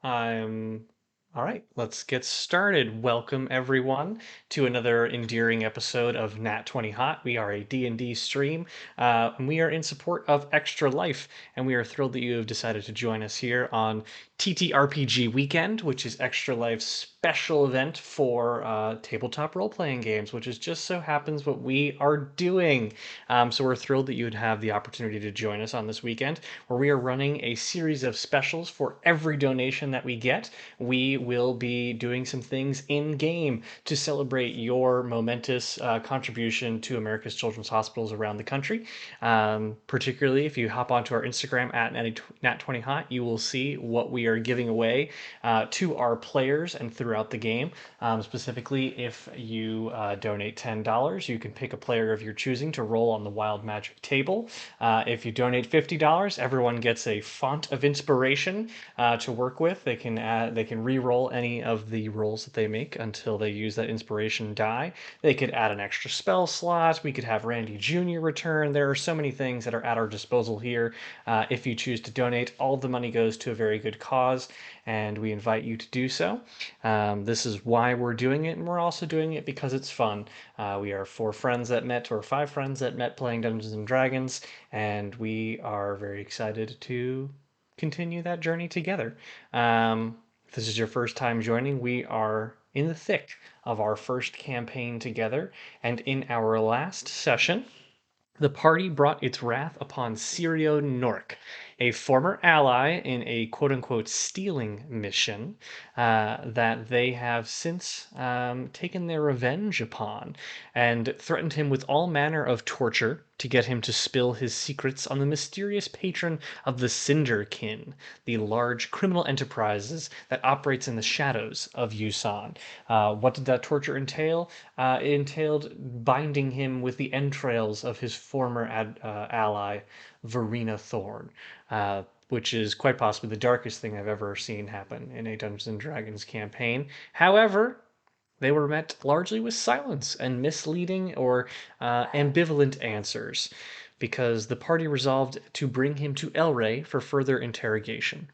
I'm all right. Let's get started. Welcome everyone to another endearing episode of Nat20Hot. We are a D&D stream, and we are in support of Extra Life, and we are thrilled that you have decided to join us here on TTRPG Weekend, which is Extra Life's special event for tabletop role-playing games, which is just so happens what we are doing. So we're thrilled that you would have the opportunity to join us on this weekend, where we are running a series of specials for every donation that we get. We will be doing some things in game to celebrate your momentous contribution to America's children's hospitals around the country. Particularly if you hop onto our Instagram at Nat20Hot, you will see what we are giving away to our players and throughout the game. Specifically, if you donate $10, you can pick a player of your choosing to roll on the Wild Magic table. If you donate $50, everyone gets a font of inspiration to work with. They can re-roll any of the rolls that they make until they use that inspiration die. They could add an extra spell slot. We could have Randy Jr. return. There are so many things that are at our disposal here. If you choose to donate, all the money goes to a very good cause, and we invite you to do so. This is why we're doing it, and we're also doing it because it's fun. We are four friends that met, or five friends that met playing Dungeons and Dragons, and we are very excited to continue that journey together. If this is your first time joining, we are in the thick of our first campaign together, and in our last session, the party brought its wrath upon Sirio Nork, a former ally in a quote unquote stealing mission that they have since taken their revenge upon and threatened him with all manner of torture to get him to spill his secrets on the mysterious patron of the Cinderkin, the large criminal enterprises that operates in the shadows of Yusan. What did that torture entail? It entailed binding him with the entrails of his former ally, Verena Thorn, which is quite possibly the darkest thing I've ever seen happen in a Dungeons and Dragons campaign. However, they were met largely with silence and misleading or ambivalent answers, because the party resolved to bring him to Elray for further interrogation.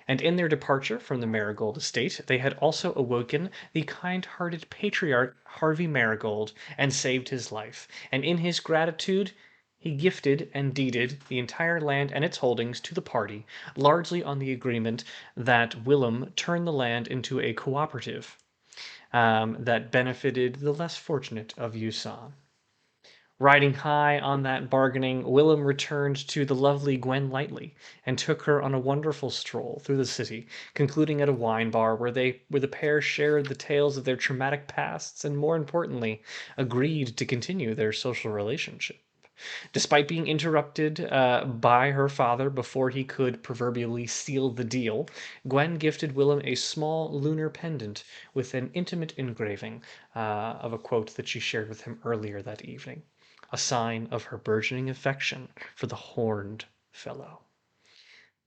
And in their departure from the Marigold estate, they had also awoken the kind-hearted patriarch Harvey Marigold and saved his life. And in his gratitude, he gifted and deeded the entire land and its holdings to the party, largely on the agreement that Willem turn the land into a cooperative that benefited the less fortunate of Yusan. Riding high on that bargaining, Willem returned to the lovely Gwen Lightly and took her on a wonderful stroll through the city, concluding at a wine bar where the pair shared the tales of their traumatic pasts and, more importantly, agreed to continue their social relationship. Despite being interrupted by her father before he could proverbially seal the deal, Gwen gifted Willem a small lunar pendant with an intimate engraving of a quote that she shared with him earlier that evening, a sign of her burgeoning affection for the horned fellow.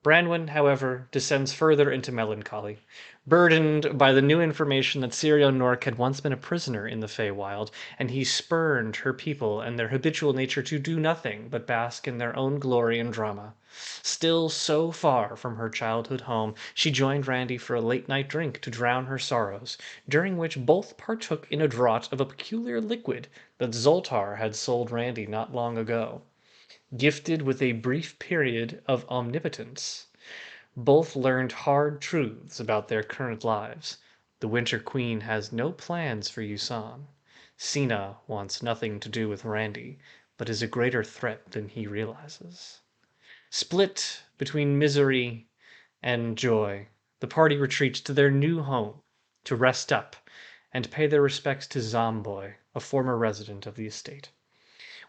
Branwen, however, descends further into melancholy, burdened by the new information that Sirio Nork had once been a prisoner in the Feywild, and he spurned her people and their habitual nature to do nothing but bask in their own glory and drama. Still so far from her childhood home, she joined Randy for a late-night drink to drown her sorrows, during which both partook in a draught of a peculiar liquid that Zoltar had sold Randy not long ago. Gifted with a brief period of omnipotence, both learned hard truths about their current lives. The Winter Queen has no plans for Yusan. Sina wants nothing to do with Randy, but is a greater threat than he realizes. Split between misery and joy, the party retreats to their new home to rest up and pay their respects to Zomboy, a former resident of the estate.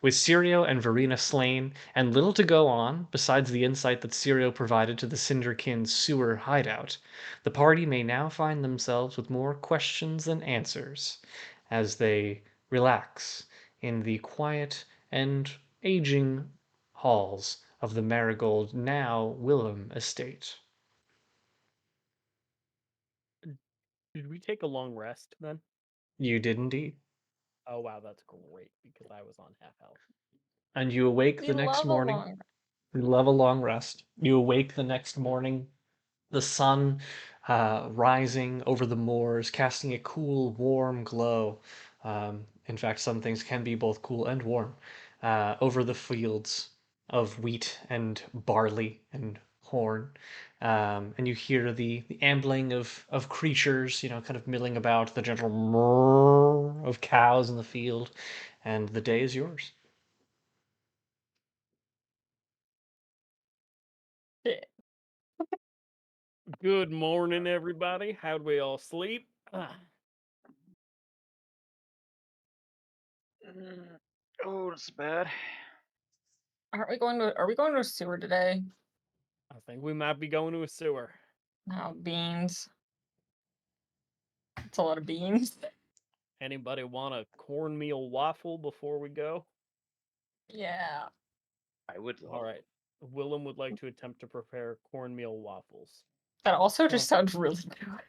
With Sirio and Verena slain, and little to go on besides the insight that Sirio provided to the Cinderkin's sewer hideout, the party may now find themselves with more questions than answers as they relax in the quiet and aging halls of the Marigold, now Willem estate. Did we take a long rest then? You did indeed. Oh wow, that's great because I was on half health. And you awake We the next love a morning. long You love a long rest. You awake the next morning the sun rising over the moors, casting a cool, warm glow. In fact, some things can be both cool and warm over the fields of wheat and barley and corn. And you hear the ambling of creatures, kind of milling about, the gentle murr of cows in the field, and the day is yours. Yeah. Good morning, everybody. How'd we all sleep? Mm, oh, that's bad. Are we going to a sewer today? I think we might be going to a sewer. No, beans. It's a lot of beans. Anybody want a cornmeal waffle before we go? Yeah. I would love. All right. Willem would like to attempt to prepare cornmeal waffles. That also Oh. just sounds really good.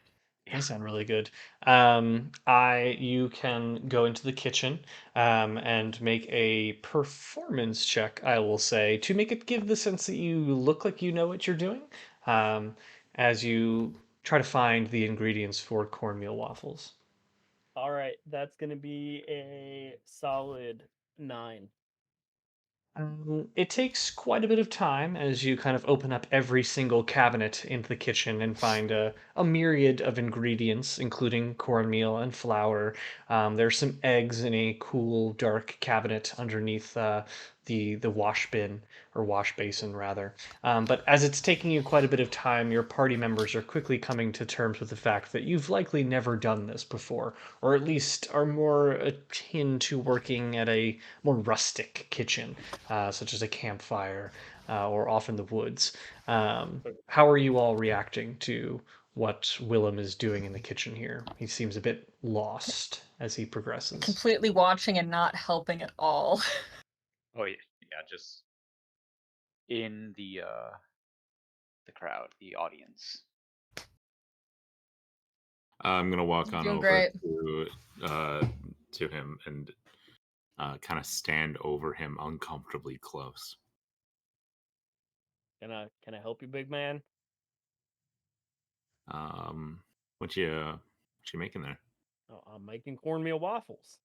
They sound really good. You can go into the kitchen and make a performance check, I will say, to make it give the sense that you look like you know what you're doing, um, as you try to find the ingredients for cornmeal waffles. All right, that's going to be a solid 9. It takes quite a bit of time as you kind of open up every single cabinet into the kitchen and find a myriad of ingredients, including cornmeal and flour. There's some eggs in a cool, dark cabinet underneath the wash bin or wash basin, rather. But as it's taking you quite a bit of time, your party members are quickly coming to terms with the fact that you've likely never done this before, or at least are more akin to working at a more rustic kitchen, such as a campfire or off in the woods. How are you all reacting to what Willem is doing in the kitchen here? He seems a bit lost as he progresses. Completely watching and not helping at all. Oh yeah, just in the crowd, the audience. I'm gonna walk You're on doing over great. to him and kind of stand over him uncomfortably close. Can I help you, big man? What you making there? Oh, I'm making cornmeal waffles.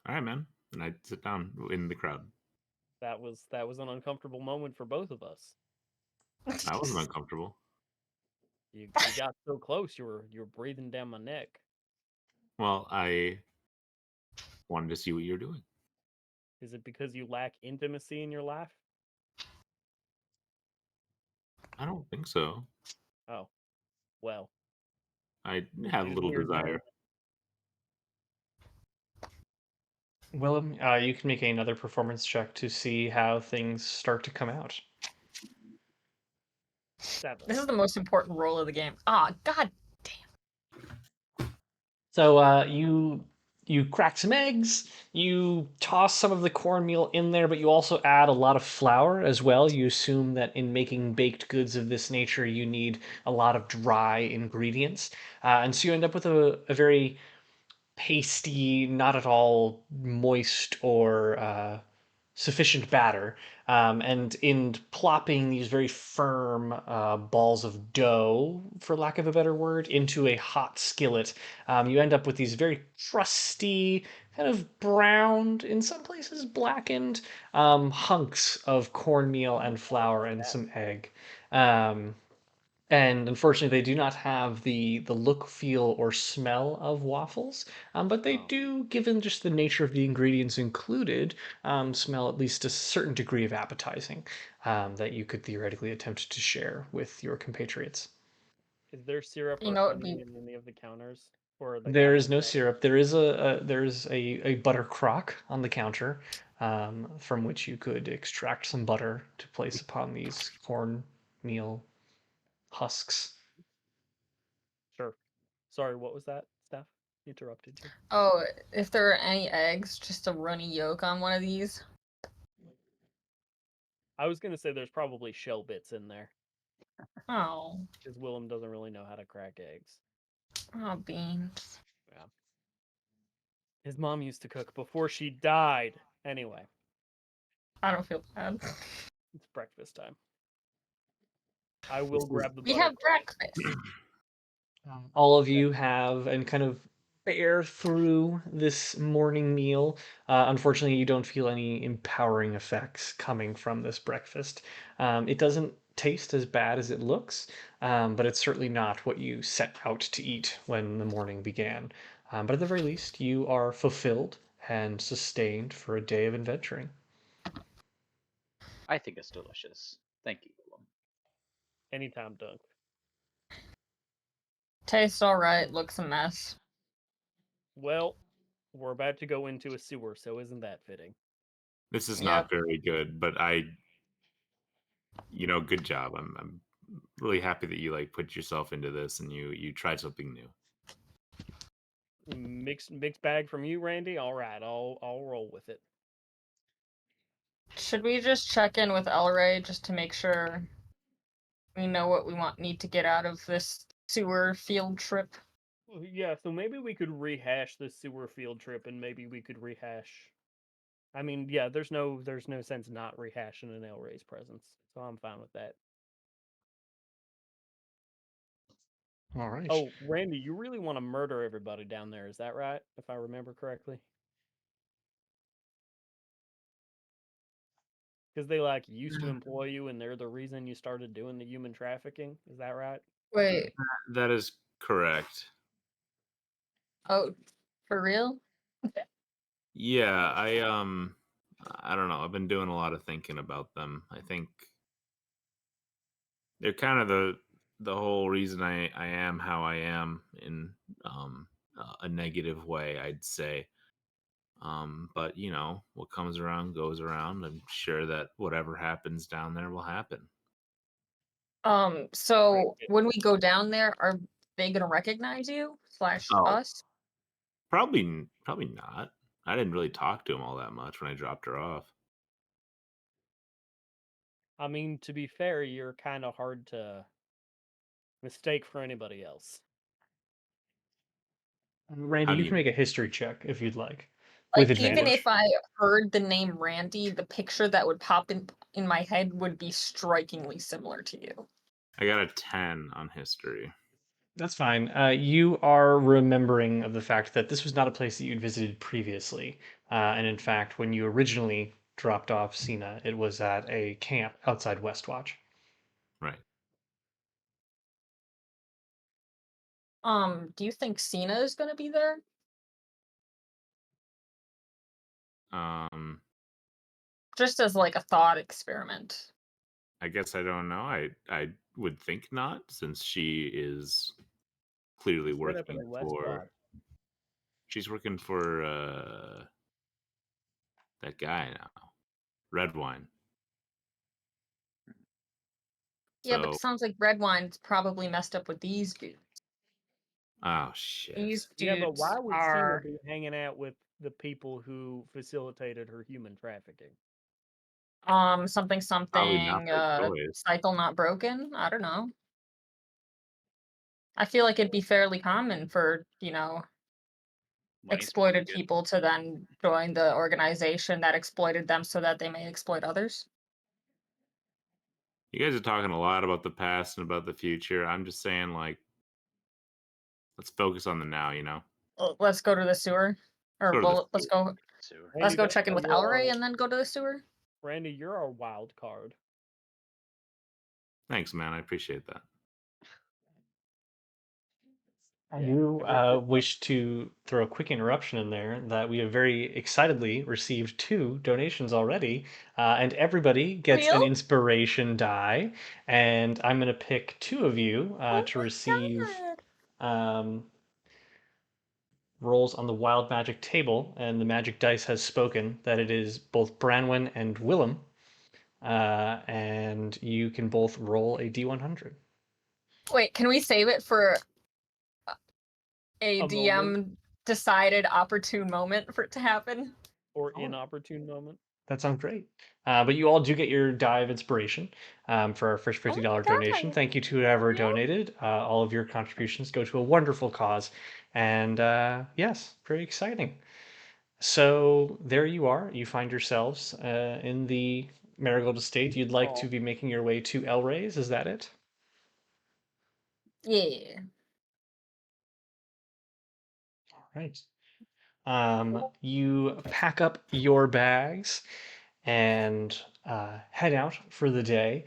All right, man. And I sit down in the crowd. That was an uncomfortable moment for both of us. I wasn't uncomfortable. You got so close, you were breathing down my neck. Well, I wanted to see what you're doing. Is it because you lack intimacy in your life? I don't think so. Oh, well, I which had a is little weird then. desire. Willem, you can make another performance check to see how things start to come out. 7. This is the most important role of the game. Ah, god damn. So you crack some eggs, you toss some of the cornmeal in there, but you also add a lot of flour as well. You assume that in making baked goods of this nature, you need a lot of dry ingredients, and so you end up with a very pasty, not at all moist or sufficient batter. And in plopping these very firm balls of dough, for lack of a better word, into a hot skillet, you end up with these very crusty, kind of browned, in some places blackened hunks of cornmeal and flour and some egg. Um, and unfortunately, they do not have the look, feel, or smell of waffles, but they Oh, do, given just the nature of the ingredients included, smell at least a certain degree of appetizing that you could theoretically attempt to share with your compatriots. is there syrup You or know, it'd honey be in any of the counters or the There is cabinets no rather? syrup. There is a butter crock on the counter, from which you could extract some butter to place upon these cornmeal husks. Sure. Sorry, what was that, Steph? Interrupted you. oh, if there are any eggs, just a runny yolk on one of these. I was gonna say there's probably shell bits in there, Oh, because Willem doesn't really know how to crack eggs. oh, beans. Yeah. His mom used to cook before she died. Anyway, I don't feel bad. It's breakfast time. I will grab the We butter. have breakfast. All of you have and kind of bear through this morning meal. Unfortunately, you don't feel any empowering effects coming from this breakfast. It doesn't taste as bad as it looks, but it's certainly not what you set out to eat when the morning began. But at the very least, you are fulfilled and sustained for a day of adventuring. I think it's delicious. Thank you, Willem. Anytime, Dunk. Tastes alright, looks a mess. Well, we're about to go into a sewer, so isn't that fitting? This is Yep. not very good, but good job. I'm really happy that you like put yourself into this and you tried something new. Mixed bag from you, Randy. All right, I'll roll with it. Should we just check in with Elray just to make sure we know what we need to get out of this sewer field trip? Yeah, so maybe we could rehash the sewer field trip, and maybe we could rehash. I mean, yeah, there's no sense not rehashing an Elray's presence, so I'm fine with that. All right. Oh, Randy, you really want to murder everybody down there, is that right? If I remember correctly. Because they like used to employ you, and they're the reason you started doing the human trafficking. Is that right? Wait, That is correct. oh, for real? Yeah, I don't know. I've been doing a lot of thinking about them. I think they're kind of the whole reason I am how I am in a negative way, I'd say. But what comes around goes around. I'm sure that whatever happens down there will happen. So when we go down there, are they gonna recognize you slash Oh, us? probably not. I didn't really talk to him all that much when I dropped her off. I mean, to be fair, you're kind of hard to mistake for anybody else. Randy, How do you you can make a history check if you'd like, with Like, even advantage. if I heard the name Randy, the picture that would pop in my head would be strikingly similar to you. I got a 10 on history. That's fine. You are remembering of the fact that this was not a place that you'd visited previously. And in fact, when you originally dropped off Cena, it was at a camp outside Westwatch. Right. Do you think Cena is gonna be there? Um, Just as like a thought experiment. I guess I don't know. I would think not, since she is clearly Set up in working West for. Quad. She's working for that guy now, Red Wine. Yeah, but So, it sounds like red wine's probably messed up with these dudes. oh shit. These Yeah, but dudes why would Cena are be hanging out with the people who facilitated her human trafficking? something Probably not something their choice. cycle not broken. I don't know. I feel like it'd be fairly common for, Money's exploited good. people to then join the organization that exploited them so that they may exploit others. You guys are talking a lot about the past and about the future. I'm just saying, like, let's focus on the now. Let's go to the sewer. Let's Or go to the well, let's go Sewer. let's Randy, go that's check in why with Elray and then go to the sewer. Randy, you're our wild card. Thanks, man. I appreciate that. I Yeah, do everybody- wish to throw a quick interruption in there that we have very excitedly received 2 donations already, and everybody gets an Real? inspiration die, and I'm going to pick 2 of you Oh to my receive God. rolls on the wild magic table, and the magic dice has spoken that it is both Branwen and Willem, and you can both roll a D100. Wait, can we save it for a A DM moment. decided opportune moment for it to happen? Or Oh. inopportune moment. That sounds great. But you all do get your die of inspiration for our first Oh my $50 God. donation. Thank you to whoever Yeah. donated. All of your contributions go to a wonderful cause. And yes, very exciting. So there you are. You find yourselves in the Marigold Estate, you'd like Oh. to be making your way to Elrays, is that it? Yeah. All right. You pack up your bags and head out for the day,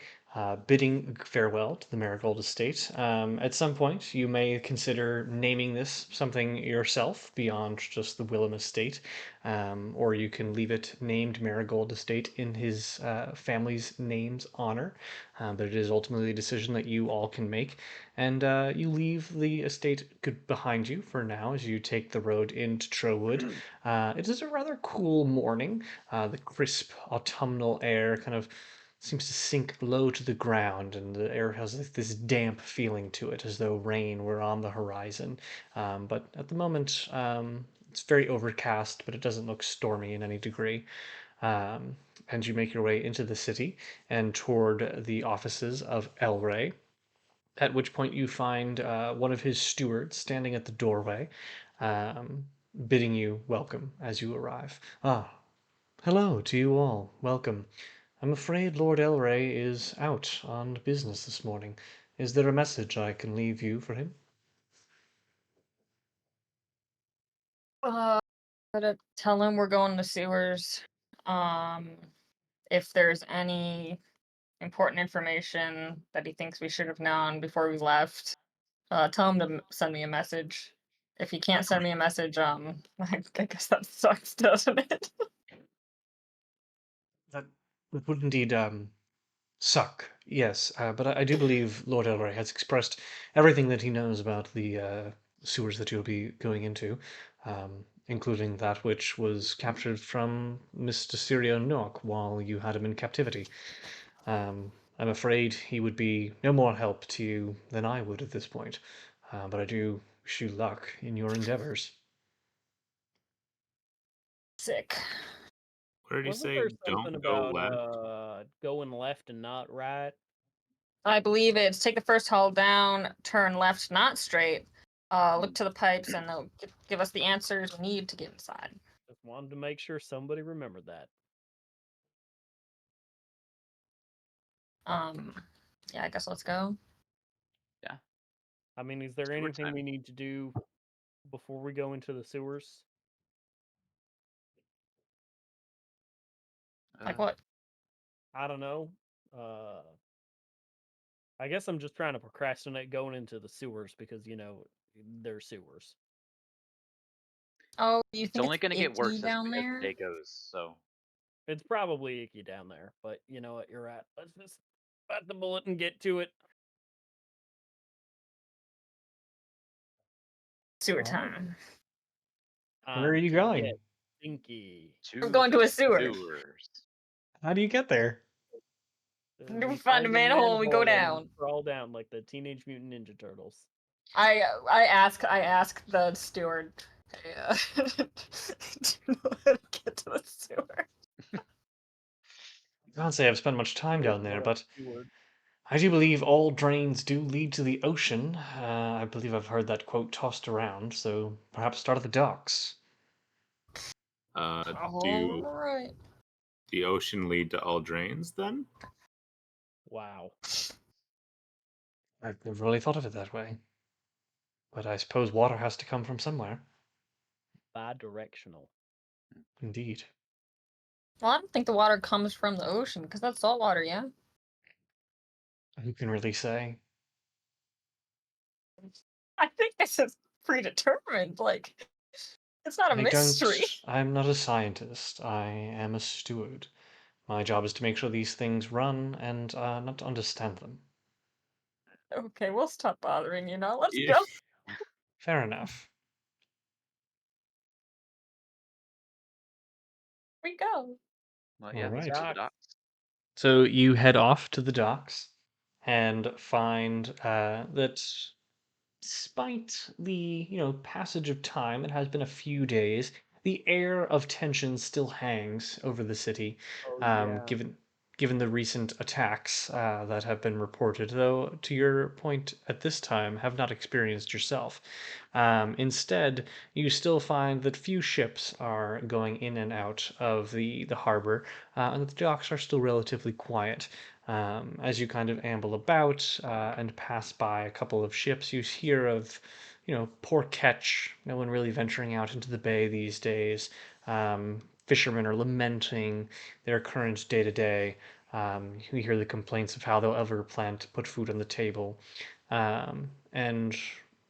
bidding farewell to the Marigold Estate. At some point, you may consider naming this something yourself beyond just the Willem Estate, or you can leave it named Marigold Estate in his family's name's honor. But it is ultimately a decision that you all can make. And you leave the estate behind you for now as you take the road into Trowood. It is a rather cool morning. The crisp autumnal air kind of seems to sink low to the ground, and the air has this damp feeling to it, as though rain were on the horizon. But at the moment, it's very overcast, but it doesn't look stormy in any degree. Um, and you make your way into the city and toward the offices of Elray, at which point you find one of his stewards standing at the doorway, um, bidding you welcome as you arrive. Ah, hello to you all. Welcome. I'm afraid Lord Elray is out on business this morning. Is there a message I can leave you for him? Gotta tell him we're going to sewers. If there's any important information that he thinks we should have known before we left, tell him to send me a message. If he can't send me a message, I guess that sucks, doesn't it? That, that would indeed suck, yes. But I do believe Lord Elray has expressed everything that he knows about the sewers that you'll be going into, including that which was captured from Mr. Sirio Noak while you had him in captivity. I'm afraid he would be no more help to you than I would at this point, but I do wish you luck in your endeavors. Sick. What did he Wasn't say? there Don't something go about left. going left and not right? I believe it's take the first hall down, turn left, not straight. Look to the pipes, and they'll give us the answers we need to get inside. Just wanted to make sure somebody remembered that. Um, yeah, I guess let's go. I mean, is there Sewer anything time. we need to do before we go into the sewers? Like Uh, what? I don't know. Uh, I guess I'm just trying to procrastinate going into the sewers because, they're sewers. Oh, you it's think only it's going to get icky worse down as the there? day goes. So It's probably icky down there, but you know what? You're right. Let's just bite the bullet and get to it. Sewer All right. time. Where are Time you to going? get stinky. We're to going the to a sewer. sewers. How do you get there? We We find a find a manhole and we go manhole and down. crawl down like the Teenage Mutant Ninja Turtles. I ask the steward. Hey, do you know how to get to the sewer? I can't say I've spent much time There's down there, not a but steward. I do believe all drains do lead to the ocean. I believe I've heard that quote tossed around, so perhaps start at the docks. All Do right. the ocean lead to all drains then? Wow. I've never really thought of it that way. But I suppose water has to come from somewhere. Bi-directional. Indeed. Well, I don't think the water comes from the ocean because that's salt water, yeah. Who can really say? I think this is predetermined. Like, it's not a I don't. mystery. I'm not a scientist. I am a steward. My job is to make sure these things run and not to understand them. Okay, we'll stop bothering you now. Let's Yeah. go. Fair enough. We go. Well, All yeah, let's go right. to the Doc. docks. So you head off to the docks and find that despite the passage of time, it has been a few days. The air of tension still hangs over the city, Oh yeah. given given the recent attacks that have been reported, though, to your point at this time, have not experienced yourself. Instead, you still find that few ships are going in and out of the harbor, and that the docks are still relatively quiet. As you kind of amble about and pass by a couple of ships, you hear of, poor catch, no one really venturing out into the bay these days. Fishermen are lamenting their current day to day. You hear the complaints of how they'll ever plan to put food on the table, and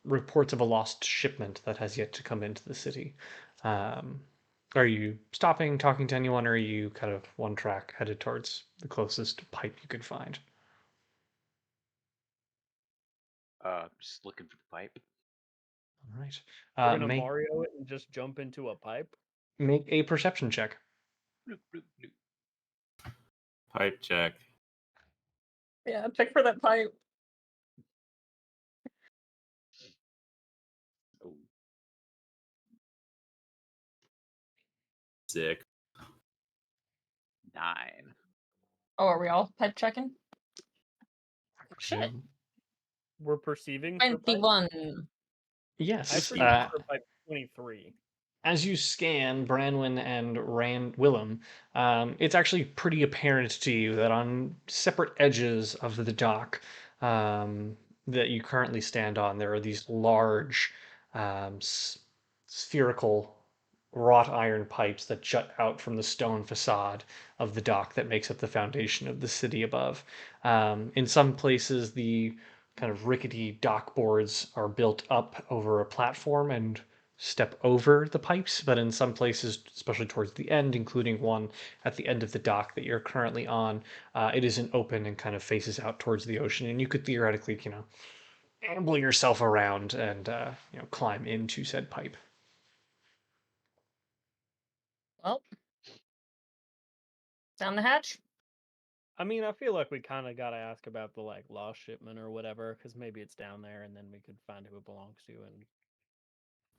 reports of a lost shipment that has yet to come into the city. Um, are you stopping, talking to anyone, or are you kind of one track headed towards the closest pipe you could find? Just looking for the pipe. All right. We're gonna Make Mario it and just jump into a pipe. a perception check. Bloop, bloop, bloop. Pipe check. Yeah, check for that pipe. Oh, Sick. 9. Oh, are we all pipe checking? Shit. Presume. We're perceiving for pipe. 21. I Yes. perceive for pipe 23. As you scan Branwyn and Willem, it's actually pretty apparent to you that on separate edges of the dock that you currently stand on, there are these large spherical wrought iron pipes that jut out from the stone facade of the dock that makes up the foundation of the city above. In some places, the kind of rickety dock boards are built up over a platform and step over the pipes, but in some places, especially towards the end, including one at the end of the dock that you're currently on, it isn't open and kind of faces out towards the ocean, and you could theoretically, amble yourself around and climb into said pipe. Well, down the hatch. I mean, I feel like we kind of gotta ask about the lost shipment or whatever, because maybe it's down there, and then we could find who it belongs to. And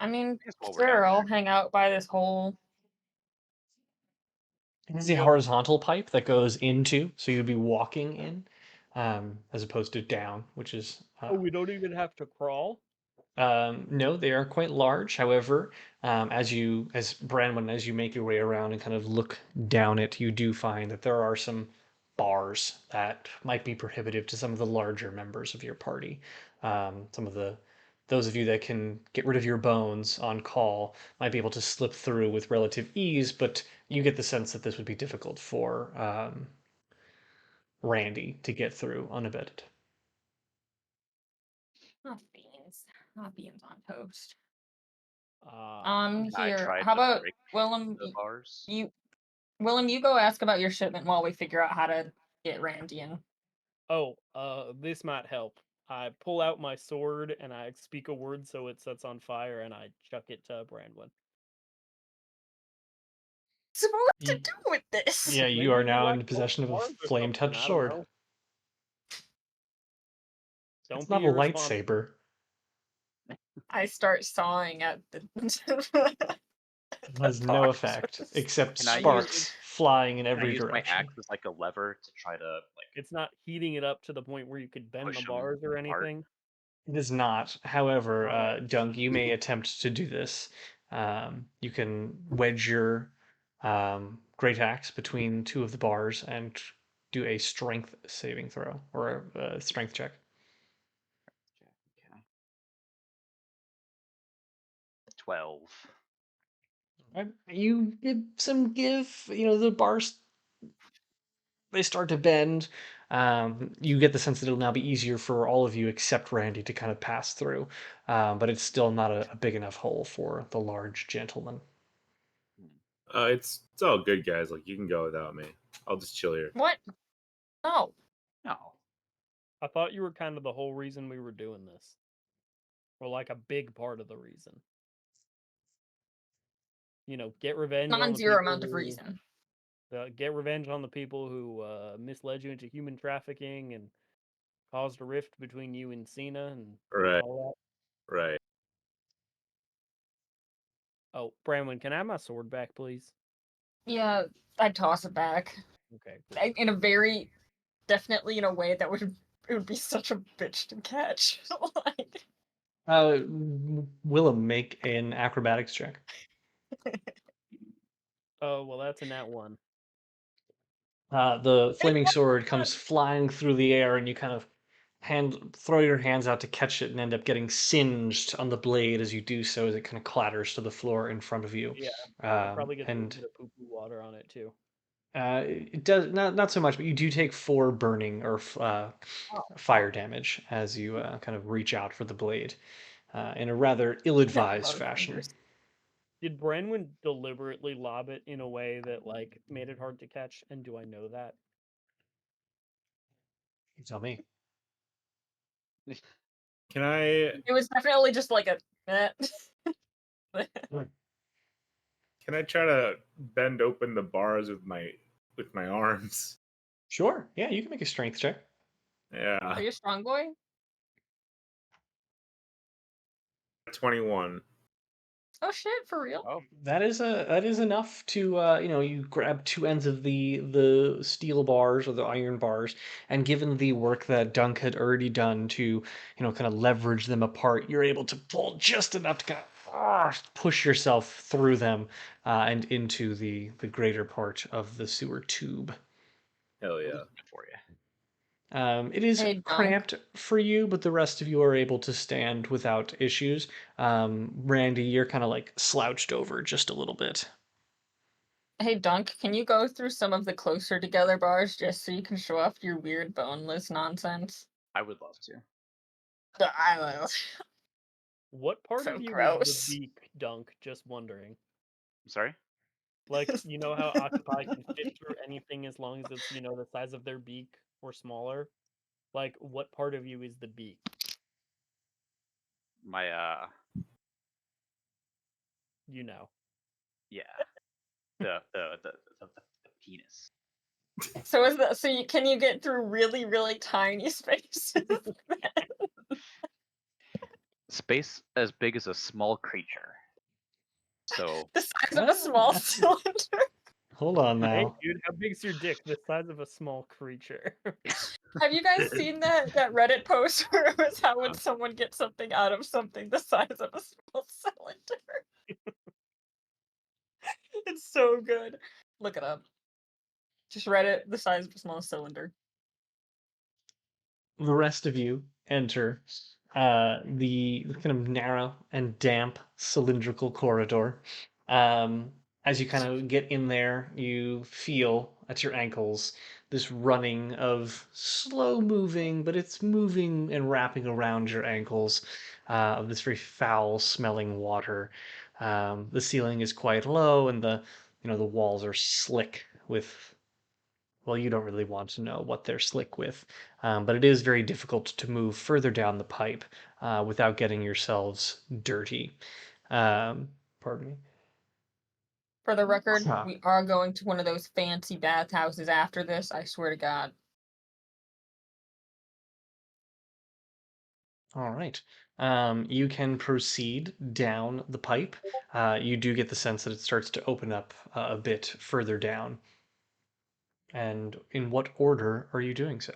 I mean, I guess while we're down sure, I'll there. hang out by this hole. It is a Yep. horizontal pipe that goes into, so you'd be walking in, as opposed to down, which is oh, we don't even have to crawl. no, they are quite large. However, as Branwen, as you make your way around and kind of look down it, you do find that there are some bars that might be prohibitive to some of the larger members of your party. Some of those of you that can get rid of your bones on call might be able to slip through with relative ease, but you get the sense that this would be difficult for Randy to get through unabated. Oh, beans. Not beans on toast. Uh, I Here. tried How to about break Willem? the bars. Willem, you go ask about your shipment while we figure out how to get Randy in. this might help. I pull out my sword and I speak a word so it sets on fire, and I chuck it to Brandwin. So what to Ye- do with this? Yeah, Maybe you are we now light in both possession of a bars or flame something, touch I don't sword. know. It's Don't not be a irresponsible. lightsaber. I start sawing at the. It has no effect except Can I use- sparks flying in Can I every use my direction. axe as like a lever to try to It's not heating it up to the point where you could bend Push the 'em bars or apart. anything. It is not. However, Alright. Dunk, you may attempt to do this. You can wedge your great axe between two of the bars and do a strength saving throw or a strength check. Okay. 12. You give some give. The bars, they start to bend. You get the sense that it'll now be easier for all of you except Randy to kind of pass through, but it's still not a big enough hole for the large gentleman. It's all good, guys. Like, you can go without me. I'll just chill here. What? No. No. I thought you were kind of the whole reason we were doing this. Or like a big part of the reason. Get revenge on the Non-zero people amount of who reason. get revenge on the people who misled you into human trafficking and caused a rift between you and Cena and Right, all right. that. Oh, Bramwin, can I have my sword back, please? Yeah, I toss it back. Okay. Cool. In a very definitely in a way that it would be such a bitch to catch. Like, Willem, make an acrobatics check. Oh well, that's a nat 1. The flaming sword comes flying through the air, and you kind of throw your hands out to catch it, and end up getting singed on the blade as you do so, as it kind of clatters to the floor in front of you. Yeah, it probably gets a little And bit of poo-poo water on it too. it does not so much, but you do take 4 burning or fire damage as you kind of reach out for the blade in a rather I have a ill-advised lot of fashion. fingers. Did Branwen deliberately lob it in a way that like made it hard to catch? And do I know that? You tell me. Can I It was definitely just like a. can I try to bend open the bars with my arms? Sure. Yeah, you can make a strength check. Yeah. Are you a strong boy? 21. Oh shit, for real? Oh, That is enough to you grab 2 ends of the steel bars or the iron bars, and given the work that Dunk had already done to kind of leverage them apart, you're able to pull just enough to kind of push yourself through them and into the greater part of the sewer tube. Hell yeah. good for you. It is Hey, Dunk. cramped for you, but the rest of you are able to stand without issues. Randy, you're kind of like slouched over just a little bit. Hey, Dunk, can you go through some of the closer together bars just so you can show off your weird boneless nonsense? I would love to. What part So of you is gross. the beak, Dunk? Just wondering. I'm sorry. Like, you know how Octopi can fit through anything as long as it's, the size of their beak or smaller? Like, what part of you is the beak? My You know. yeah, the penis. So is that can you get through really, really tiny spaces? Space as big as a small creature. So The size of a small cylinder? Hold on Hey, now. dude, how big's your dick? The size of a small creature. Have you guys seen that Reddit post where it was how would someone get something out of something the size of a small cylinder? It's so good. Look it up. Just Reddit, the size of a small cylinder. The rest of you enter the kind of narrow and damp cylindrical corridor. Um, as you kind of get in there, you feel at your ankles this running of slow moving, but it's moving and wrapping around your ankles of this very foul smelling water. The ceiling is quite low, and the walls are slick with, well, you don't really want to know what they're slick with, but it is very difficult to move further down the pipe without getting yourselves dirty. Pardon me. For the record, Huh. we are going to one of those fancy bathhouses after this, I swear to God. All right. You can proceed down the pipe. You do get the sense that it starts to open up a bit further down. And in what order are you doing so?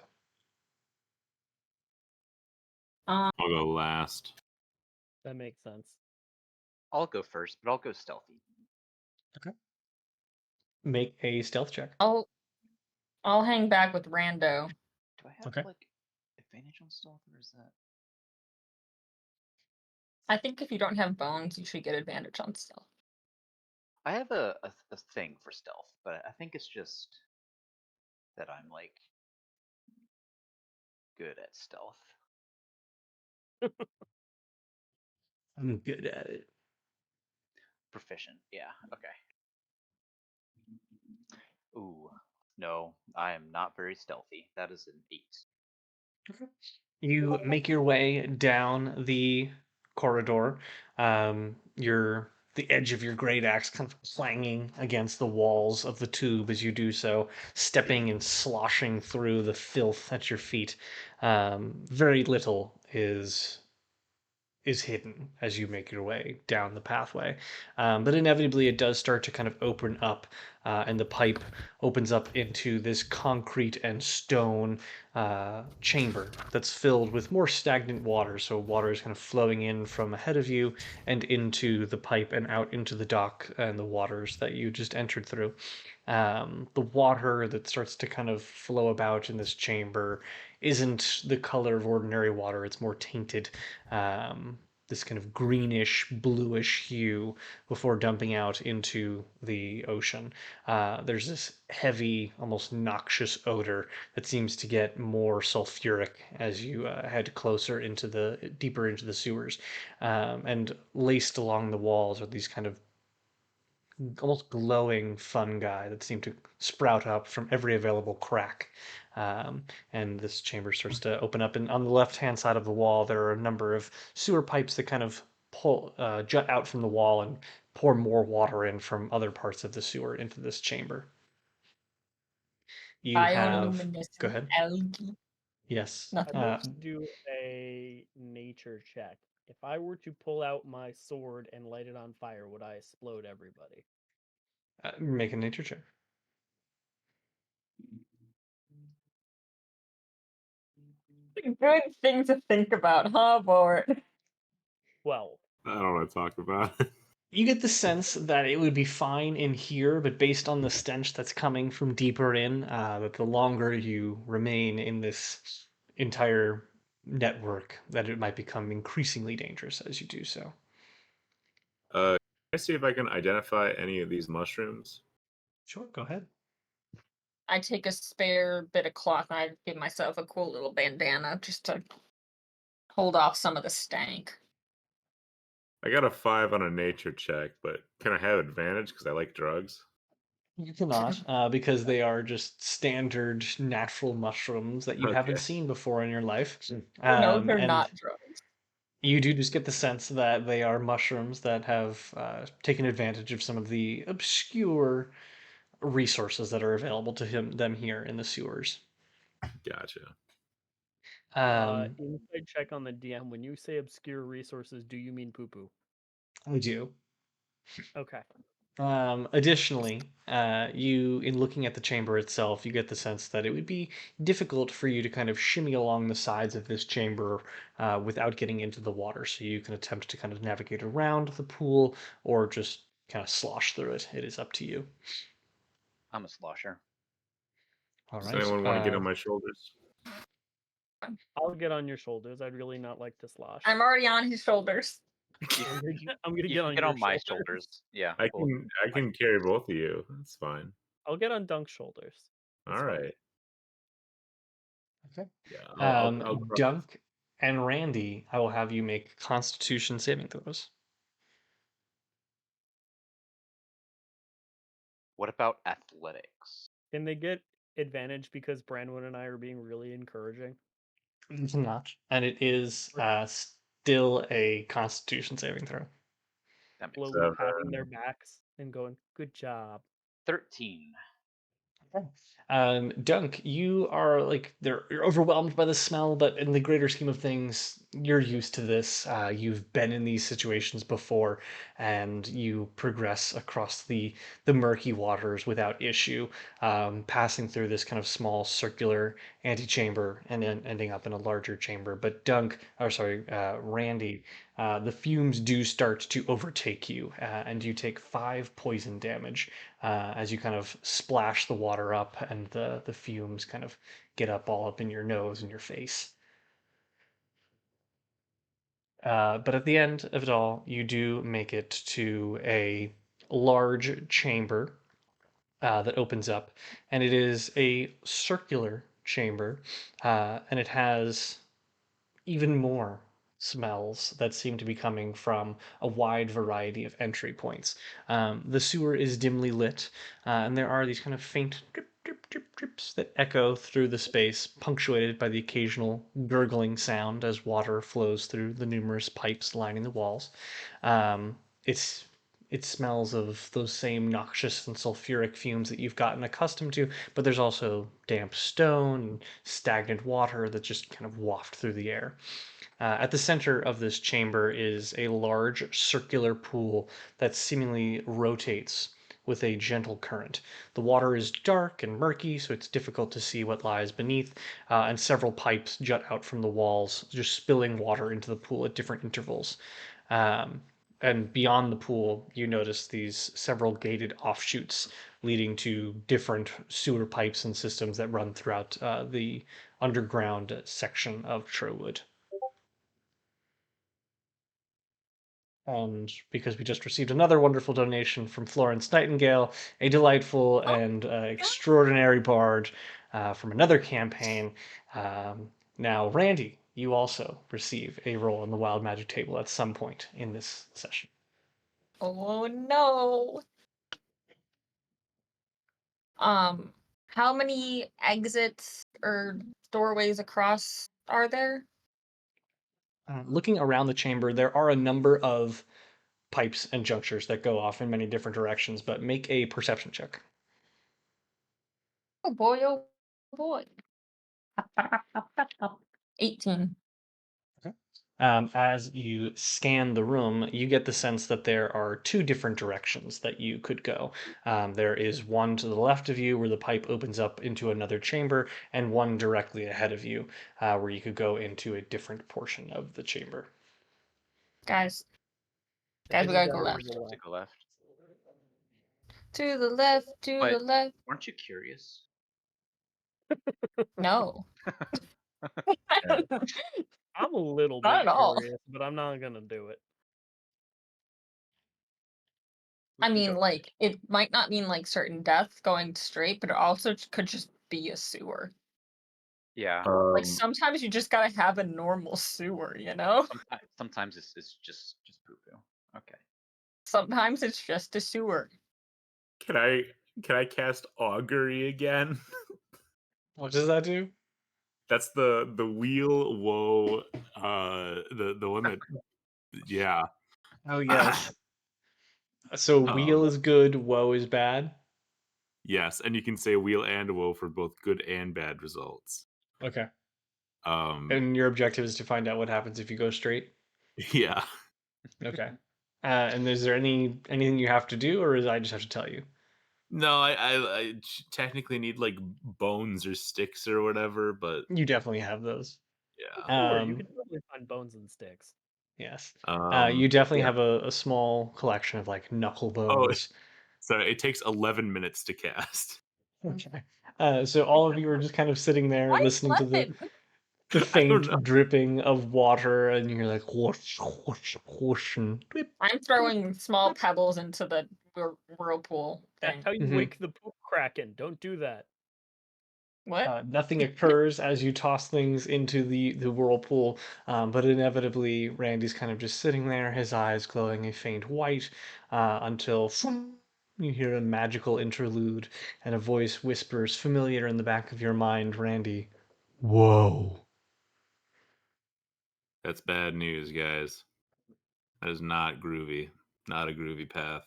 I'll go last. That makes sense. I'll go first, but I'll go stealthy. Make a stealth check. I'll hang back with Rando. Do I have Okay. like advantage on stealth, or is that? I think if you don't have bones, you should get advantage on stealth. I have a thing for stealth, but I think it's just that I'm like good at stealth. I'm good at it. Proficient. Yeah. Okay. Ooh. No, I am not very stealthy. That is an 8. You make your way down the corridor. The edge of your great axe kind of clanging against the walls of the tube as you do so, stepping and sloshing through the filth at your feet. Very little is is hidden as you make your way down the pathway. But inevitably, it does start to kind of open up, and the pipe opens up into this concrete and stone chamber that's filled with more stagnant water. So water is kind of flowing in from ahead of you and into the pipe and out into the dock and the waters that you just entered through. The water that starts to kind of flow about in this chamber isn't the color of ordinary water. It's more tainted, this kind of greenish, bluish hue before dumping out into the ocean. There's this heavy, almost noxious odor that seems to get more sulfuric as you head closer into deeper into the sewers. And laced along the walls are these kind of almost glowing fungi that seem to sprout up from every available crack. And this chamber starts to open up. And on the left hand side of the wall, there are a number of sewer pipes that kind of jut out from the wall and pour more water in from other parts of the sewer into this chamber. You have, go Bioluminescent ahead. algae. Yes. I'd like to do a nature check. If I were to pull out my sword and light it on fire, would I explode everybody? Make a nature check. Good thing to think about, huh, Bort? 12. I don't want to talk about it. You get the sense that it would be fine in here, but based on the stench that's coming from deeper in, that the longer you remain in this entire network, that it might become increasingly dangerous as you do so. Can I see if I can identify any of these mushrooms? Sure, go ahead. I take a spare bit of cloth and I give myself a cool little bandana just to hold off some of the stank. I got a 5 on a nature check, but can I have advantage because I like drugs? You cannot, because they are just standard natural mushrooms that you haven't Okay. seen before in your life. No, they're And not drugs. you do just get the sense that they are mushrooms that have taken advantage of some of the obscure resources that are available to them here in the sewers. Gotcha. Inside check on the DM. When you say obscure resources, do you mean poo poo? I do. Okay. Additionally, in looking at the chamber itself, you get the sense that it would be difficult for you to kind of shimmy along the sides of this chamber without getting into the water. So you can attempt to kind of navigate around the pool or just kind of slosh through it. It is up to you. I'm a slosher. All Does right. anyone want to get on my shoulders? I'll get on your shoulders. I'd really not like to slosh. I'm already on his shoulders. I'm gonna You get can on get your on my shoulders. shoulders. Yeah. I cool. can carry both of you. That's fine. I'll get on Dunk's shoulders. It's All fine. right. Okay. Yeah. I'll Dunk and Randy, I will have you make Constitution saving throws. What about athletics? Can they get advantage because Branwen and I are being really encouraging? You cannot, and it is still a Constitution saving throw. That makes Slowly Seven. patting their backs and going, "Good job." 13. Okay. Dunk, you are you're overwhelmed by the smell, but in the greater scheme of things, you're used to this. You've been in these situations before, and you progress across the murky waters without issue, passing through this kind of small circular antechamber and then ending up in a larger chamber. But Randy, the fumes do start to overtake you, and you take 5 poison damage as you kind of splash the water up and the fumes kind of get all up in your nose and your face. But at the end of it all, you do make it to a large chamber that opens up, and it is a circular chamber, and it has even more smells that seem to be coming from a wide variety of entry points. The sewer is dimly lit, and there are these kind of faint drip, drip, drip, drips that echo through the space, punctuated by the occasional gurgling sound as water flows through the numerous pipes lining the walls. It's it smells of those same noxious and sulfuric fumes that you've gotten accustomed to, but there's also damp stone and stagnant water that just kind of waft through the air. At the center of this chamber is a large circular pool that seemingly rotates with a gentle current. The water is dark and murky, so it's difficult to see what lies beneath, and several pipes jut out from the walls, just spilling water into the pool at different intervals. Um, and beyond the pool, you notice these several gated offshoots leading to different sewer pipes and systems that run throughout the underground section of Sherwood. And because we just received another wonderful donation from Florence Nightingale, a delightful Oh, and extraordinary bard from another campaign. Now, Randy, you also receive a role on the Wild Magic table at some point in this session. oh no. How many exits or doorways across are there? Looking around the chamber, there are a number of pipes and junctures that go off in many different directions, but make a perception check. Oh boy, oh boy. 18. As you scan the room, you get the sense that there are two different directions that you could go. There is one to the left of you where the pipe opens up into another chamber, and one directly ahead of you where you could go into a different portion of the chamber. Guys, I guys, we just gotta go gotta left. go To left. go left. To the left, to the But left. weren't you curious? No. I'm a little Not bit at all. curious, but I'm not gonna do it. We I can mean, go like, it might not mean like certain death going straight, but it also could just be a sewer. Yeah. Like sometimes you just gotta have a normal sewer, you know? Sometimes it's just poo poo. Okay. Sometimes it's just a sewer. Can I cast augury again? What does that do? That's the wheel woe the one that yeah. Oh, yes. So wheel Um is good, woe is bad. yes, and you can say wheel and woe for both good and bad results. Okay. Um And your objective is to find out what happens if you go straight. yeah. Okay. And is there anything you have to do, or is I just have to tell you? No, I technically need like bones or sticks or whatever, but You definitely have those. yeah. Sure, you Um, can totally find bones and sticks. yes. You definitely Yeah. have a small collection of like knuckle Oh, bones. so it takes 11 minutes to cast. Okay. So all of you are just kind of sitting there Why listening to the 11? the I don't know. faint dripping of water, and you're like whoosh, whoosh, whoosh, and whip. I'm throwing small pebbles into the whirlpool That's thing. how you Mhm. wake the poop kraken. Don't do that. What? Nothing occurs as you toss things into the whirlpool, but inevitably Randy's kind of just sitting there, his eyes glowing a faint white, until you hear a magical interlude, and a voice whispers, familiar in the back of your mind, Randy, "Whoa." That's bad news, guys. That is not groovy. Not a groovy path.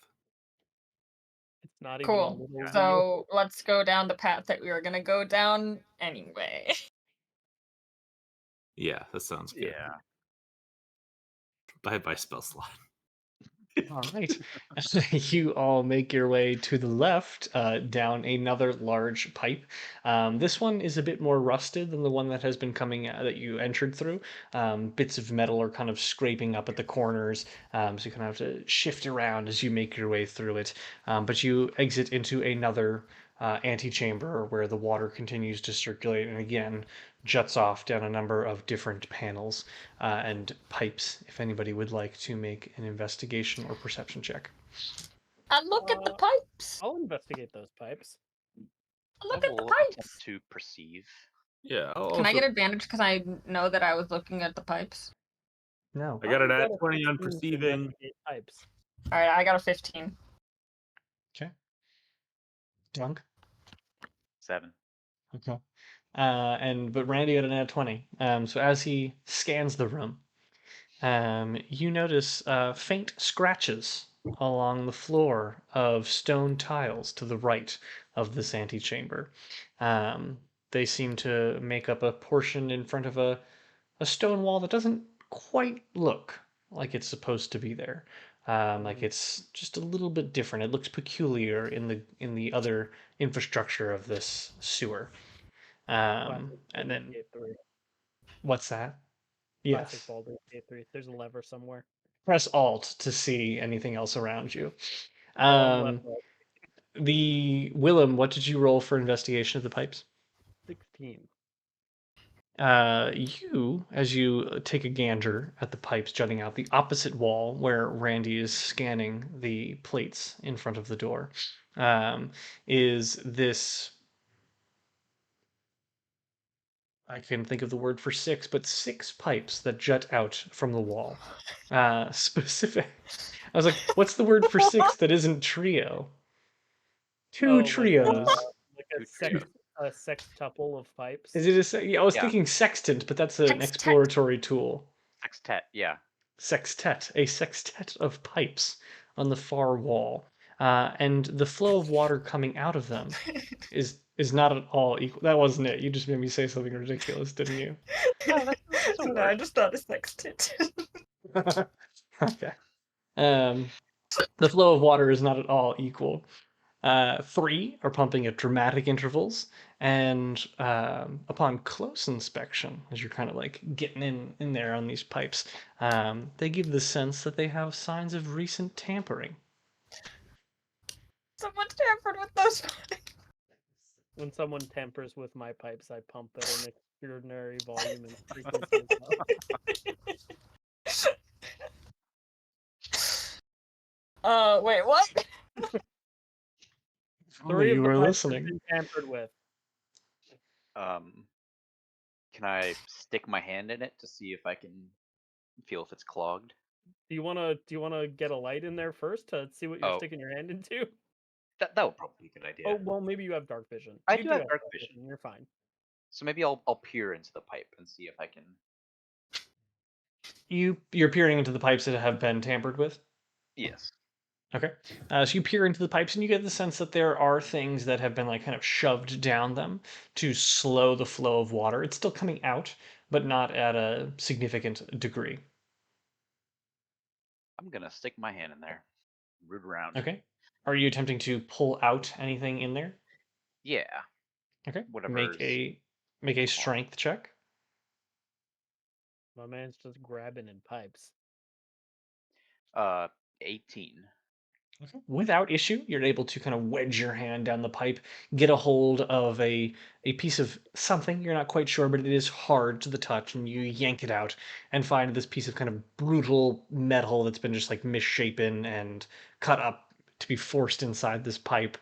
It's not even a Cool. little wheel. So let's go down the path that we were gonna go down anyway. Yeah, that sounds good. Yeah. Bye bye spell slot. All right. You all make your way to the left, down another large pipe. This one is a bit more rusted than the one that has been coming that you entered through. Bits of metal are kind of scraping up at the corners, so you kind of have to shift around as you make your way through it. But you exit into another antechamber where the water continues to circulate and again juts off down a number of different panels and pipes if anybody would like to make an investigation or perception check. And look at the pipes. I'll investigate those pipes. Look I at the will attempt pipes. to perceive. Yeah. Can I get advantage because I know that I was looking at the pipes? No. I got an I've at a 20 on 15 to perceiving. investigate pipes. All right, I got a 15. Okay. Dunk. 7. Okay. But Randy got an at 20. So as he scans the room, you notice faint scratches along the floor of stone tiles to the right of this antechamber. They seem to make up a portion in front of a stone wall that doesn't quite look like it's supposed to be there. Like it's just a little bit different. It looks peculiar in the other infrastructure of this sewer. Classic And Baldur's then Gate 3. what's that? Classic Yes. Baldur's Gate 3. There's a lever somewhere. Press Alt to see anything else around you. Oh, I'm left. The Willem, what did you roll for investigation of the pipes? 16. You, as you take a gander at the pipes jutting out the opposite wall where Randy is scanning the plates in front of the door, is this. I can think of the word for six, but six pipes that jut out from the wall. Specific. I was like, what's the word for six that isn't trio? Two Oh, trios. like Two trios. a sextuple of pipes. Is it yeah, I was Yeah. thinking sextant, but that's an Sextet. exploratory tool. Sextet, yeah. Sextet, a sextet of pipes on the far wall, and the flow of water coming out of them is not at all equal. That wasn't it. You just made me say something ridiculous, didn't you? No, that's a No, I word. just thought a sextant. Okay. The flow of water is not at all equal. Three are pumping at dramatic intervals, and upon close inspection, as you're kind of like getting in there on these pipes, they give the sense that they have signs of recent tampering. Someone tampered with those. When someone tampers with my pipes, I pump at an extraordinary volume and frequency as well. Wait, what? Three of You the were pipes have listening. been tampered with. Can I stick my hand in it to see if I can feel if it's clogged? Do you wanna get a light in there first to see what you're Oh. sticking your hand into? That would probably be a good idea. Oh well, maybe you have dark vision. I You do have dark vision. You're fine. So maybe I'll peer into the pipe and see if I can. You're peering into the pipes that have been tampered with. Yes. Okay. So you peer into the pipes and you get the sense that there are things that have been like kind of shoved down them to slow the flow of water. It's still coming out, but not at a significant degree. I'm gonna stick my hand in there. Root around. Okay. Are you attempting to pull out anything in there? Yeah. Okay. Whatever's Make a strength check. My man's just grabbing in pipes. 18. Without issue, you're able to kind of wedge your hand down the pipe, get a hold of a piece of something, you're not quite sure, but it is hard to the touch, and you yank it out and find this piece of kind of brutal metal that's been just like misshapen and cut up to be forced inside this pipe,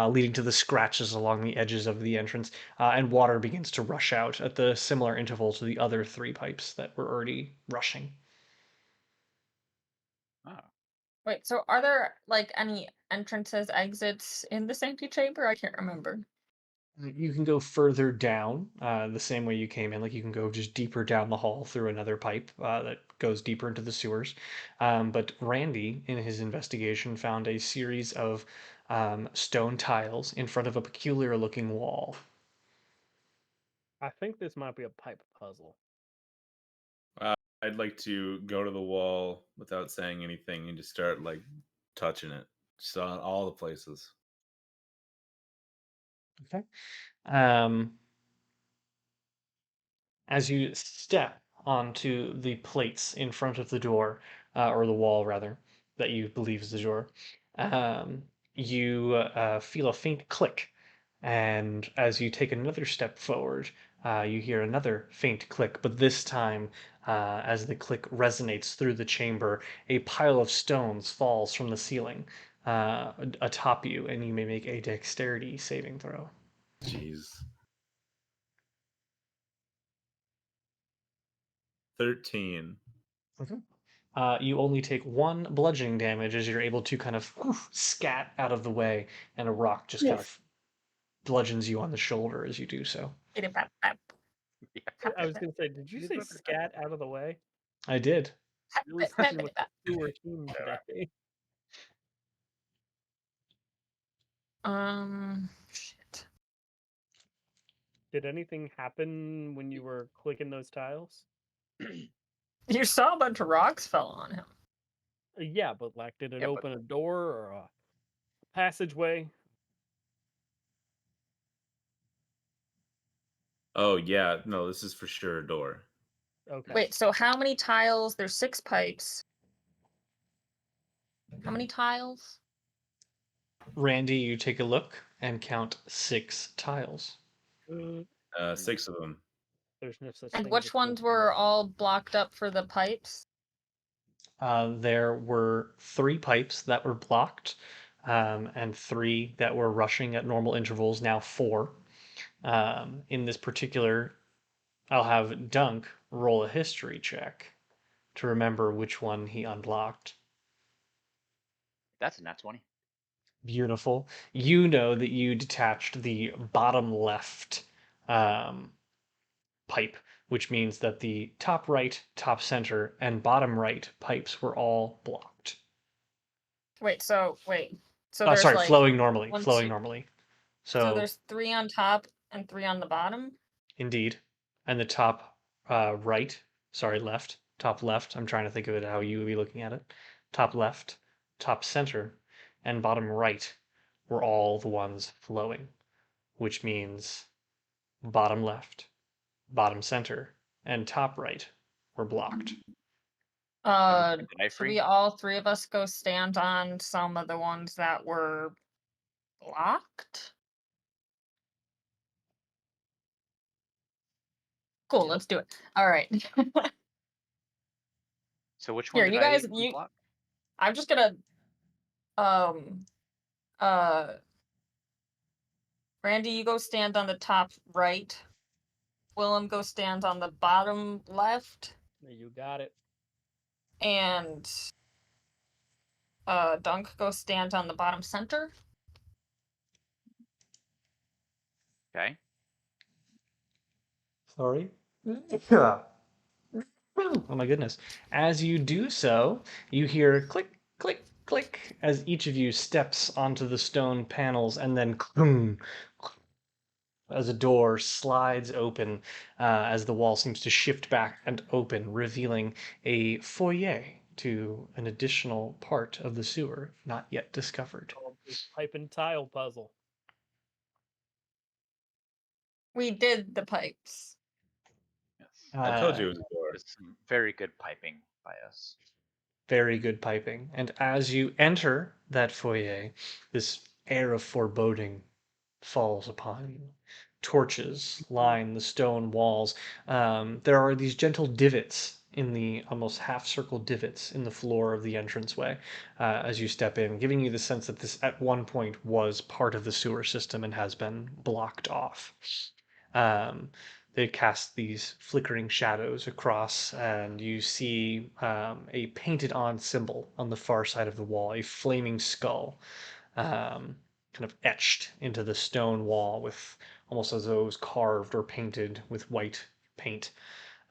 leading to the scratches along the edges of the entrance, and water begins to rush out at the similar interval to the other three pipes that were already rushing. Oh. Wait, so are there like any entrances, exits in this antechamber? I can't remember. You can go further down the same way you came in. Like you can go just deeper down the hall through another pipe that goes deeper into the sewers. But Randy, in his investigation, found a series of stone tiles in front of a peculiar looking wall. I think this might be a pipe puzzle. I'd like to go to the wall without saying anything and just start like touching it, just on all the places. Okay. As you step onto the plates in front of the door, or the wall rather, that you believe is the door, you feel a faint click. And as you take another step forward, you hear another faint click, but this time, as the click resonates through the chamber, a pile of stones falls from the ceiling atop you, and you may make a dexterity saving throw. Jeez. 13. You only take one bludgeoning damage as you're able to kind of scat out of the way, and a rock just kind of bludgeons you on the shoulder as you do so. I was gonna say, did you say scat out of the way? I did. Really sticking with the sewer team today. Shit. Did anything happen when you were clicking those tiles? You saw a bunch of rocks fell on him. Yeah, but like, did it Yeah, but open a door or a passageway? Oh yeah, no, this is for sure a door. Okay. Wait, so how many tiles? There's 6 pipes. How many tiles? Randy, you take a look and count 6 tiles. 6 of them. There's no such And thing as which a ones filter. were all blocked up for the pipes? There were 3 pipes that were blocked, and 3 that were rushing at normal intervals, now 4. In this particular, I'll have Dunk roll a history check to remember which one he unblocked. that's a nat 20. Beautiful. You know that you detached the bottom left pipe, which means that the top right, top center, and bottom right pipes were all blocked. Wait, so Oh, there's sorry, like flowing normally, 1, flowing 2. normally. So So, there's 3 on top and 3 on the bottom. indeed. And the top right, sorry, left, top left, I'm trying to think of it how you would be looking at it. Top left, top center, and bottom right were all the ones flowing, which means bottom left, bottom center, and top right were blocked. Did I Should free? we all 3 of us go stand on some of the ones that were blocked? Cool, let's do it. All right. So which one Here, did you I guys, unblock? I'm just gonna uh Randy, you go stand on the top right. Willem, go stand on the bottom left. You got it. And Dunk, go stand on the bottom center. Okay. Sorry. Yeah. Oh my goodness. As you do so, you hear click, click, click as each of you steps onto the stone panels and then as a door slides open as the wall seems to shift back and open, revealing a foyer to an additional part of the sewer not yet discovered. Solve this pipe and tile puzzle. We did the pipes. Yes. I told Uh, you it was a door. There's some very good piping by us. Very good piping. And as you enter that foyer, this air of foreboding falls upon you. Torches line the stone walls. There are these gentle divots in the almost half circle divots in the floor of the entranceway as you step in, giving you the sense that this at one point was part of the sewer system and has been blocked off. They cast these flickering shadows across, and you see a painted on symbol on the far side of the wall, a flaming skull kind of etched into the stone wall with almost as though it was carved or painted with white paint.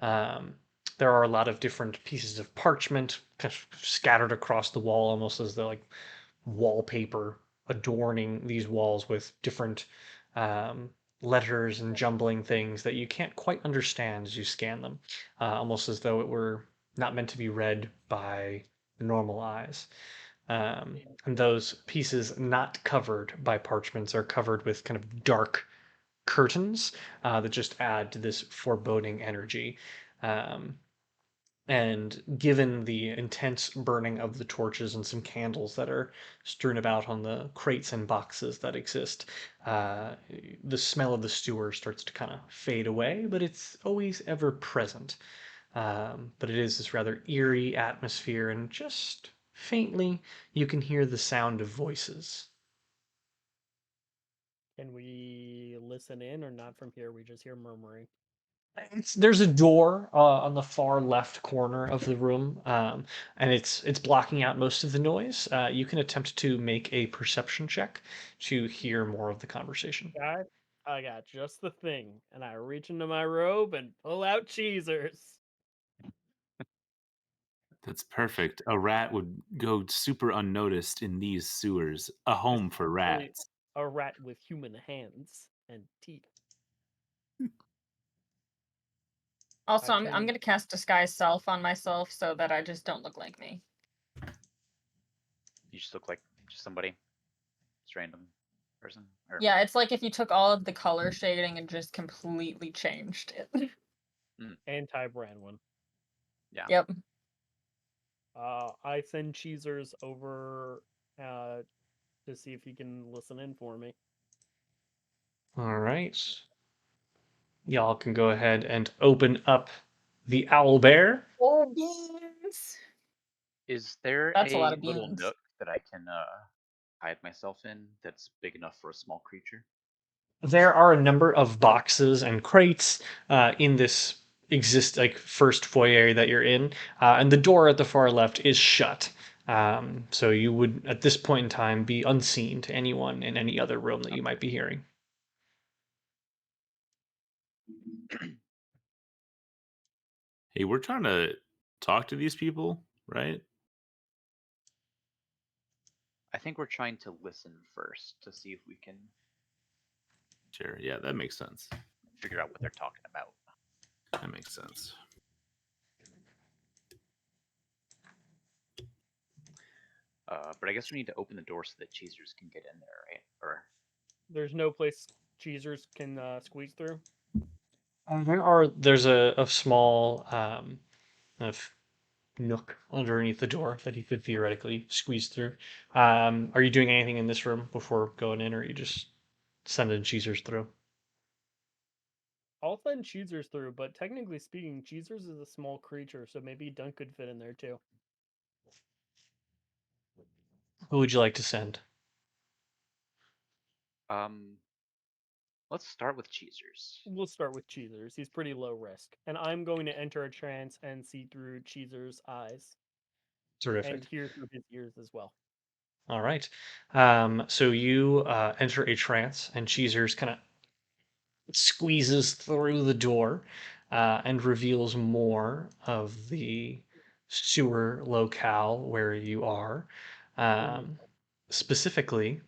Um, there are a lot of different pieces of parchment kind of scattered across the wall, almost as though like wallpaper adorning these walls with different um, letters and jumbling things that you can't quite understand as you scan them, almost as though it were not meant to be read by the normal eyes. And those pieces not covered by parchments are covered with kind of dark curtains that just add to this foreboding energy. Um, and given the intense burning of the torches and some candles that are strewn about on the crates and boxes that exist, the smell of the sewer starts to kind of fade away, but it's always ever present. But it is this rather eerie atmosphere, and just faintly you can hear the sound of voices. Can we listen in or not from here? We just hear murmuring. There's a door on the far left corner of the room, and it's blocking out most of the noise. You can attempt to make a perception check to hear more of the conversation. Guys, I got just the thing, and I reach into my robe and pull out cheesers. That's perfect. A rat would go super unnoticed in these sewers. A home for Especially rats. a rat with human hands and teeth. Also, I I'm turn- gonna cast disguise self on myself so that I just don't look like me. You just look like just somebody, just random person. Or Yeah, it's like if you took all of the color shading and just completely changed it. anti-brand one. yeah. Yep. I send Cheezers over to see if he can listen in for me. All right. Y'all can go ahead and open up the owl bear. Oh, beans! Is there That's a lot a of little beans. nook that I can hide myself in that's big enough for a small creature? There are a number of boxes and crates in this first foyer that you're in, and the door at the far left is shut. So you would, at this point in time, be unseen to anyone in any other room that you might be hearing. Hey, we're trying to talk to these people, right? I think we're trying to listen first to see if we can Sure. Yeah, that makes sense. figure out what they're talking about. That makes sense. But I guess we need to open the door so that Cheezers can get in there, right? Or There's no place Cheezers can squeeze through. There's a small kind of nook underneath the door that he could theoretically squeeze through. Are you doing anything in this room before going in, or are you just sending cheesers through? I'll send Cheezers through, but technically speaking, Cheezers is a small creature, so maybe Dunk could fit in there too. Who would you like to send? um, let's start with Cheezers. We'll start with Cheezers. He's pretty low risk. And I'm going to enter a trance and see through Cheezers' eyes Terrific. and hear through his ears as well. All right. So you enter a trance, and Cheezers kind of squeezes through the door and reveals more of the sewer locale where you are. Um, Specifically,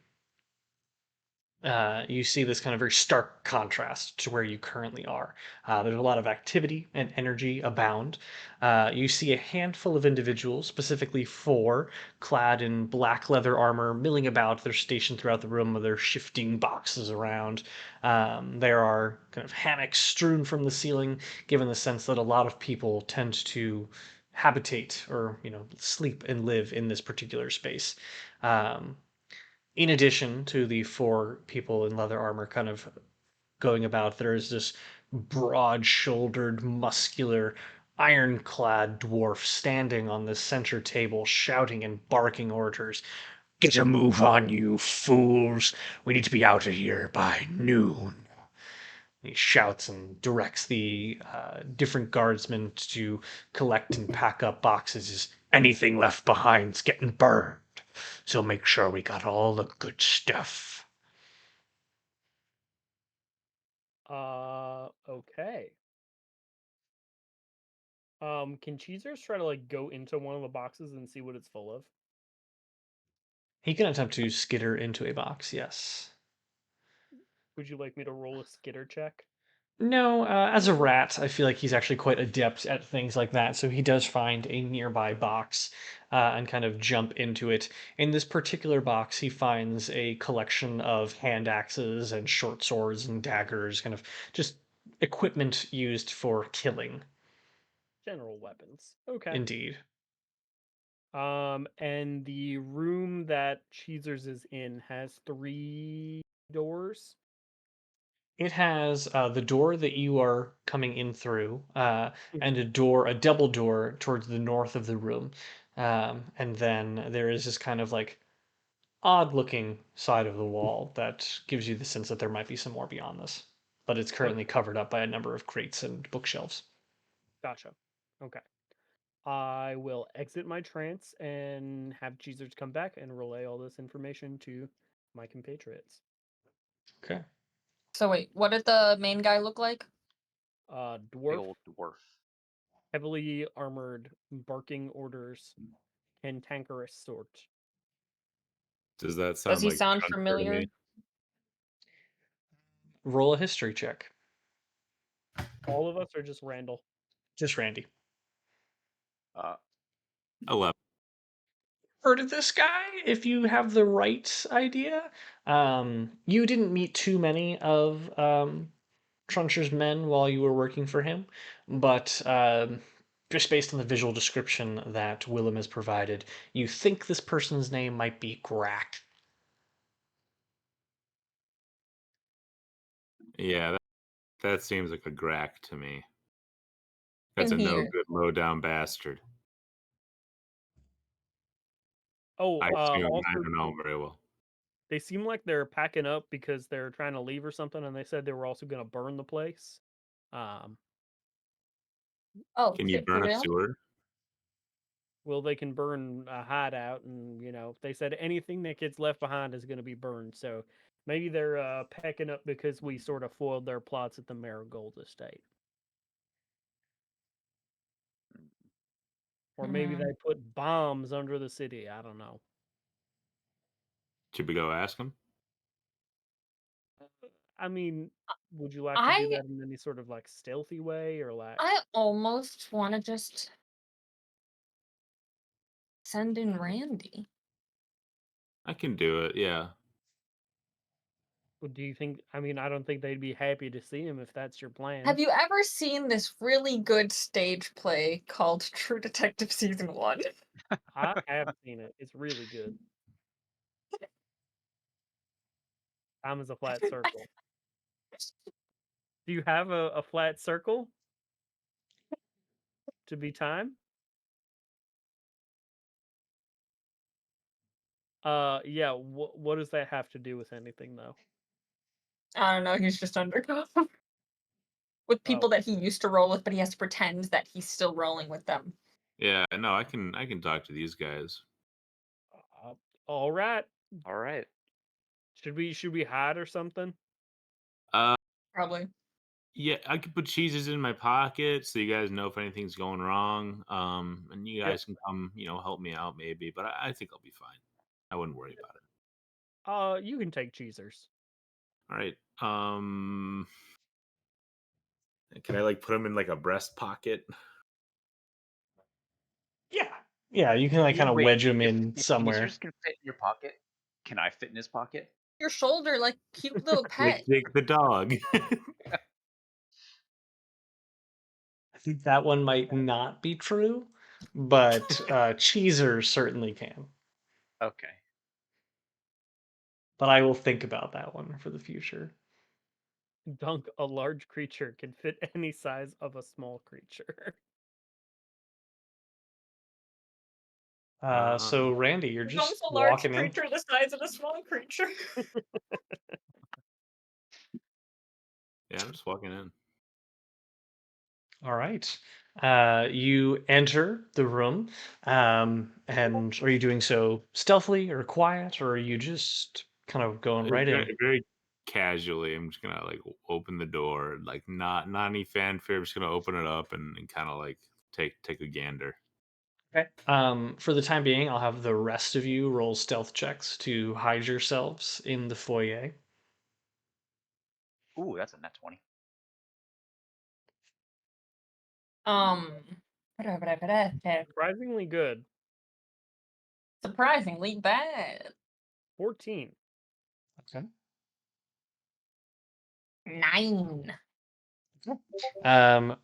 you see this kind of very stark contrast to where you currently are. There's a lot of activity and energy abound. You see a handful of individuals, specifically four, clad in black leather armor, milling about. They're stationed throughout the room with their shifting boxes around. There are kind of hammocks strewn from the ceiling, given the sense that a lot of people tend to habitate or sleep and live in this particular space. Um, in addition to the four people in leather armor kind of going about, there is this broad shouldered, muscular, ironclad dwarf standing on the center table, shouting and barking orders. Get a move on, you fools! We need to be out of here by noon. He shouts and directs the different guardsmen to collect and pack up boxes. Anything left behind's getting burned. So make sure we got all the good stuff. Okay. Can Cheezers try to like go into one of the boxes and see what it's full of? He can attempt to skitter into a box, yes. Would you like me to roll a skitter check? No, as a rat, I feel like he's actually quite adept at things like that. So he does find a nearby box and kind of jump into it. In this particular box, he finds a collection of hand axes and short swords and daggers, kind of just equipment used for killing. General weapons. Okay. Indeed. And the room that Cheezers is in has 3 doors. It has the door that you are coming in through, and Mhm. a double door towards the north of the room. And then there is this kind of like odd looking side of the wall that gives you the sense that there might be some more beyond this. But it's currently Okay, covered up by a number of crates and bookshelves. gotcha. Okay. I will exit my trance and have Cheezers come back and relay all this information to my compatriots. Okay. So wait, what did the main guy look like? Big Dwarf, old dwarf. heavily armored, barking orders, cantankerous sort. Does that Does sound he like sound Gunther to familiar? me? roll a history check. All of us or just Randall? Just Randy. 11. Heard of this guy if you have the right idea. You didn't meet too many of Truncher's men while you were working for him, but just based on the visual description that Willem has provided, you think this person's name might be Grack. Yeah, that seems like a Grack to me. That's a In no here. good, low down bastard. Oh, I assume. I also, don't know him very well. they seem like they're packing up because they're trying to leave or something, and they said they were also going to burn the place. Oh, Can you for burn a real? sewer? Well, they can burn a hideout, and they said anything that gets left behind is going to be burned. So maybe they're packing up because we sort of foiled their plots at the Marigold estate, or maybe Mhm. they put bombs under the city. I don't know. Should we go ask him? I mean, would you like to do I that in any sort of like stealthy way, or like? I almost want to just send in Randy. I can do it. Yeah. Do you think? I mean, I don't think they'd be happy to see him if that's your plan. Have you ever seen this really good stage play called True Detective Season 1? I have seen it. It's really good. Time is a flat circle. Do you have a flat circle to be time? Yeah. What does that have to do with anything, though? I don't know, he's just undercover with people Oh, that he used to roll with, but he has to pretend that he's still rolling with them. Yeah. No, I can talk to these guys. uh, all right. All right. Should we hide or something? Uh, Probably. yeah, I could put cheeses in my pocket so you guys know if anything's going wrong. And you Yep. guys can come, help me out maybe. But I think I'll be fine. I wouldn't worry about it. You can take cheesers. All right. Can I like put them in like a breast pocket? Yeah. Yeah, you can like kind of Wait, wedge him if in the somewhere. cheesers can fit in your pocket, can I fit in his pocket? Your shoulder, like cute little Like pet. Jake the dog. I think that one might not be true, but Cheezer certainly can. Okay. But I will think about that one for the future. Dunk, a large creature can fit any size of a small creature. So Randy, you're Dunk's just a large walking in. creature the size of a small creature. Yeah, I'm just walking in. All right. You enter the room, and are you doing so stealthily or quiet, or are you just kind of going right Very, in? very casually. I'm just gonna like open the door, like not any fanfare. I'm just gonna open it up and kind of like take a gander. Okay. For the time being, I'll have the rest of you roll stealth checks to hide yourselves in the foyer. Ooh, that's a net 20. Um, Surprisingly good. surprisingly bad. 14. Okay. 9.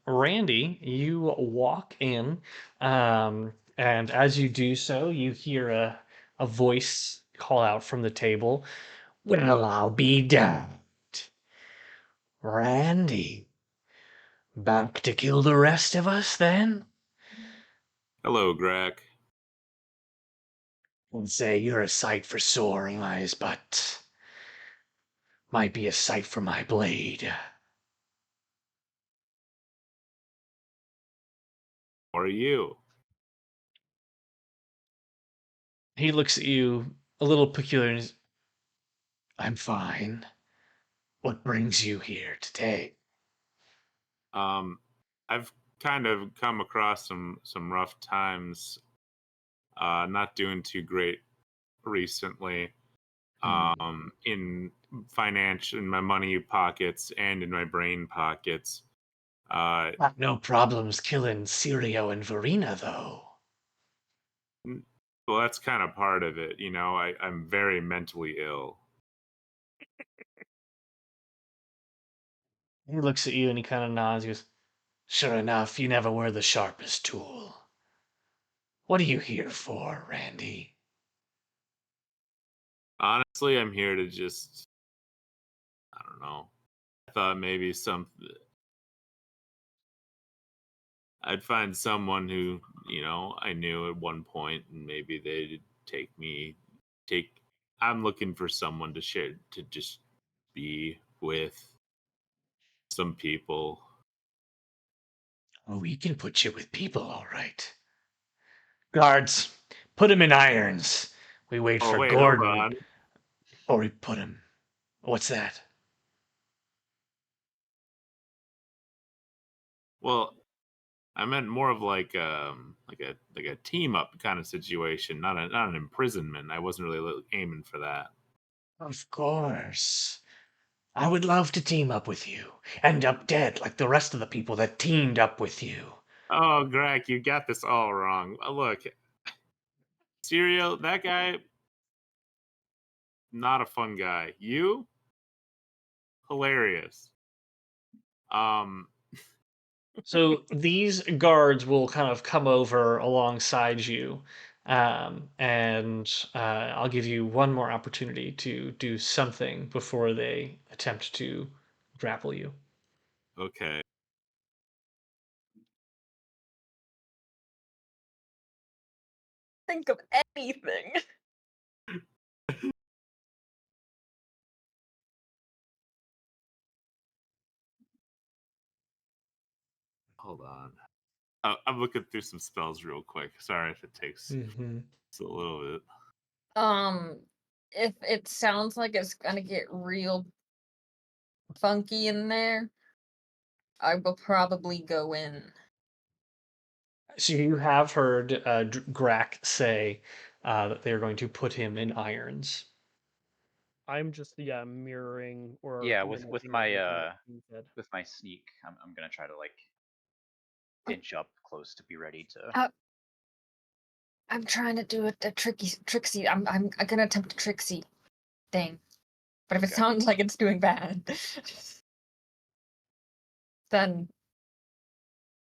Randy, you walk in, and as you do so, you hear a voice call out from the table. Well, I'll be damned. Randy, back to kill the rest of us then? Hello, Grack. And say you're a sight for soaring eyes, but might be a sight for my blade. How are you? He looks at you a little peculiar. And I'm fine. What brings you here today? Um, I've kind of come across some rough times. Not doing too great recently. Hmm. In financial, in my money pockets and in my brain pockets. Got no problems killing Sirio and Verena, though. Well, that's kind of part of it, you know. I'm very mentally ill. He looks at you and he kind of nods. He goes, "Sure enough, you never were the sharpest tool. What are you here for, Randy?" Honestly, I'm here to just, I don't know. I thought maybe I'd find someone who, you know, I knew at one point, and maybe they'd take. I'm looking for someone to share, to just be with some people. Oh, we can put you with people, all right. Guards, put him in irons. We wait Oh, for wait, hold Gordon, on. or we put him. What's that? Well, I meant more of like a team up kind of situation, not an imprisonment. I wasn't really aiming for that. Of course. I would love to team up with you. End up dead like the rest of the people that teamed up with you. Oh, Greg, you got this all wrong. Look, Serial, that guy, not a fun guy. You, hilarious. Um, So these guards will kind of come over alongside you, and I'll give you one more opportunity to do something before they attempt to grapple you. okay. Think of anything. Hold on. I'm looking through some spells real quick. Sorry if it takes Mm-hmm. a little bit. If it sounds like it's gonna get real funky in there, I will probably go in. So you have heard Grak say that they are going to put him in irons. I'm just mirroring or Yeah, with mimicking my everything that he said. with my sneak, I'm gonna try to like inch up close to be ready to. I'm trying to do a tricksy. I'm gonna attempt a tricksy thing, but if it Okay. sounds like it's doing bad, then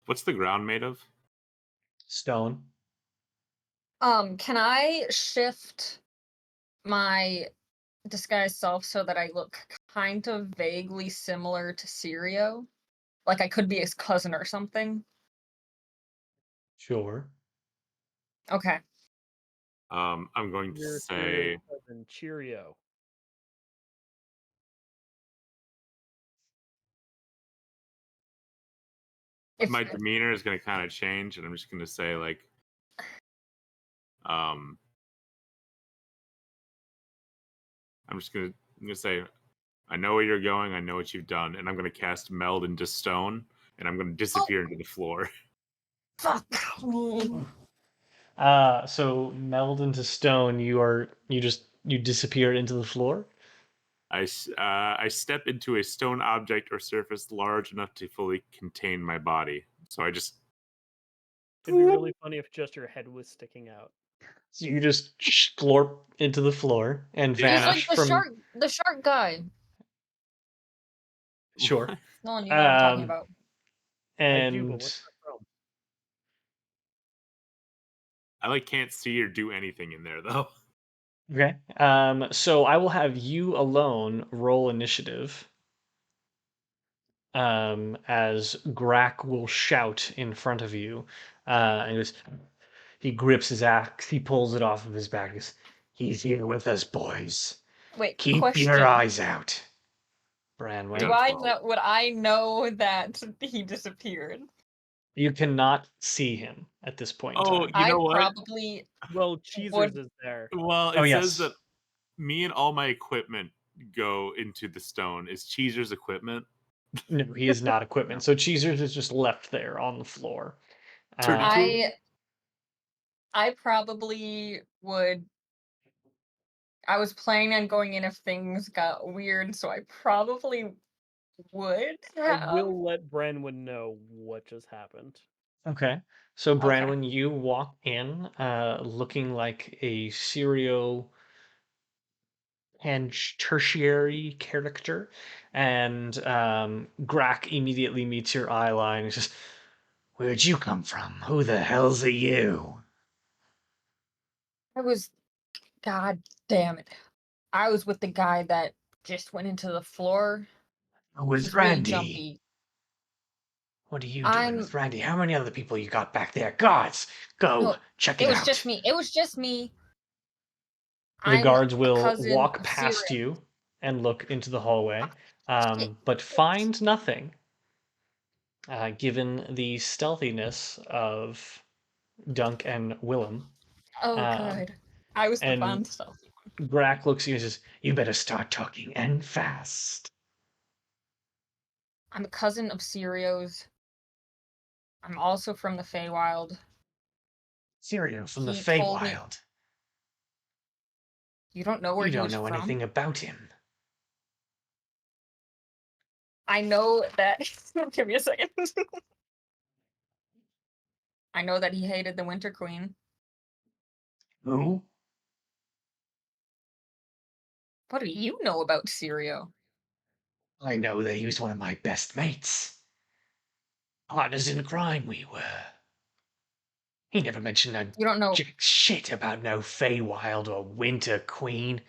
What's the ground made of? Stone. can I shift my disguised self so that I look kind of vaguely similar to Sirio? Like I could be his cousin or something. Sure. Okay. I'm going to Your say cousin, Cheerio. If my demeanor is going to kind of change, and I'm just going to say like, um, I'm going to say, I know where you're going. I know what you've done, and I'm going to cast meld into stone, and I'm going to disappear into the floor. fuck me. So meld into stone. You disappear into the floor. I step into a stone object or surface large enough to fully contain my body. So I just It'd be really funny if just your head was sticking out. So you just splorp into the floor and Yeah. He's like vanish from. the shark guy. Sure. No one, you know what I'm talking Um, about. I do, but and what's that from? I like can't see or do anything in there though. okay. So I will have you alone roll initiative. As Grak will shout in front of you, and he grips his axe, he pulls it off of his back. He goes, "He's here with us, boys. Wait, Keep your question. eyes out." I Do Branway, got a I 12. know would I know that he disappeared? you cannot see him at this point in Oh, time. you I know what? probably Well, Cheezers would is there. Well, Oh it says that yes, me and all my equipment go into the stone. Is Cheezer's equipment? no, he is not equipment. So Cheezers is just left there on the floor. Turn to him. I probably would I was planning on going in if things got weird, so I probably would I have. will let Branwen know what just happened. Okay. So, Okay. Branwen, you walk in looking like a serial and tertiary character, and Grack immediately meets your eye line and says, "Where'd you come from? Who the hell's are you?" I was, god damn it. I was with the guy that just went into the floor. Who was He's really Randy? jumpy. What are you doing I'm with Randy? How many other people you got back there? Guards, go no, check it it was out. just me. It was just me. The I'm guards a will cousin walk of past Sirius. you and look into the hallway, Shit. but find nothing. Given the stealthiness of Dunk and Willem, Oh, um, good. I was the and fun stuff. Grack looks at you and says, "You better start talking and fast." I'm a cousin of Sirio's. I'm also from the Feywild. Sirio from the He told me Feywild. you don't know where You he don't was know from. anything about him. I know that. Give me a second. I know that he hated the Winter Queen. Who? What do you know about Sirio? I know that he was one of my best mates. Partners in crime we were. He never mentioned a You don't know. jack shit about no Feywild or Winter Queen.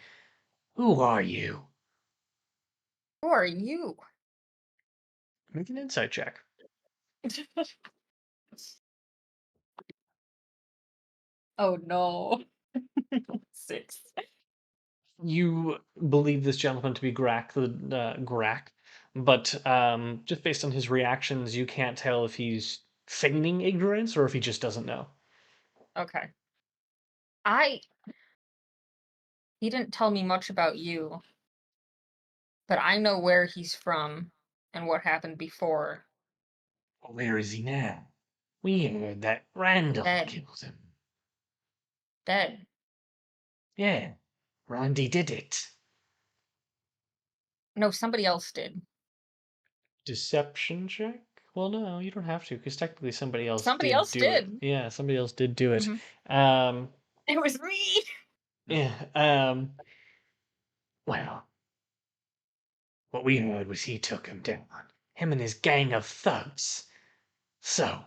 Who are you? Who are you? Make an insight check. Oh no. 6. You believe this gentleman to be Grack, but just based on his reactions, you can't tell if he's feigning ignorance or if he just doesn't know. Okay. He didn't tell me much about you, but I know where he's from and what happened before. Well, where is he now? We heard that Randall Dead. killed him. Dead. Yeah, Randy did it. No, somebody else did. Deception check? Well, no, you don't have to, because technically somebody else Somebody did else do it. did. Yeah, somebody else did do it. Mhm. Um, It was me. yeah, well, what we heard was he took him down. Him and his gang of thugs. So,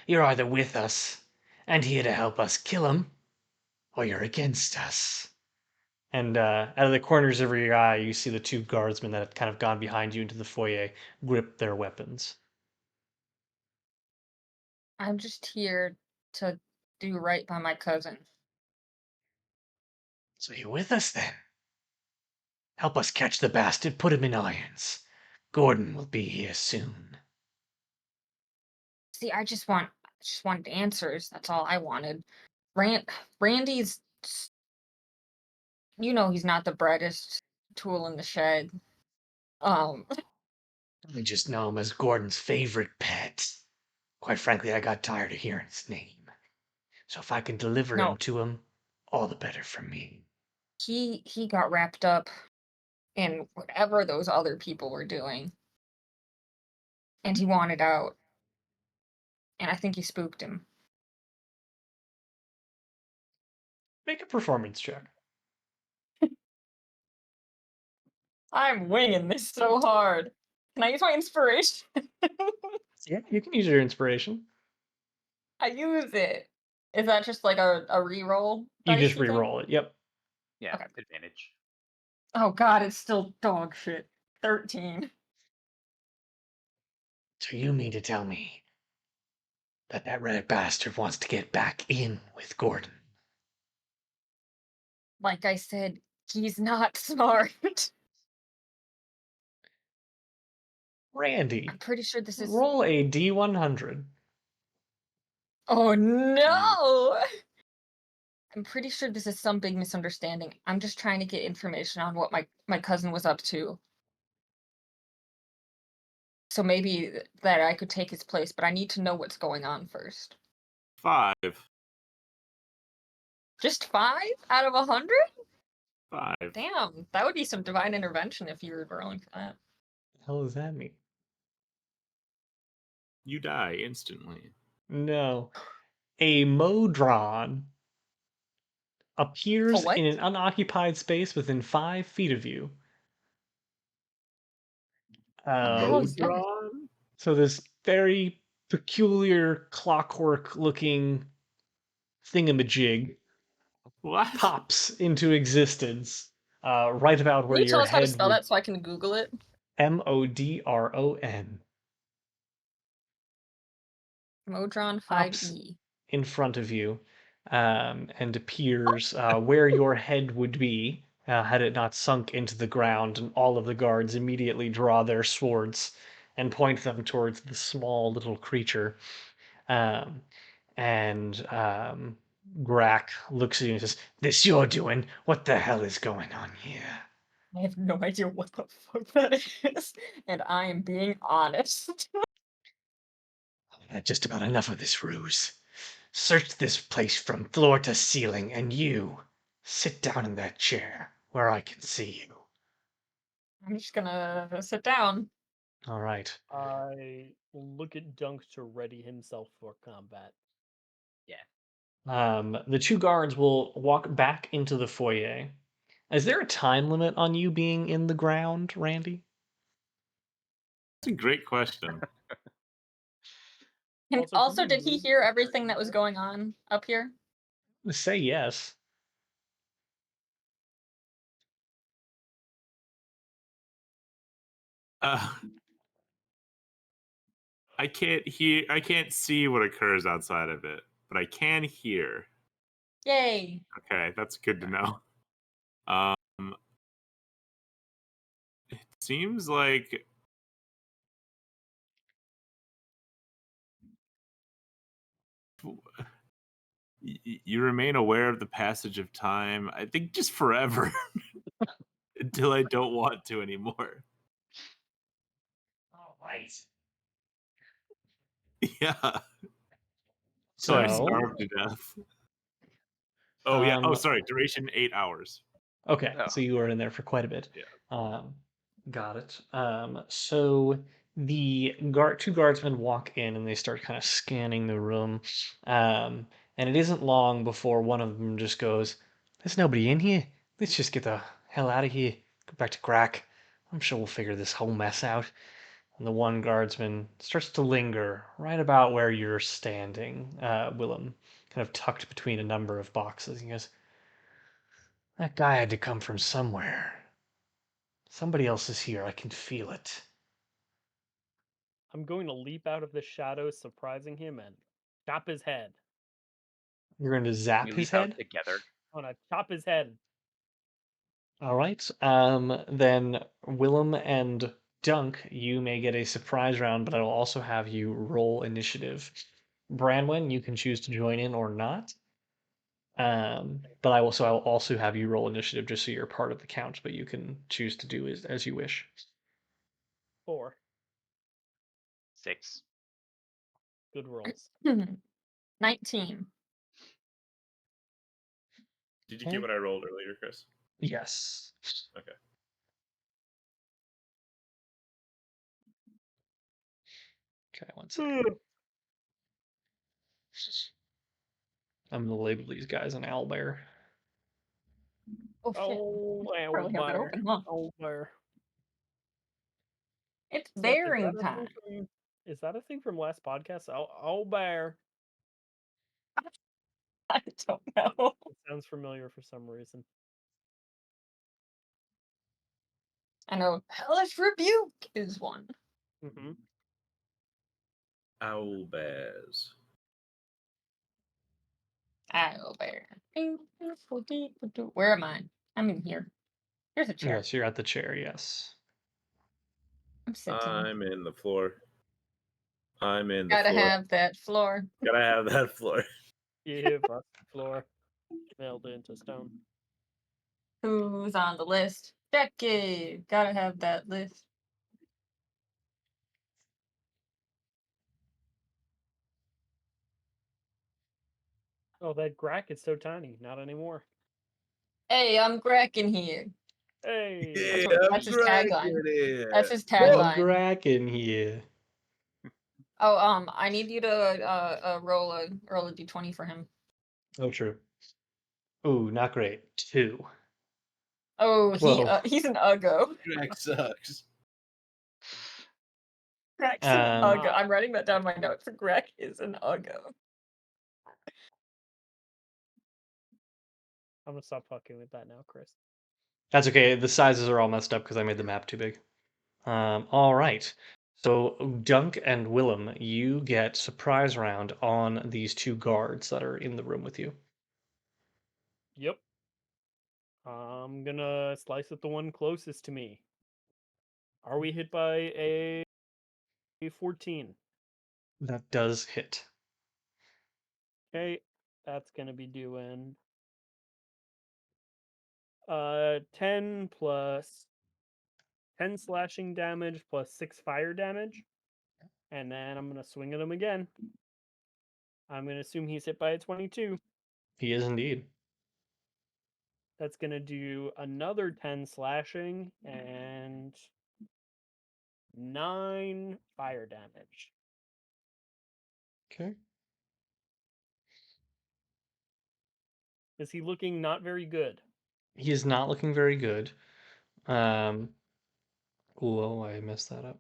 you're either with us and here to help us kill him, or you're against us. And out of the corners of your eye, you see the two guardsmen that have kind of gone behind you into the foyer grip their weapons. I'm just here to do right by my cousin. So you're with us then? Help us catch the bastard, put him in irons. Gordon will be here soon. See, I just wanted answers. That's all I wanted. Randy's, he's not the brightest tool in the shed. Um, I just know him as Gordon's favorite pet. Quite frankly, I got tired of hearing his name. So if I can deliver him no, to him, all the better for me. he got wrapped up in whatever those other people were doing, and he wanted out. And I think you spooked him. Make a performance check. I'm winging this so hard. Can I use my inspiration? Yeah, you can use your inspiration. I use it. Is that just like a re-roll You dice, just you think? re-roll it. Yep. Yeah, Okay. advantage. Oh god, it's still dog shit. 13. So you mean to tell me that red bastard wants to get back in with Gordon? Like I said, he's not smart. Randy, I'm pretty sure this is. roll a D100. Oh Mm. no! I'm pretty sure this is some big misunderstanding. I'm just trying to get information on what my cousin was up to. So maybe that I could take his place, but I need to know what's going on first. 5. Just 5 out of 100? 5. Damn, that would be some divine intervention if you were rolling for that. The hell does that mean? You die instantly. No. A Modron appears what? in an unoccupied space within 5 feet of you. hell is that? Modron? So this very peculiar clockwork-looking thingamajig What? pops into existence right about Can where you tell your us how to head spell would. that so I can Google it? Modron Modron pops 5E. in front of you and appears where your head would be had it not sunk into the ground, and all of the guards immediately draw their swords and point them towards the small little creature. Um, and Grack looks at you and says, "This you're doing? What the hell is going on here?" I have no idea what the fuck that is, and I am being honest. "I've had just about enough of this ruse. Search this place from floor to ceiling, and you sit down in that chair where I can see you." I'm just gonna sit down. All right. I look at Dunk to ready himself for combat. The two guards will walk back into the foyer. Is there a time limit on you being in the ground, Randy? That's a great question. And Also, also, can we did he move hear the everything that curtain was there? going on up here? Say yes. Uh, I can't hear. I can't see what occurs outside of it, but I can hear. Yay! Okay, that's good to know. Um, it seems like you remain aware of the passage of time. I think just forever until I don't want to anymore. All right. Yeah, till I So, starve to death. Oh yeah. Oh, um, sorry. Duration 8 hours. okay, Oh. so you were in there for quite a bit. Yeah. Got it. So the two guardsmen walk in and they start kind of scanning the room. And it isn't long before one of them just goes, "There's nobody in here. Let's just get the hell out of here. Go back to Grack. I'm sure we'll figure this whole mess out." And the one guardsman starts to linger right about where you're standing, Willem, kind of tucked between a number of boxes. He goes, "That guy had to come from somewhere. Somebody else is here. I can feel it." I'm going to leap out of the shadows, surprising him, and chop his head. You're going to zap We his leap out head? together. I'm gonna chop his head. All right. Then Willem and Dunk, you may get a surprise round, but I will also have you roll initiative. Branwen, you can choose to join in or not. But I will also have you roll initiative just so you're part of the count, but you can choose to do as you wish. 4. 6. Good rolls. 19. Did you Okay. get what I rolled earlier, Chris? Yes. Okay. Okay, one second. I'm gonna label these guys an owlbear. Oh shit. Oh, Probably have that bear. open, huh? Oh, bear. It's Is bearing that a time. thing is that a thing from last podcast? Oh, bear. I don't know. It sounds familiar for some reason. I know Hellish Rebuke is one. Mm-hmm. Owl bears. Owl bear. Where am I? I'm in here. Here's a chair. Yes, you're at the chair, yes. I'm sitting. I'm in the floor. I'm in the Gotta floor. have that floor. Gotta have that floor. Give us the floor. Nailed into stone. Who's on the list? Becky. Gotta have that list. Oh, that Grack is so tiny. Not anymore. Hey, I'm Greg in here. Hey. That's his tagline. That's his I'm tagline. Gracken here. Oh, I need you to roll a d20 for him. Oh, true. Ooh, not great. 2. Oh, Whoa. he's an Uggo. Greg sucks. Greg's an Um, Uggo. I'm writing that down in my notes. Greg is an Uggo. I'm gonna stop fucking with that now, Chris. That's okay. The sizes are all messed up because I made the map too big. All right. So Dunk and Willem, you get surprise round on these 2 guards that are in the room with you. Yep. I'm gonna slice at the one closest to me. Are we hit by a 14? That does hit. Okay, that's gonna be doing 10 plus 10 slashing damage plus 6 fire damage. And then I'm gonna swing at him again. I'm gonna assume he's hit by a 22. He is indeed. That's gonna do another 10 slashing and 9 fire damage. Okay. Is he looking not very good? He is not looking very good. Oh, I messed that up.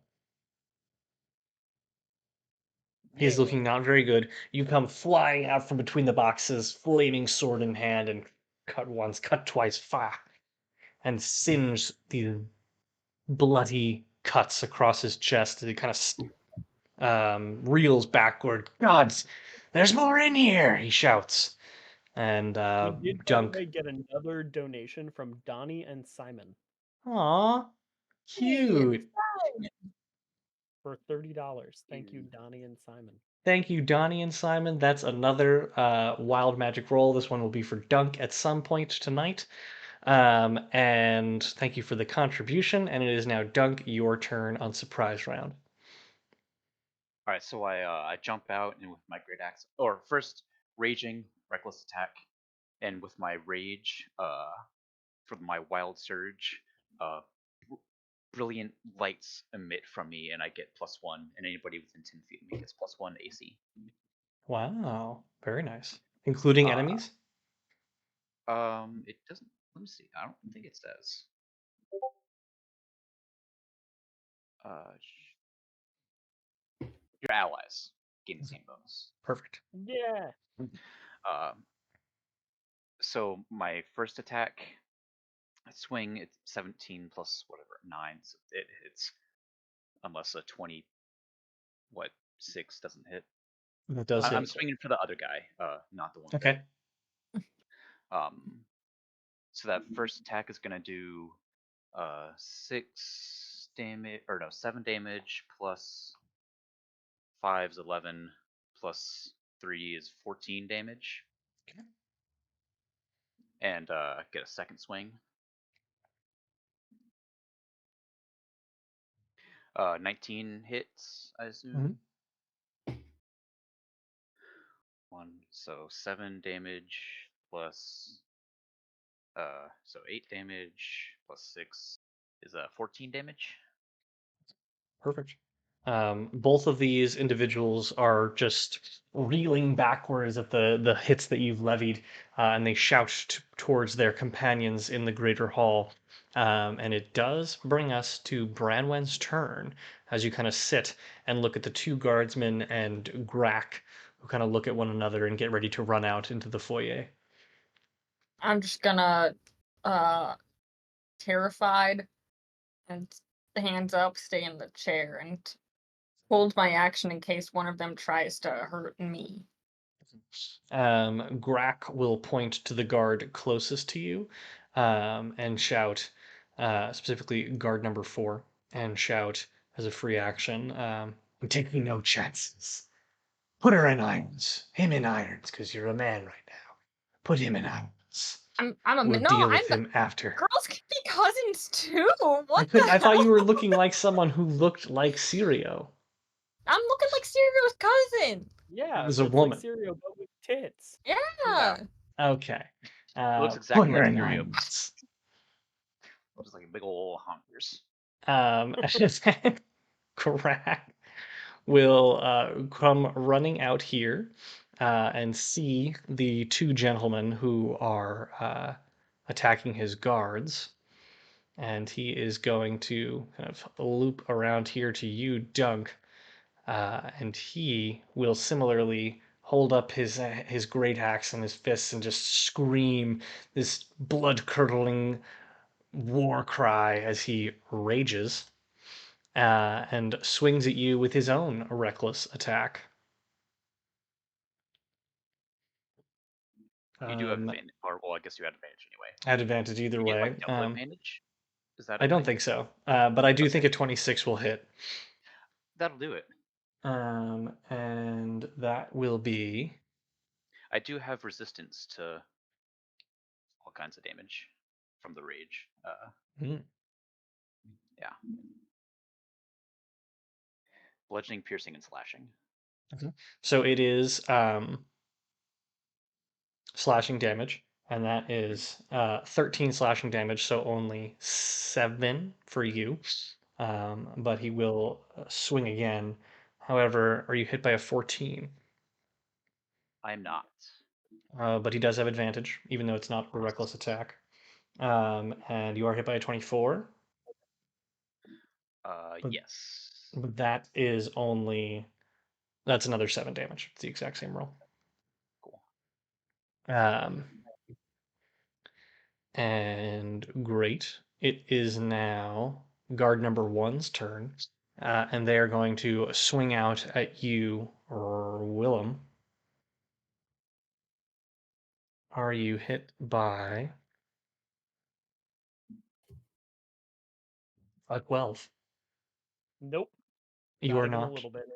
He's Yeah. looking not very good. You come flying out from between the boxes, flaming sword in hand, and cut once, cut twice, fire, and singe these bloody cuts across his chest as he kind of reels backward. Gods, there's more in here! He shouts. And We did, by the Dunk. way, get another donation from Donnie and Simon Aw, cute. for $30. Thank you, Donnie and Simon. Thank you, Donnie and Simon. That's another wild magic roll. This one will be for Dunk at some point tonight. And thank you for the contribution. And it is now Dunk, your turn on surprise round. All right, so I jump out and with my great axe, or first raging reckless attack, and with my rage, for my wild surge, brilliant lights emit from me, and I get +1, and anybody within 10 feet of me gets +1 AC. Wow, very nice. Including enemies? It doesn't. Let me see. I don't think it says. Your allies gain the same bonus. Perfect. Yeah. So my first attack, swing, it's 17 plus whatever 9, so it hits unless a 6 doesn't hit. That does I'm hit. swinging for the other guy, not the one. Okay. So that first attack is gonna do 6 damage, or no, 7 damage plus 5 is 11 plus 3 is 14 damage. Okay. And get a second swing. 19 hits, I assume. So 7 damage plus so 8 damage plus 6 is 14 damage. Perfect. Both of these individuals are just reeling backwards at the hits that you've levied, and they shout towards their companions in the greater hall. And it does bring us to Branwen's turn as you kind of sit and look at the 2 guardsmen and Grack, who kind of look at one another and get ready to run out into the foyer. I'm just gonna, terrified, and hands up, stay in the chair, and hold my action in case one of them tries to hurt me. Grack will point to the guard closest to you and shout, specifically guard number 4, and shout as a free action, I'm taking no chances. Put her in irons. Him in irons, because you're a man right now. Put him in irons. We'll deal with him after. Girls can be cousins too. What I thought you were looking like someone who looked like Sirio. I'm looking like Sirio's cousin. Yeah, As a that's woman. like cereal, but with tits. Yeah. Okay. It looks exactly like Wondering Fury of minds. just like big ol' honkers. Crack will come running out here and see the two gentlemen who are attacking his guards. And he is going to kind of loop around here to you, Dunk. And he will similarly hold up his great axe in his fists and just scream this blood-curdling war cry as he rages and swings at you with his own reckless attack. You do have advantage, or well, I guess you had advantage anyway. At advantage either You get way. like double advantage. Is that a I don't thing? think so, but I do think Okay. a 26 will hit. That'll do it. And that will be I do have resistance to all kinds of damage from the rage. hmm, Yeah. Bludgeoning, piercing, and slashing. so it is slashing damage, and that is 13 slashing damage, so only 7 for you. But he will swing again. However, are you hit by a 14? I'm not. But he does have advantage, even though it's not a reckless attack. And you are hit by a 24. But, Yes. but that is only that's another 7 damage. It's the exact same roll. Cool. Um, and great. It is now guard number one's turn, and they are going to swing out at you, or Willem. Are you hit by a 12? Nope. You Not are even a not. little bit.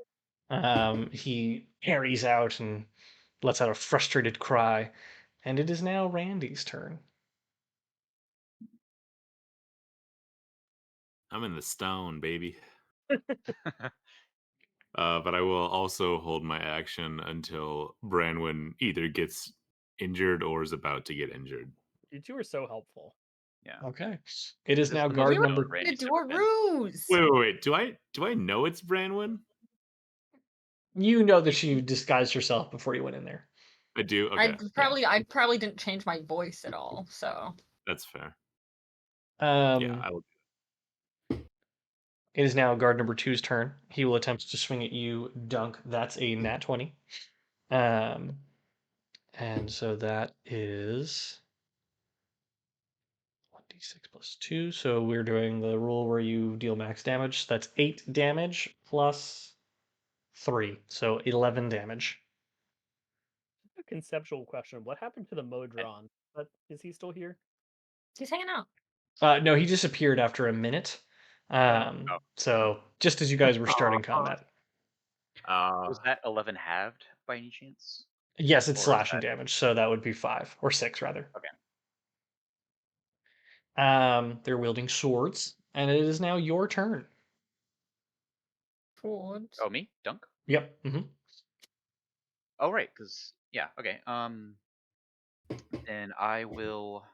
He carries out and lets out a frustrated cry, and it is now Randy's turn. I'm in the stone, baby. But I will also hold my action until Branwyn either gets injured or is about to get injured. You two are so helpful. Yeah. Okay. It is This now the most guard We were number. stoned going to Randy's do ever a been. ruse. Wait. Do I know it's Branwyn? You know that she disguised herself before you went in there. I do. I Okay, probably didn't change my voice at all. So that's fair. Yeah, Um, I will. it is now guard number two's turn. He will attempt to swing at you, Dunk. That's a nat 20. Um, and so that is 1d6 plus 2. So we're doing the rule where you deal max damage. That's 8 damage plus 3. So 11 damage. A conceptual question. What happened to the Modron? But is he still here? he's hanging out. No, he disappeared after a minute. So just as you guys were starting combat. Was that 11 halved by any chance? Yes, it's Or is slashing that damage, so that would be 5 or 6 rather. okay? They're wielding swords, and it is now your turn. Forwards. Oh, me, Dunk. Yep. Oh, right, because yeah, okay. Then I will.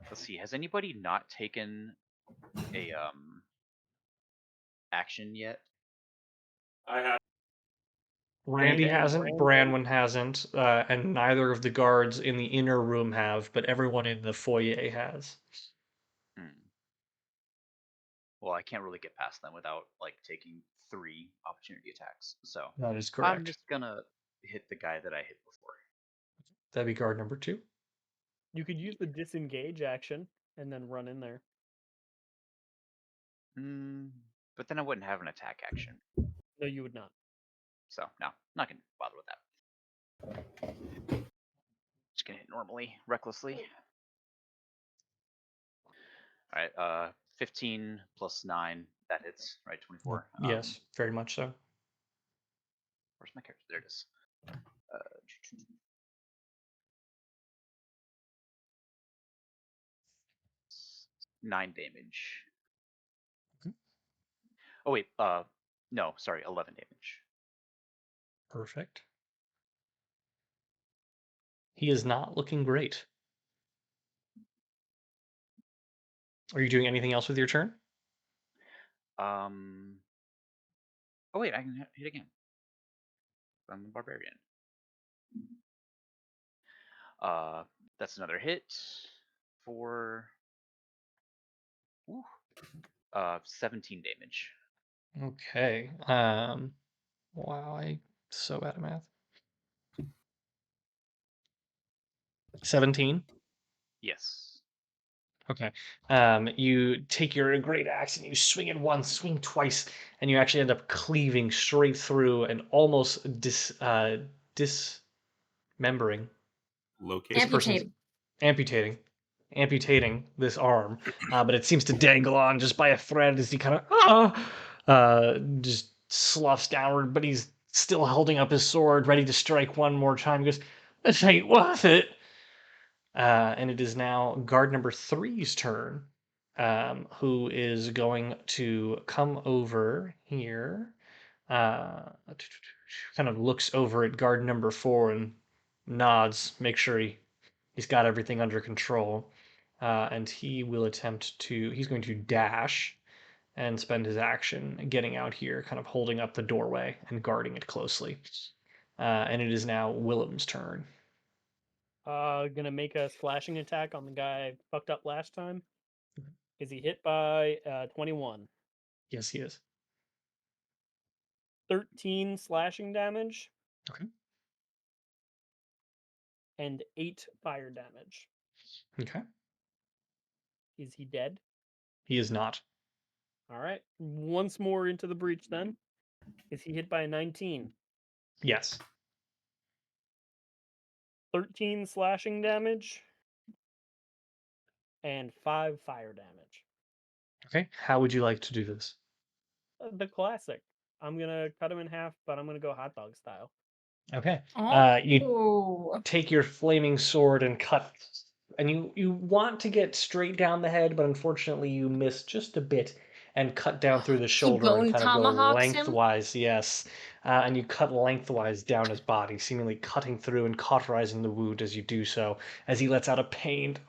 Let's see. Has anybody not taken a action yet? Randy Randy and hasn't, Brandon? Branwen hasn't, and neither of the guards in the inner room have, but everyone in the foyer has. Hmm. Well, I can't really get past them without like taking 3 opportunity attacks. So That is I'm correct. just gonna hit the guy that I hit before. That'd be guard number 2. You could use the disengage action and then run in there. But then I wouldn't have an attack action. No, you would not. So no, not gonna bother with that. Just gonna hit normally, recklessly. All right, 15 plus 9, that hits, right? 24. Yes, very much so. Where's my character? There it is. Uh, 9 damage. Oh wait, no, sorry, 11 damage. Perfect. He is not looking great. Are you doing anything else with your turn? Oh wait, I can hit again. I'm a barbarian. That's another hit for 17 damage. Okay. Wow, I so bad at math. 17. Yes. Okay. You take your great axe and you swing it once, swing twice, and you actually end up cleaving straight through and almost dismembering this Locating. person's Amputating. amputating this arm, but it seems to dangle on just by a thread as he kind of just sloughs downward, but he's still holding up his sword, ready to strike one more time. He goes, "This ain't worth it." And it is now guard number 3's turn, who is going to come over here. Kind of looks over at guard number 4 and nods, make sure he's got everything under control. And he will he's going to dash and spend his action getting out here, kind of holding up the doorway and guarding it closely. And it is now Willem's turn. Gonna make a slashing attack on the guy I fucked up last time. Is he hit by 21? Yes, he is. 13 slashing damage Okay. and 8 fire damage. Okay. Is he dead? He is not. All right. Once more into the breach then. Is he hit by a 19? Yes. 13 slashing damage and 5 fire damage. Okay. How would you like to do this? The classic. I'm gonna cut him in half, but I'm gonna go hot dog style. Okay. Oh. You take your flaming sword and cut, and you want to get straight down the head, but unfortunately you miss just a bit and cut down through the He shoulder and bone kind of go tomahawks him? lengthwise. Yes, and you cut lengthwise down his body, seemingly cutting through and cauterizing the wound as you do so, as he lets out a pained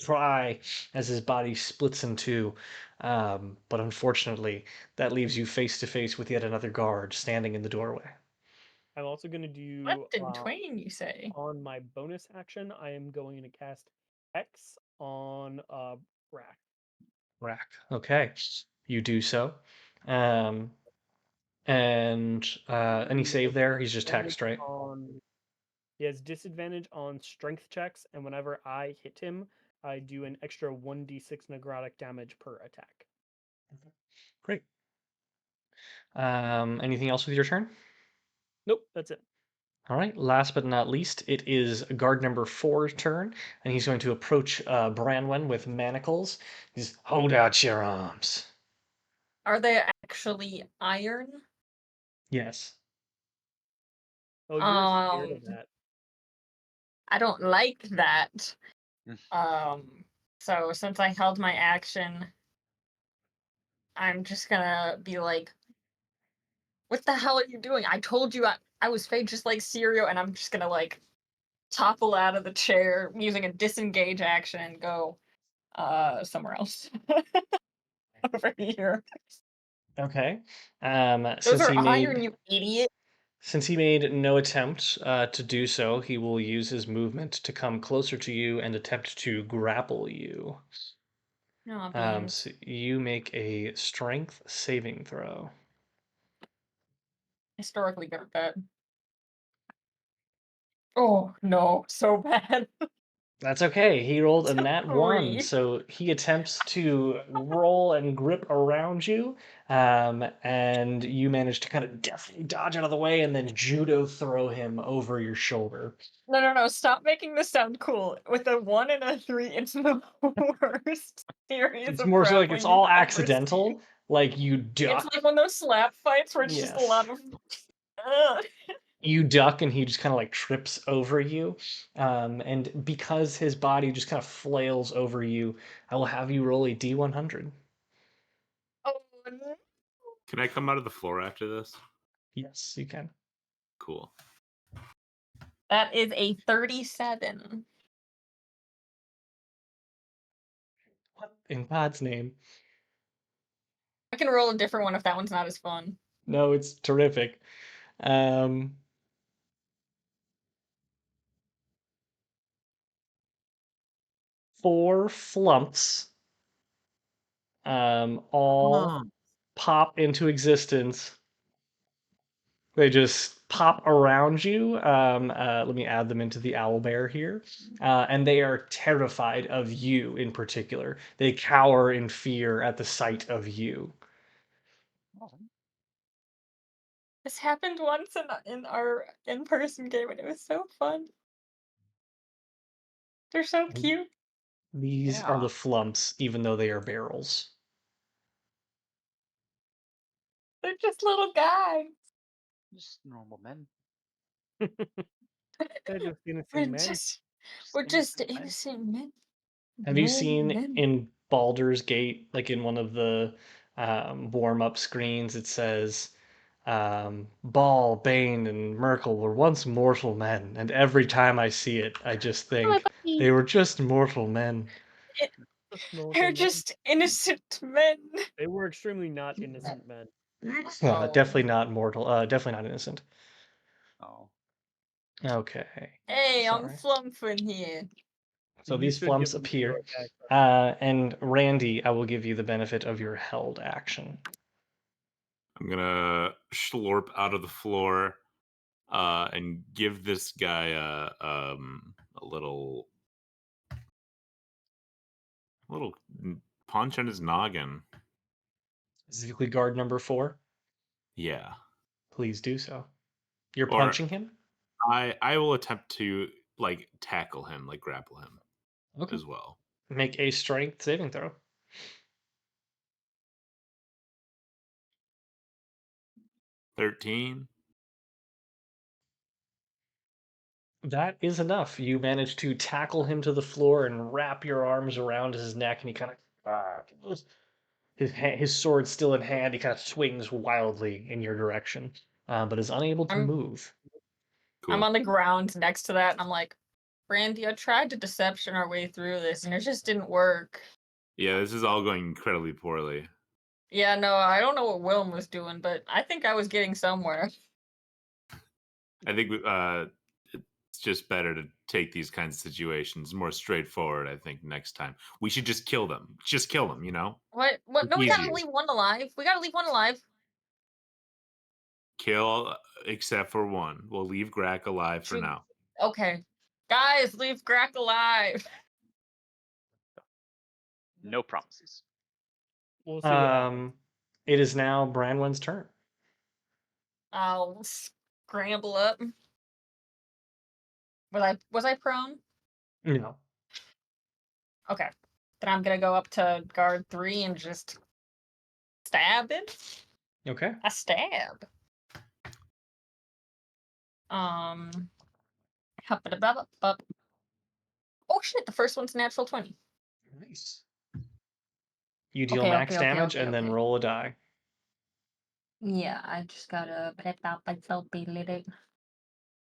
cry as his body splits in two. But unfortunately, that leaves you face to face with yet another guard standing in the doorway. I'm also gonna do Left in twain, you say? on my bonus action. I am going to cast X on Rack. Rack. Okay, you do so. Um, and any save there? He's just text, right? He has disadvantage on strength checks, and whenever I hit him, I do an extra 1d6 necrotic damage per attack. Great. Anything else with your turn? Nope, that's it. All right. Last but not least, it is guard number 4's turn, and he's going to approach Branwen with manacles. He's hold out your arms. Are they actually iron? Yes. Oh, you're scared of Um, that. I don't like that. Mm. So since I held my action, I'm just gonna be like, what the hell are you doing? I told you I was fake just like Sirio, and I'm just gonna like topple out of the chair using a disengage action and go somewhere else. Over here. Okay. Those are iron, you idiot. Since he made no attempt to do so, he will use his movement to come closer to you and attempt to grapple you. Aw, beans. So you make a strength saving throw. Historically good at that. Oh no, so bad. That's okay. He rolled a It's a nat 1, 3. so he attempts to roll and grip around you, and you manage to kind of deftly dodge out of the way and then judo throw him over your shoulder. No, stop making this sound cool. With a 1 and a 3, it's the worst series It's of more so like it's grappling you've all ever accidental. seen. Like you It's duck. like one of those slap fights where it's just a Yes. lot of Ugh. You duck and he just kind of like trips over you. And because his body just kind of flails over you, I will have you roll a D100. Oh no. Can I come out of the floor after this? Yes, you can. Cool. That is a 37. What in God's name? I can roll a different one if that one's not as fun. No, it's terrific. Um, four flumps all Oh, pop into existence. They just pop around you. Let me add them into the owl bear here. And they are terrified of you in particular. They cower in fear at the sight of you. Oh, This happened once in our in-person game, and it was so fun. They're so And cute. these are yeah. the flumps, even though they are barrels. They're just little guys. Just normal men. They're just innocent We're men. just Just we're just innocent men. innocent men. Have you seen Men. in Baldur's Gate, like in one of the warm-up screens, it says, Ball, Bane, and Merkel were once mortal men, and every time I see it, I just My think puppy. they were just mortal men. Just mortal They're men. just innocent men. They were extremely not innocent men. Oh. Definitely not mortal. Definitely not innocent. Oh. Okay. Hey, I'm Sorry. flumping here. So You these should give flumps them appear. heroic access. And Randy, I will give you the benefit of your held action. I'm gonna slurp out of the floor and give this guy a little punch on his noggin. Specifically, guard number 4. Yeah. Please do so. You're Or punching him? I will attempt to like tackle him, like grapple him Okay. as well. Make a strength saving throw. 13. That is enough. You manage to tackle him to the floor and wrap your arms around his neck, and he kind of his sword still in hand. He kind of swings wildly in your direction, but is unable to I'm move. I'm Cool. on the ground next to that, and I'm like, Brandy, I tried to deception our way through this, and it just didn't work. Yeah, this is all going incredibly poorly. Yeah, no, I don't know what Willem was doing, but I think I was getting somewhere. I think it's just better to take these kinds of situations more straightforward. I think next time we should just kill them. Just kill them. You know, What? it's No, we gotta easier. leave one alive. We gotta leave one alive. Kill except for one. We'll leave Grack alive for Should... now. Okay. Guys, leave Grack alive. No promises. We'll see what happens. It is now Branwen's turn. I'll scramble up. Was I prone? No. Okay. Then I'm gonna go up to guard 3 and just stab it. Okay. A stab. Hup it up. Oh shit! The first one's natural 20. Nice. You deal Okay, max okay, okay, damage okay, and then okay. roll a die. Yeah, I just gotta prep out myself a little.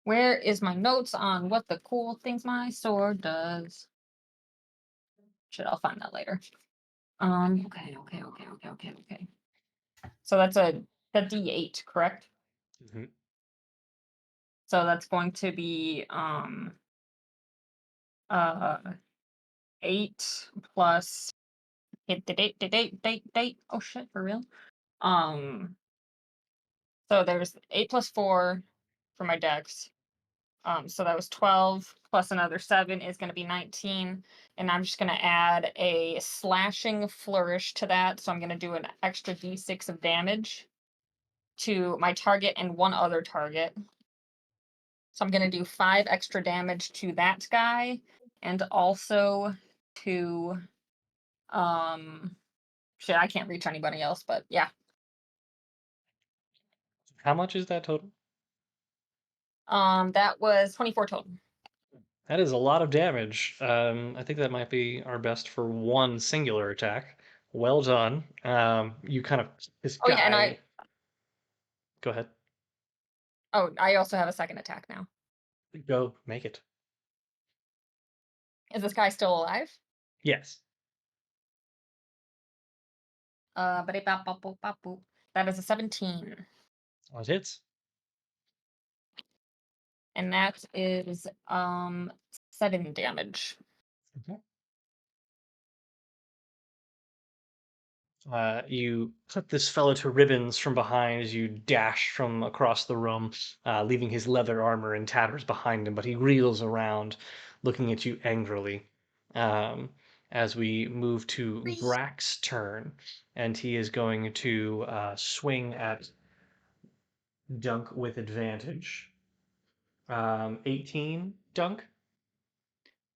Where is my notes on what the cool things my sword does? Shit, I'll find that later. Okay. So that's a D8, correct? Mhm. So that's going to be uh 8 plus hit the date. Oh shit, for real. So there's 8 plus 4 for my dex. So that was 12 plus another 7 is going to be 19. And I'm just going to add a slashing flourish to that. So I'm going to do an extra d6 of damage to my target and one other target. So I'm going to do 5 extra damage to that guy and also to shit, I can't reach anybody else, but yeah. How much is that total? That was 24 total. That is a lot of damage. I think that might be our best for one singular attack. Well done. You kind of this Oh yeah, and guy. Go ahead. I also have a second attack now. Go make it. Is this guy still alive? Yes. That is a 17. Oh, it hits. And that is 7 damage. Okay. You cut this fellow to ribbons from behind as you dash from across the room, leaving his leather armor in tatters behind him, but he reels around, looking at you angrily. As we move to Brack's turn, and he is going to swing at Dunk with advantage. 18, Dunk?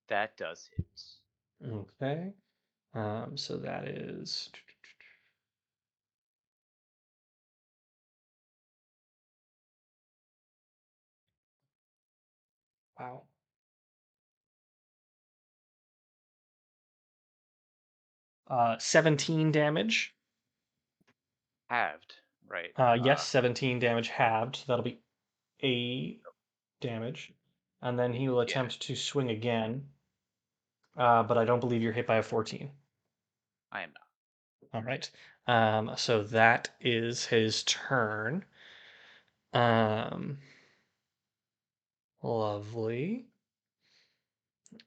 That does hit. Okay. So that is... Wow. 17 damage. Halved, right? Yes, 17 damage halved. So that'll be 8 damage. And then he will Yeah, attempt to swing again. But I don't believe you're hit by a 14. I am not. All right. So that is his turn. Um, Lovely.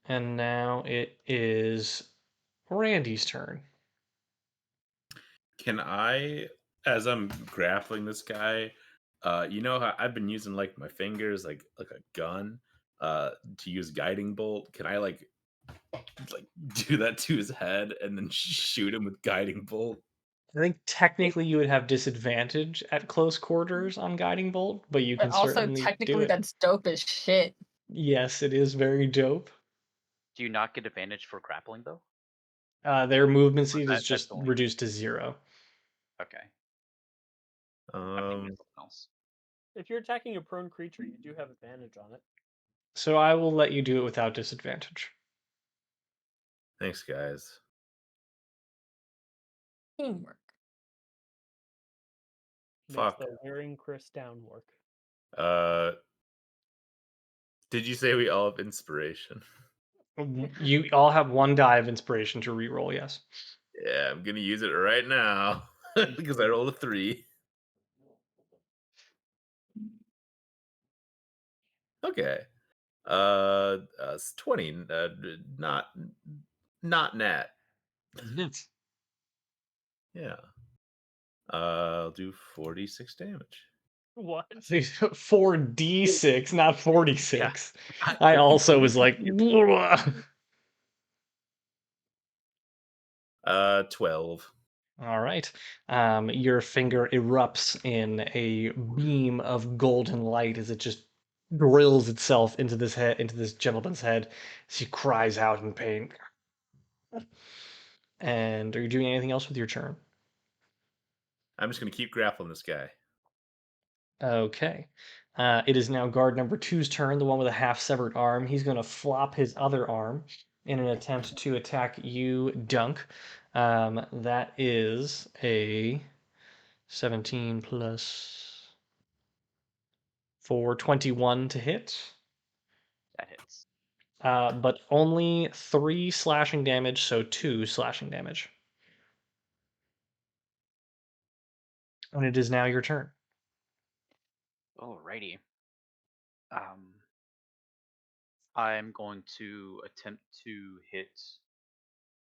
And now it is Randy's turn. Can I, as I'm grappling this guy, you know how I've been using like my fingers, like a gun, to use guiding bolt. Can I like do that to his head and then shoot him with guiding bolt? I think technically you would have disadvantage at close quarters on Guiding Bolt, but you But can also, certainly do technically, it. that's dope as shit. Yes, it is very dope. Do you not get advantage for grappling though? Their movement Or speed is that's just only reduced to 0. okay. I'm thinking of Um, something else. If you're attacking a prone creature, you do have advantage on it. So I will let you do it without disadvantage. thanks, guys. Teamwork. Makes Fuck. the wearing Chris down work. Uh, did you say we all have inspiration? You all have 1 die of inspiration to reroll, yes. Yeah, I'm gonna use it right now because I rolled a 3. Okay. It's 20. Not nat. It's Yeah. I'll do 46 damage. What? 4d6, not 46. God I damn also was it. like, 12. all right. Your finger erupts in a beam of golden light as it just drills itself into this head, into this gentleman's head. She cries out in pain. And are you doing anything else with your turn? I'm just gonna keep grappling this guy. Okay. It is now guard number two's turn, the one with a half severed arm. He's going to flop his other arm in an attempt to attack you, Dunk. That is a 17 plus 4, 21 to hit. That hits. But only 3 slashing damage, so 2 slashing damage. And it is now your turn. Alrighty. I'm going to attempt to hit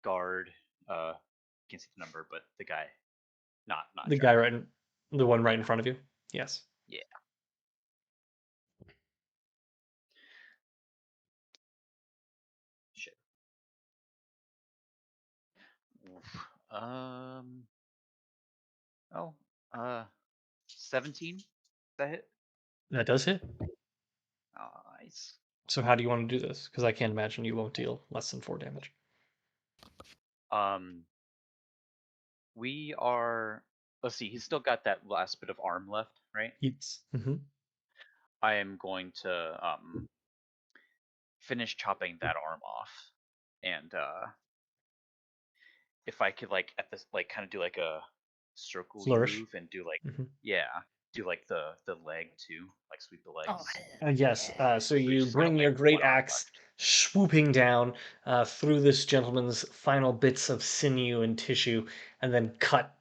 guard. Can't see the number, but the guy, not The guy Jack. right in, the one right in front of you. Yes. Yeah. Shit. Oof. Oh. 17. That hit. That does hit. Nice. So how do you want to do this? Because I can't imagine you won't deal less than 4 damage. Um. We are. Let's see. He's still got that last bit of arm left, right? Yes. I am going to finish chopping that arm off, and if I could like at this like kind of do like a circly Flourish. move and do like Mhm. yeah, do like the leg too, like sweep the Oh, legs. Yes. So We've you just got bring like your great one arm axe left. swooping down through this gentleman's final bits of sinew and tissue, and then cut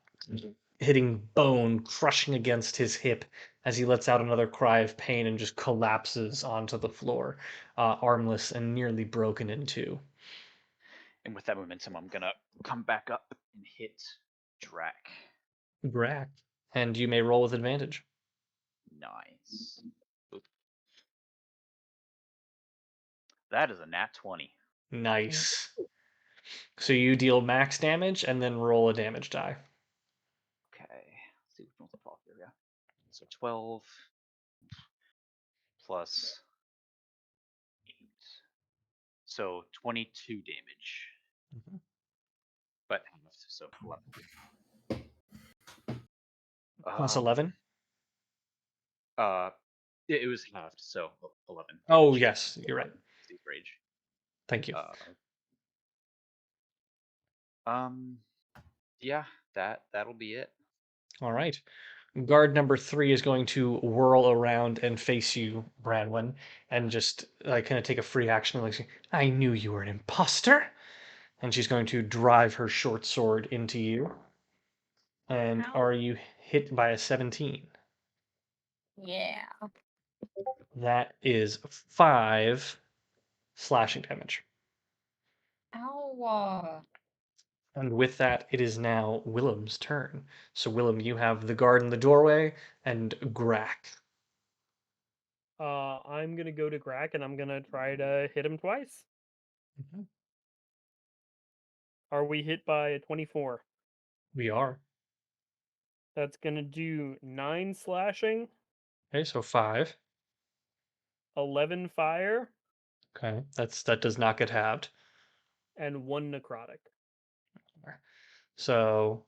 hitting bone, crushing against his hip as he lets out another cry of pain and just collapses onto the floor, armless and nearly broken in two. And with that momentum, I'm gonna come back up and hit Drac. Brack. And you may roll with advantage. Nice. Oop. That is a nat 20. Nice. So you deal max damage and then roll a damage die. Okay. Let's see which one's the top here. Yeah. So 12 plus 8. So 22 damage. Mhm. But half, so 11. Plus 11? Uh, it was halved, so 11. Oh, damage. yes, you're right. Steve Rage. Thank you. Yeah, that'll be it. All right. Guard number 3 is going to whirl around and face you, Branwyn, and just like kind of take a free action. Like, I knew you were an imposter. And she's going to drive her short sword into you. And Ow. are you hit by a 17? Yeah. That is 5 slashing damage. Ow. And with that, it is now Willem's turn. So, Willem, you have the guard in the doorway and Grack. I'm gonna go to Grack and I'm gonna try to hit him twice. Mhm. Are we hit by a 24? We are. That's gonna do 9 slashing, Okay, so 5. 11 fire, Okay, that does not get halved. and 1 necrotic. So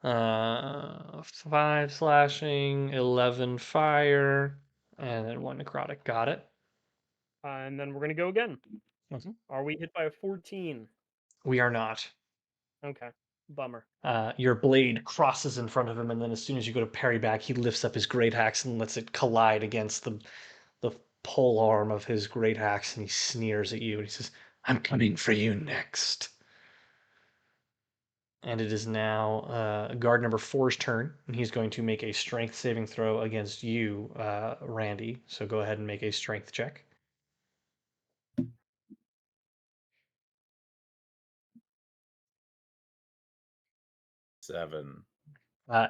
5 slashing, 11 fire, and then 1 necrotic. Got it. And then we're gonna go again. Mhm. Are we hit by a 14? We are not. Okay, bummer. Your blade crosses in front of him, and then as soon as you go to parry back, he lifts up his great axe and lets it collide against the pole arm of his great axe, and he sneers at you and he says, "I'm coming for you next." And it is now guard number 4's turn, and he's going to make a strength saving throw against you, Randy. So go ahead and make a strength check. Seven.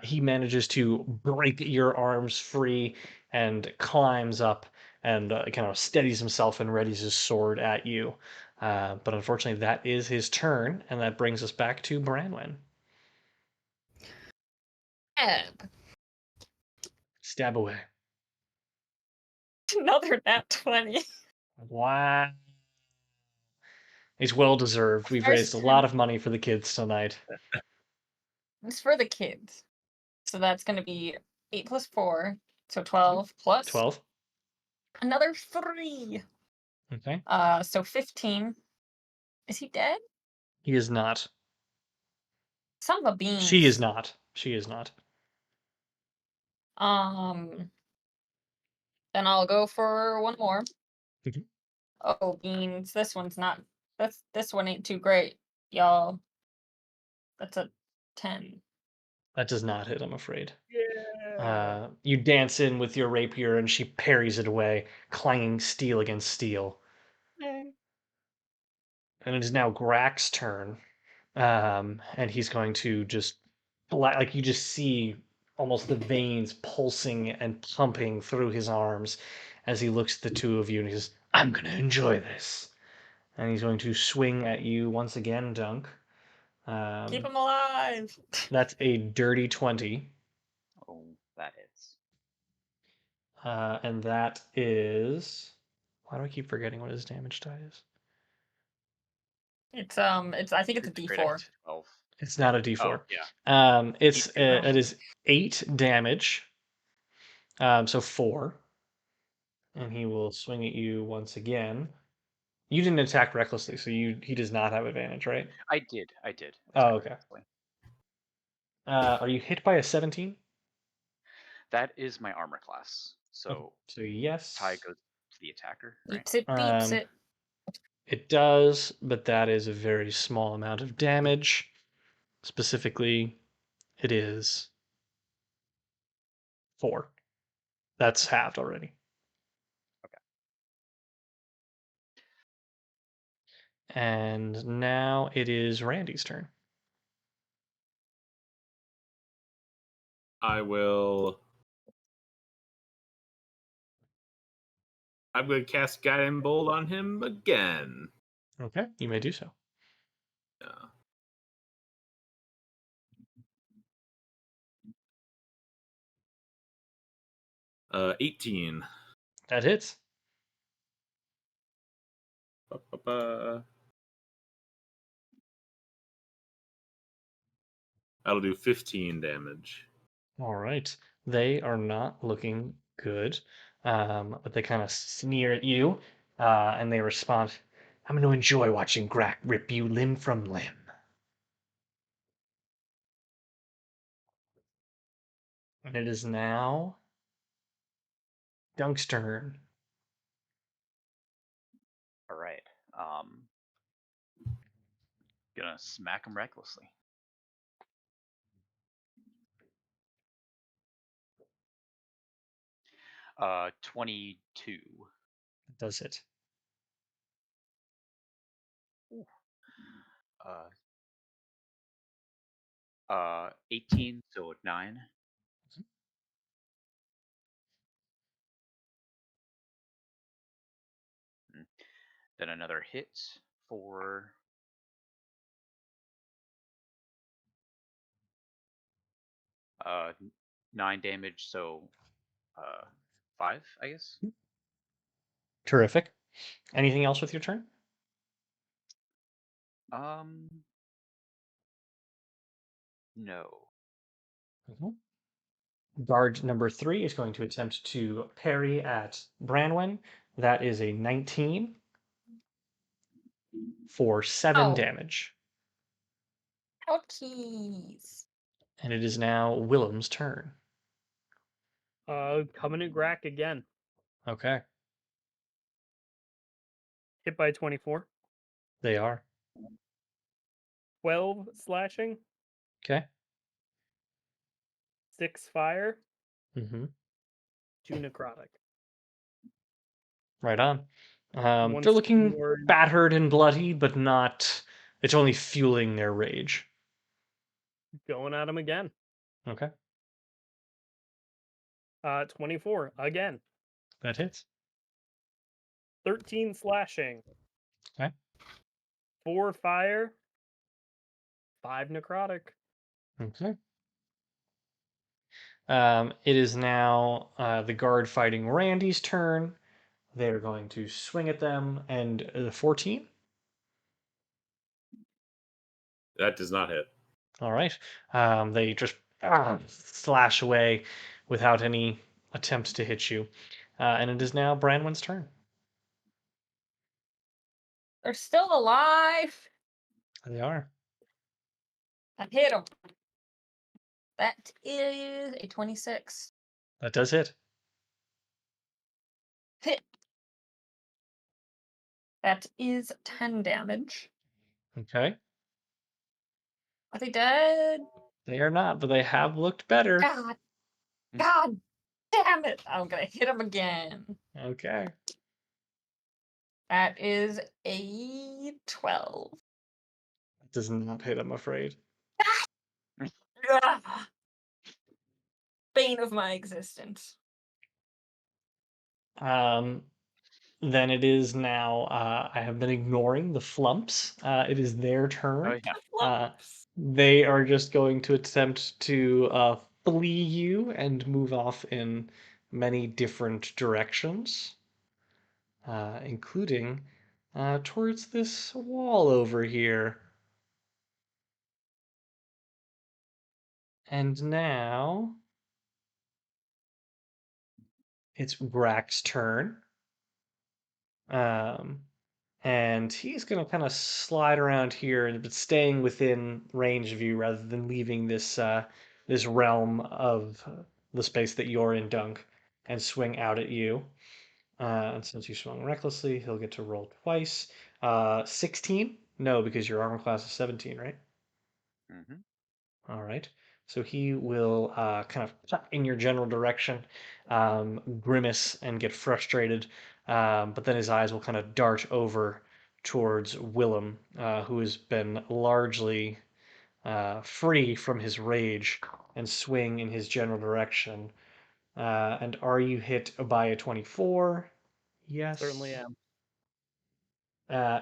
He manages to break your arms free and climbs up and kind of steadies himself and readies his sword at you. But unfortunately, that is his turn, and that brings us back to Branwyn. Ebb. Stab away. Another nat 20. Wow. It's well deserved. We've raised First a time. lot of money for the kids tonight. It's for the kids. So that's going to be 8 plus 4. So 12 plus 12. another 3. Okay. So 15. Is he dead? He is not. Son of a beans. She is not. She is not. Then I'll go for one more. Mhm. Oh, beans. This one's not. This one ain't too great, y'all. That's a 10. That does not hit, I'm afraid. Yeah. You dance in with your rapier, and she parries it away, clanging steel against steel. And it is now Grack's turn. And he's going to just like you just see almost the veins pulsing and pumping through his arms as he looks at the two of you and he says, "I'm going to enjoy this." And he's going to swing at you once again, Dunk. Keep him alive. That's a dirty 20. Oh, that hits. And that is. Why do I keep forgetting what his damage die is? It's I think it's a The great D4. axe 12. It's not a Oh, D4. yeah. It is 8 damage. So 4. And he will swing at you once again. You didn't attack recklessly, so he does not have advantage, right? I did. attack Oh, okay. recklessly. Are you hit by a 17? That is my armor class. So So yes. tie goes to the attacker, right? Eats it, beeps Um, it. It does, but that is a very small amount of damage. Specifically, It is 4. That's halved already. Okay. And now it is Randy's turn. I will. I'm going to cast Guiding Bolt on him again. Okay, you may do so. Yeah. 18. That hits. Ba-ba-ba. That'll do 15 damage. All right. They are not looking good, but they kind of sneer at you, and they respond, I'm going to enjoy watching Grack rip you limb from limb. And it is now Dunk's turn. All right. Gonna smack him recklessly. Uh, 22. That does it. Uh, 18, so 9. Mm. Then another hit for 9 damage, so 5, I guess. Terrific. Anything else with your turn? Um, no. Mhm. Guard number 3 is going to attempt to parry at Branwen. That is a 19 for 7 Oh, damage. ouchies. And it is now Willem's turn. Coming at Grack again. Okay, Hit by 24. they are. 12 slashing. Okay. 6 fire. Mm-hmm. 2 necrotic. Right on. They're Once looking more, battered and bloody, but not. It's only fueling their rage. going at him again. Okay, 24 again. that hits. 13 slashing. Okay. 4 fire. 5 necrotic. Okay. It is now the guard fighting Randy's turn. They're going to swing at them, and 14. That does not hit. All right. They just slash away without any attempts to hit you. And it is now Branwen's turn. They're still alive. They are. I hit them. That is a 26. That does hit. Hit. That is 10 damage. Okay. Are they dead? They are not, but they have looked better. God. God damn it. I'm going to hit him again. Okay. That is a 12. It does not hit, I'm afraid. Ah! Bane of my existence. Um, then it is now. I have been ignoring the flumps. It is their Oh turn. yeah. Uh, Flumps. they are just going to attempt to flee you and move off in many different directions, including towards this wall over here. And now it's Brack's turn. Um, and he's going to kind of slide around here, but staying within range of you rather than leaving this realm of the space that you're in, Dunk, and swing out at you. And since you swung recklessly, he'll get to roll twice. 16? No, because your armor class is 17, right? Mm-hmm. All right. So he will kind of cut in your general direction, grimace, and get frustrated. But then his eyes will kind of dart over towards Willem, who has been largely free from his rage, and swing in his general direction. And are you hit by a 24? Certainly Yes. am.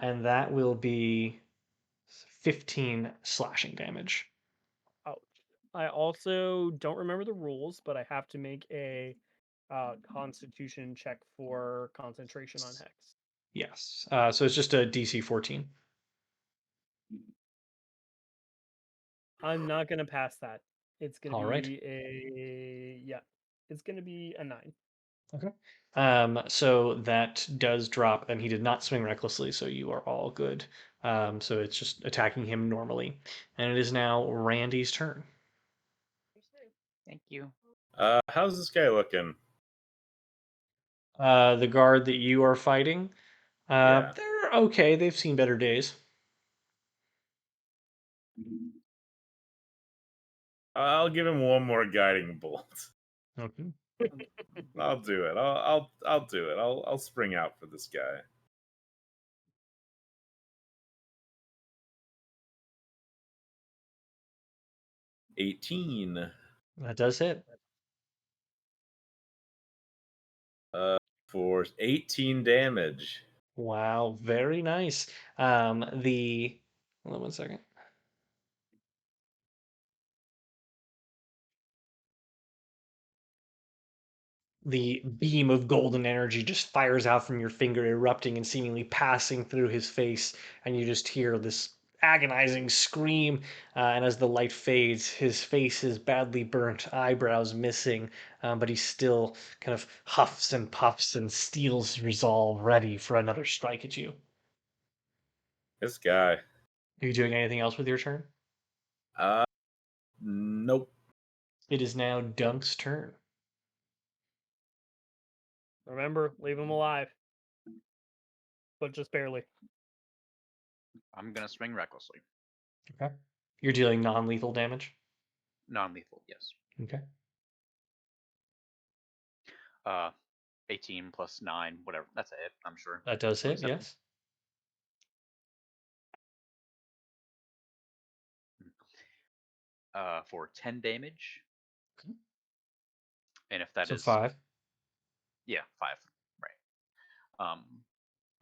And that will be 15 slashing damage. Ouch. I also don't remember the rules, but I have to make a Constitution check for concentration on hex. Yes. So it's just a DC 14. I'm not gonna pass that. It's gonna All right. be a yeah. It's gonna be a 9. Okay. So that does drop, and he did not swing recklessly, so you are all good. So it's just attacking him normally. And it is now Randy's turn. Thank you. How's this guy looking? The guard that you are fighting, Yeah. they're okay. They've seen better days. I'll give him one more guiding bolt. Okay. I'll do it. I'll do it. I'll spring out for this guy. $18 That does hit. for 18 damage. Wow, very nice. Hold on one second. The beam of golden energy just fires out from your finger, erupting and seemingly passing through his face, and you just hear this agonizing scream. And as the light fades, his face is badly burnt, eyebrows missing, but he still kind of huffs and puffs and steals resolve, ready for another strike at you. This guy. Are you doing anything else with your turn? Nope. It is now Dunk's turn. Remember, leave him alive, but just barely. I'm gonna swing recklessly. Okay. You're dealing non-lethal damage. Non-lethal, yes. Okay. 18 plus 9, whatever. That's a hit, I'm sure. That does hit, 27. yes. For 10 damage. Okay. And if that So is 5. yeah, 5. Right.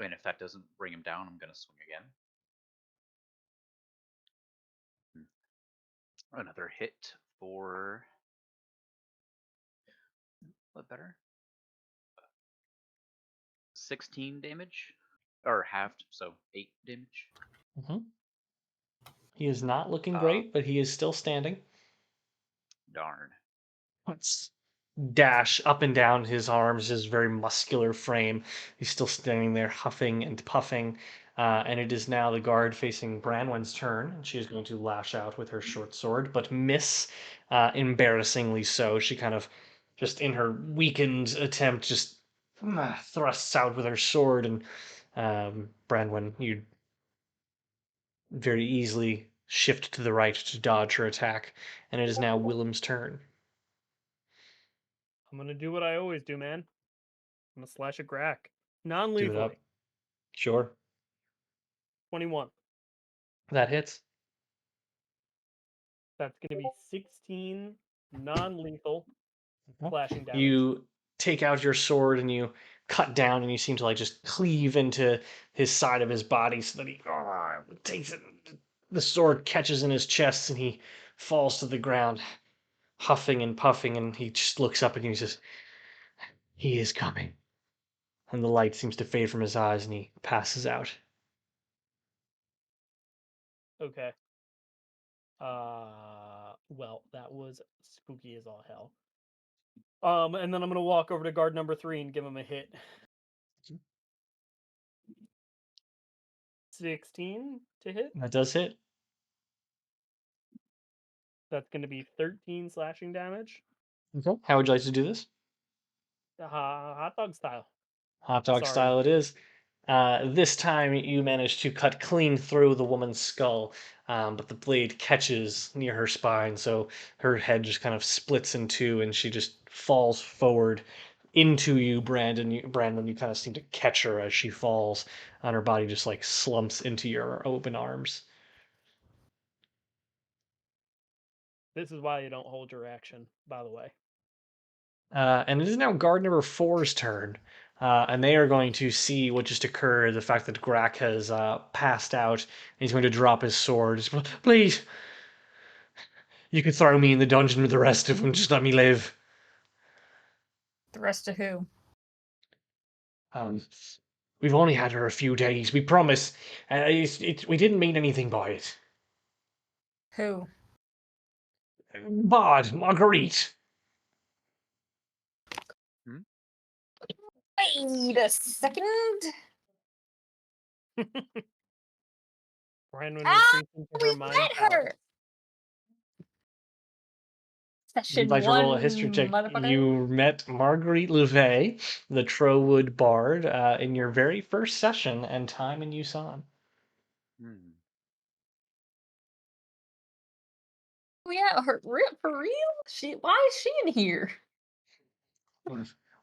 And if that doesn't bring him down, I'm gonna swing again. Another hit for what better? 16 damage. Or halved, so 8 damage. Mm-hmm. He is not looking Uh great, but he is still standing. darn. Let's dash up and down his arms, his very muscular frame. He's still standing there, huffing and puffing. And it is now the guard facing Branwen's turn, and she is going to lash out with her short sword, but miss, embarrassingly so. She kind of, just in her weakened attempt, just thrusts out with her sword, and Branwen, you very easily shift to the right to dodge her attack, and it is now Willem's turn. I'm gonna do what I always do, man. I'm gonna slash a Grack. Do it up. Non-lethally. Sure. 21. That hits. That's gonna be 16 non-lethal Okay. slashing damage. You take out your sword and you cut down, and you seem to like just cleave into his side of his body so that he takes it. The sword catches in his chest and he falls to the ground, huffing and puffing, and he just looks up and he says, "He is coming." And the light seems to fade from his eyes and he passes out. Okay. Well, that was spooky as all hell. And then I'm gonna walk over to guard number 3 and give him a hit. 16 to hit. That does hit. That's gonna be 13 slashing damage. Okay. How would you like to do this? Hot dog style. Hot dog Sorry. style it is. This time you manage to cut clean through the woman's skull, but the blade catches near her spine, so her head just kind of splits in two, and she just falls forward into you, Brandon. Brandon, you kind of seem to catch her as she falls, and her body just like slumps into your open arms. This is why you don't hold your action, by the way. And it is now guard number four's turn. And they are going to see what just occurred, the fact that Grak has passed out, and he's going to drop his sword. Please, you can throw me in the dungeon with the rest of them, just let me live. The rest of who? Um, we've only had her a few days, we promise. We didn't mean anything by it. Who? Bard, Marguerite. Wait a second. Brandon Ah, retreats into we her mind met palace. her. You'd Session like to roll a one, history check. motherfucker. You met Marguerite Louvet, the Trowood Bard, in your very first session and time in Yusan. Hmm. Oh yeah, for real? Why is she in here?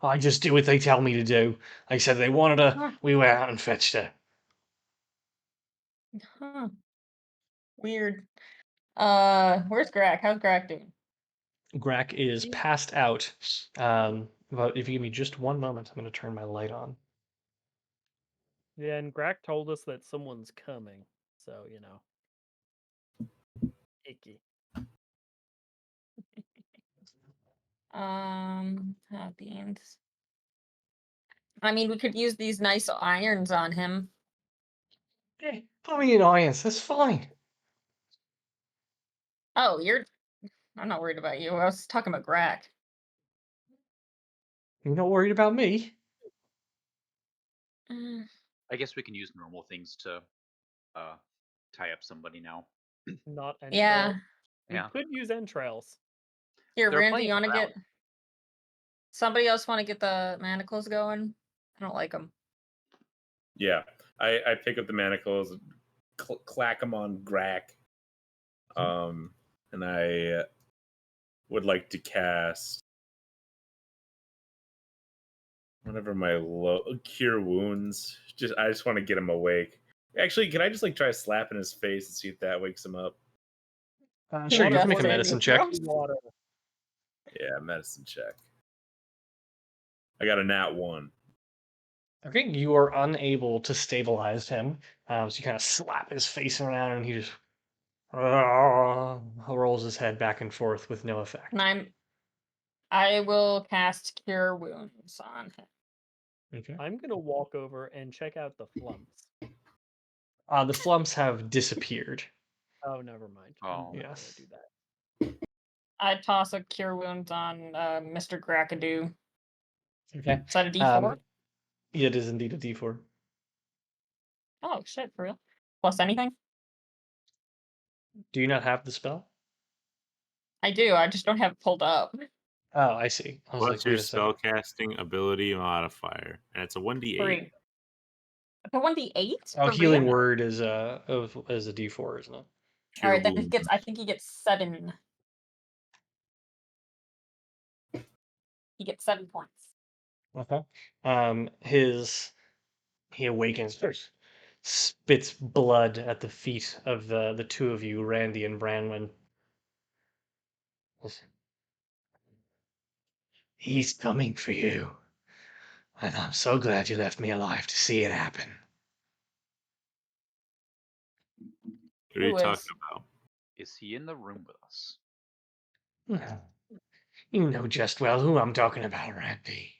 I just do what they tell me to do. They said they wanted her, Huh. we went out and fetched her. Huh. Weird. Where's Grak? How's Grak doing? Grak is passed out. But if you give me just one moment, I'm going to turn my light on. Yeah, and Grak told us that someone's coming. So, icky. Beans. I mean, we could use these nice irons on him. Hey, put me in irons, that's fine. Oh, I'm not worried about you. I was talking about Grak. You're not worried about me? I guess we can use normal things to tie up somebody now. Not entrails. Yeah. We Yeah. could use entrails. Here, They're Randy, playing you want to around. get... Somebody else want to get the manacles going? I don't like them. Yeah, I pick up the manacles, clack them on Grak, and I would like to cast whatever my cure wounds. I just want to get him awake. Actually, can I just try slapping his face and see if that wakes him up? Sure, you can make a Definitely. medicine check. Water. Yeah, medicine check. I got a nat 1. Okay, you are unable to stabilize him. So you kind of slap his face around and he just rolls his head back and forth with no effect. And I will cast Cure Wounds on him. Okay. I'm going to walk over and check out the flumps. The flumps have disappeared. Oh, never mind. I'm Oh. not going Yes. to do that. I toss a Cure Wounds on Mr. Grakadoo. Okay. Is that a D4? It is indeed a D4. Oh, shit, for real? Plus anything? Do you not have the spell? I do, I just don't have it pulled up. Oh, I see. I was What's like, wait your a second. spellcasting ability modifier? And it's a 1d8. 3. A 1d8? Oh, For healing real? word is a D4, isn't it? Cure Alright, then wounds. I think he gets 7. He gets 7 points. Okay. He awakens, spits blood at the feet of the two of you, Randy and Branwyn. He's coming for you. And I'm so glad you left me alive to see it happen. What are you Who talking is? about? Is he in the room with us? You know just well who I'm talking about, Randy.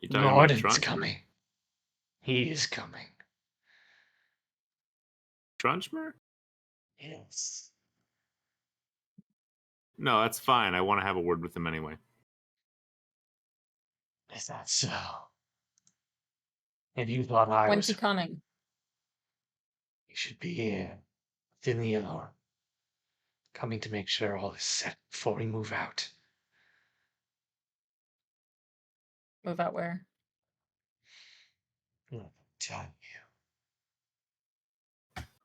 You talking about Gordon's Trunchmer? coming. He is coming. Trunchmer? Yes. No, that's fine. I want to have a word with him anyway. Is that so? If you thought I When's was, he coming? he should be here within the hour. Coming to make sure all is set before we move out. Move out where? Done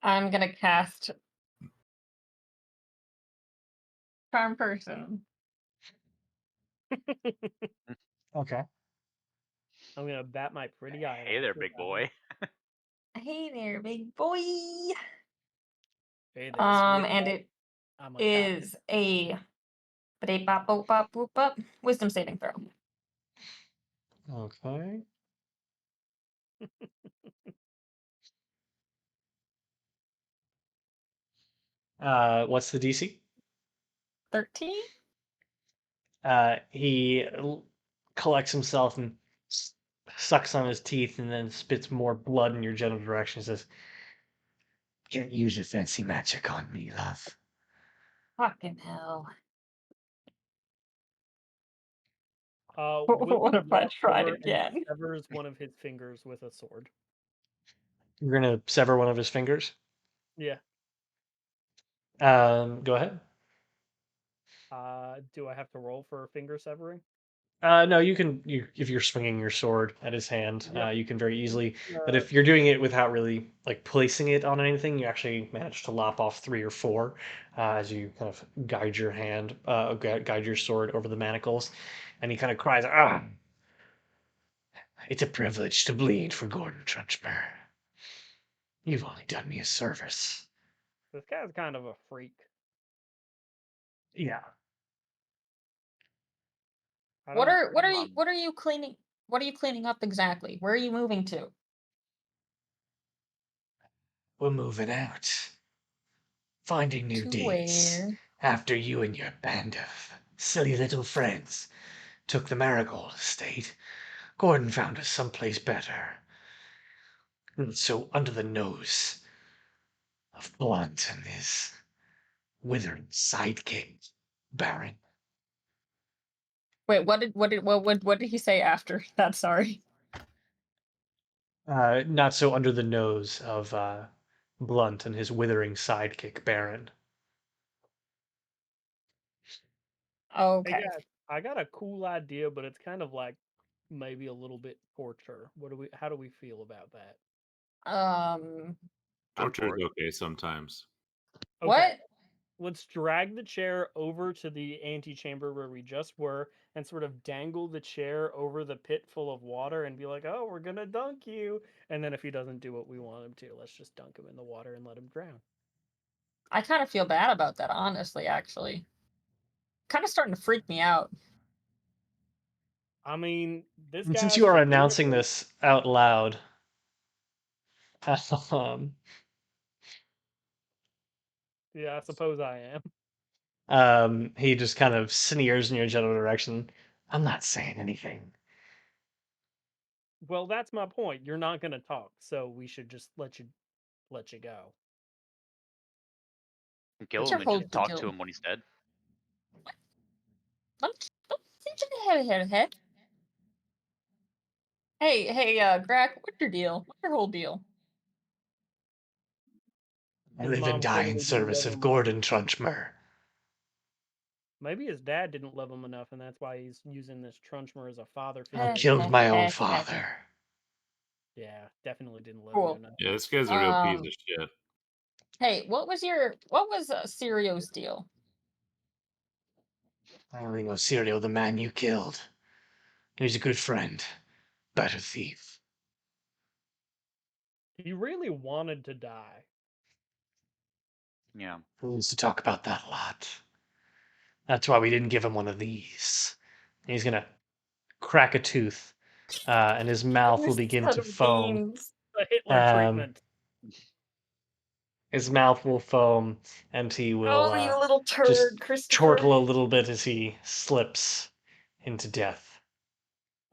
I'm gonna cast Charm Person. Okay. I'm gonna bat my pretty eyelash. Hey there, at big that. boy. Hey there, big boy. Hey there, And sweetheart. it I'm a cop. is a bop bop bop boop bop wisdom saving throw. Okay. What's the DC? 13. He collects himself and sucks on his teeth and then spits more blood in your general direction. He says, "Can't use your fancy magic on me, love." Fucking hell. Will What he if I walk tried over and again? severs one of his fingers with a sword? You're gonna sever one of his fingers. Yeah. Go ahead. Do I have to roll for finger severing? No, you can. If you're swinging your sword at his hand, Yep. you can very easily. But Uh, if you're doing it without really like placing it on anything, you actually manage to lop off 3 or 4 as you kind of guide your hand, guide your sword over the manacles, and he kind of cries, "Ah! It's a privilege to bleed for Gordon Trunchbury. You've only done me a service." This guy's kind of a freak. Yeah. I What don't. are what are you Um, what are you cleaning? What are you cleaning up exactly? Where are you moving to? We're moving out. Finding new To digs. where? After you and your band of silly little friends took the Marigold estate, Gordon found us someplace better. And so under the nose of Blunt and his withering sidekick, Baron. Wait, what did he say after that? Sorry. Not so under the nose of Blunt and his withering sidekick, Baron. Hey Okay. guys, I got a cool idea, but it's kind of like maybe a little bit torture. How do we feel about that? Um I'm Torture for is it. okay sometimes. Okay, what? let's drag the chair over to the antechamber where we just were and sort of dangle the chair over the pit full of water and be like, "Oh, we're going to dunk you." And then if he doesn't do what we want him to, let's just dunk him in the water and let him drown. I kind of feel bad about that, honestly, actually. Kind of starting to freak me out. I mean, this And since guy's you are announcing presumably this out loud, um, yeah, I suppose I am. he just kind of sneers in your general direction. "I'm not saying anything." Well, that's my point. You're not going to talk, so we should just let you go. Kill What's him your and whole just talk to deal? him when he's dead. Head. Hey, Grack, what's your deal? What's your whole deal? "I His live and mom die in clearly didn't service love of him enough. Gordon Trunchmer." Maybe his dad didn't love him enough, and that's why he's using this Trunchmer as a father "I figure. killed my own father." Yeah, definitely didn't love you Cool. enough. Yeah, this guy's a real piece Um, of shit. hey, what was Sirio's deal? "I only know Sirio, the man you killed. He was a good friend, better thief." He really wanted to die. Yeah. We used to talk about that a lot. That's why we didn't give him one of these. He's gonna crack a tooth, and his mouth You will begin son to of foam. beans. The Hitler Um, treatment. his mouth will foam, and he will Oh, you little just turd, Christopher. chortle a little bit as he slips into death.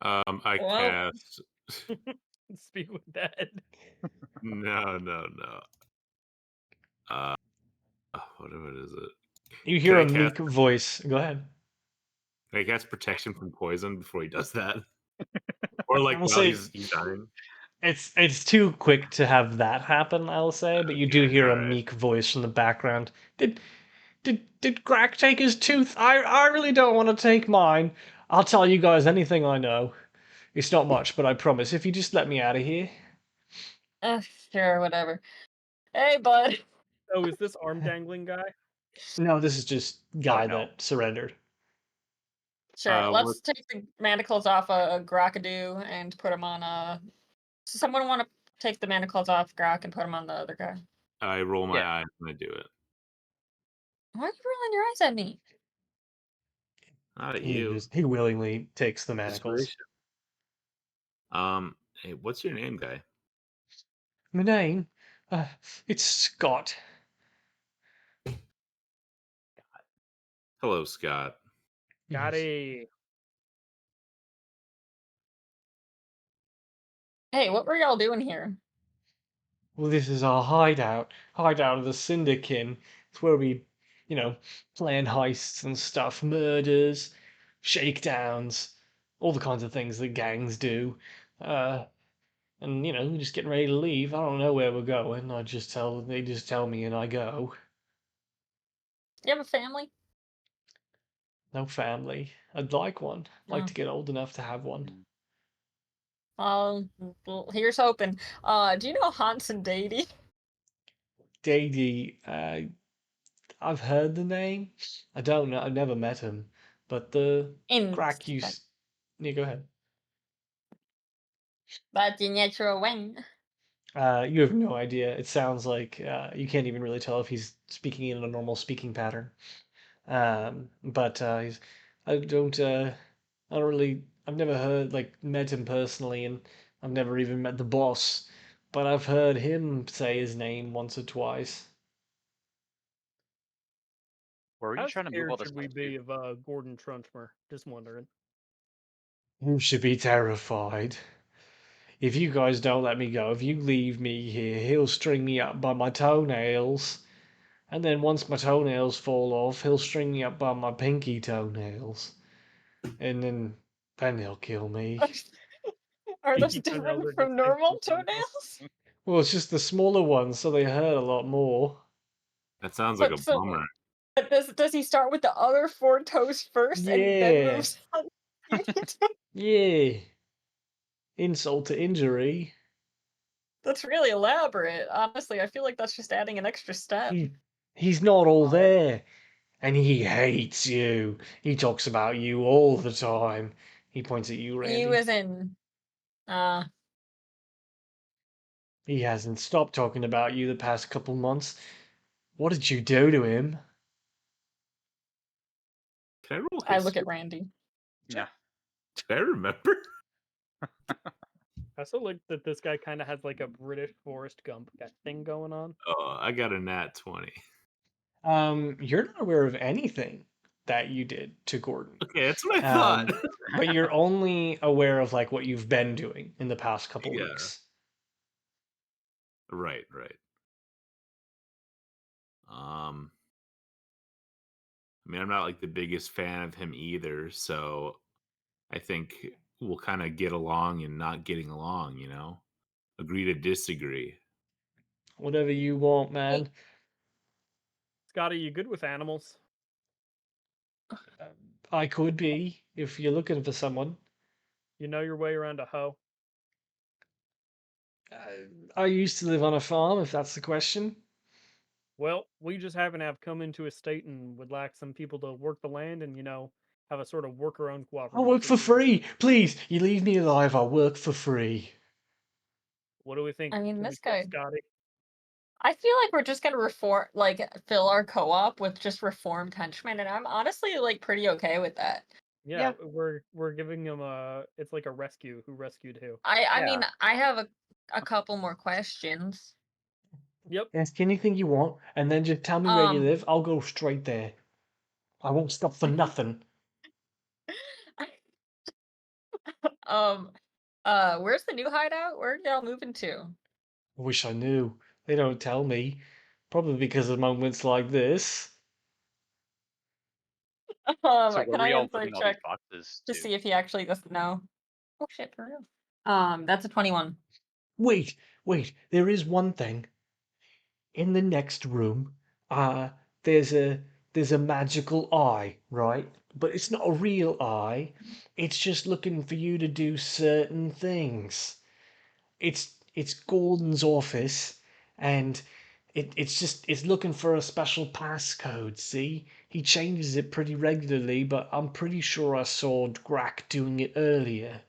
I Well, cast. Speak with dead. No. Uh, what is it? You Can hear I a cast? meek voice. Go ahead. Can I cast protection from poison before he does that, or like I will while say he's dying? it's too quick to have that happen, I'll say, but you do Okay, hear all a right. meek voice from the background. Did Grack take his tooth? I really don't want to take mine. I'll tell you guys anything I know. It's not much, but I promise if you just let me out of here. Sure, whatever. Hey, bud. Oh, is this arm dangling guy? No, this is just Oh guy no. that surrendered. Sure, What let's take the manacles off a Grockadoo and put them on a. Someone want to take the manacles off Grock and put them on the other guy? I roll my Yeah. eyes when I do it. Why are you rolling your eyes at me? Not at He you. just he willingly takes the manacles. Desperation. Hey, what's your name, guy? My name, uh, it's Scott. Hello, Scott. Got Yes. a. Hey, what were y'all doing here? Well, this is our hideout of the Syndikin. It's where we, plan heists and stuff, murders, shakedowns, all the kinds of things that gangs do. And we're just getting ready to leave. I don't know where we're going. They just tell me and I go. You have a family? No family. I'd like one. I'd like Oh. to get old enough to have one. Mm. Well, here's hoping. Do you know Hans and Dady? Dady, I've heard the name. I don't know. I've never met him. But the In crack Yeah, go ahead. But the natural one. You have no idea. It sounds like you can't even really tell if he's speaking in a normal speaking pattern. But I don't really, I've never met him personally, and I've never even met the boss. But I've heard him say his name once or twice. Where are you How trying to move all scared this should we stuff to? be of Gordon Trunchmer? Just wondering. You should be terrified. If you guys don't let me go, if you leave me here, he'll string me up by my toenails. And then once my toenails fall off, he'll string me up by my pinky toenails. And then he'll kill me. Are those Pinky toenails different are from distinct normal from toenails. toenails? Well, it's just the smaller ones, so they hurt a lot more. That sounds like a But so, bummer. but does he start with the other four toes first and then Yeah, moves on? yeah. Insult to injury. That's really elaborate. Honestly, I feel like that's just adding an extra step. He's not all Alright. there. And he hates you. He talks about you all the time. He points at you, He Randy. was in. Uh, He hasn't stopped talking about you the past couple months. What did you do to him? Can I roll I look history? at Randy. Yeah. Do I remember? I also like that this guy kind of has like a British Forrest Gump thing going on. Oh, I got a nat 20. You're not aware of anything that you did to Gordon. Okay, that's what I thought. But you're only aware of like what you've been doing in the past couple Yeah. weeks. Right, right. Um, I mean, I'm not like the biggest fan of him either, so I think we'll kind of get along and not getting along, you know? Agree to disagree. Whatever you want, Hey, man. Scotty, you good with animals? I could be if you're looking for someone. You know your way around a hoe? I used to live on a farm, if that's the question. Well, we just happen to have come into a state and would like some people to work the land and, have a sort of worker owned I'll cooperative work for situation. free. Please, you leave me alive. I'll work for free. What do we think? I mean, Can we this trust guy. Scotty? I feel like we're just gonna fill our co-op with just reformed henchmen, and I'm honestly like pretty okay with that. Yeah, we're giving him it's like a rescue. Who rescued who? I mean, Yeah. I have a couple more questions. Yep. Ask anything you want, and then just tell me where you Um, live. I'll go straight there. I won't stop for nothing. um, where's the new hideout? Where are y'all moving to? I wish I knew. They don't tell me. Probably because of moments like this. So where Can were I y'all insight moving all these check boxes to to? see if he actually doesn't know? Oh shit, for real. That's a 21. Wait, wait. There is one thing. In the next room, uh, there's a magical eye, right? But it's not a real eye. It's just looking for you to do certain things. it's Gordon's office, and it's looking for a special passcode. See, he changes it pretty regularly, but I'm pretty sure I saw Grack doing it earlier.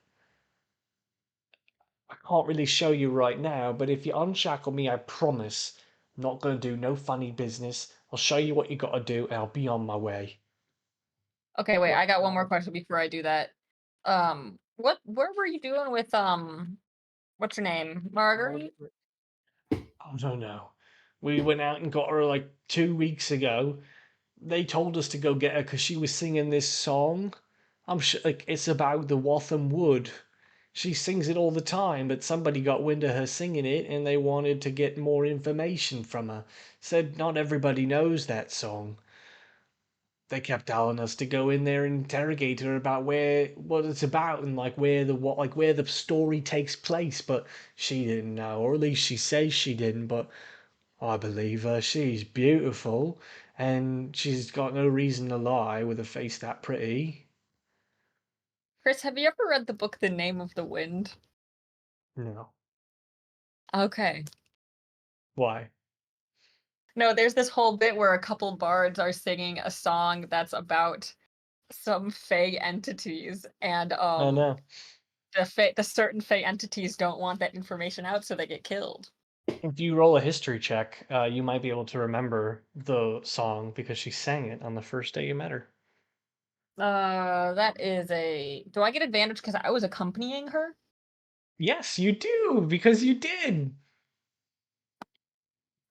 I can't really show you right now, but if you unshackle me, I promise I'm not gonna do no funny business. I'll show you what you gotta do, and I'll be on my way. Okay, wait, What? I got one more question before I do that. Where were you doing with what's her name? Marguerite? I don't know. We went out and got her like 2 weeks ago. They told us to go get her because she was singing this song. I'm sure like it's about the Waltham Wood. She sings it all the time, but somebody got wind of her singing it and they wanted to get more information from her. Said not everybody knows that song. They kept telling us to go in there and interrogate her about what it's about and like where the story takes place, but she didn't know, or at least she says she didn't, but I believe her. She's beautiful, and she's got no reason to lie with a face that pretty. Chris, have you ever read the book The Name of the Wind? No. Okay. Why? No, there's this whole bit where a couple bards are singing a song that's about some fey entities, and I know. the certain fey entities don't want that information out, so they get killed. If you roll a history check, you might be able to remember the song because she sang it on the first day you met her. That is a. Do I get advantage because I was accompanying her? Yes, you do, because you did.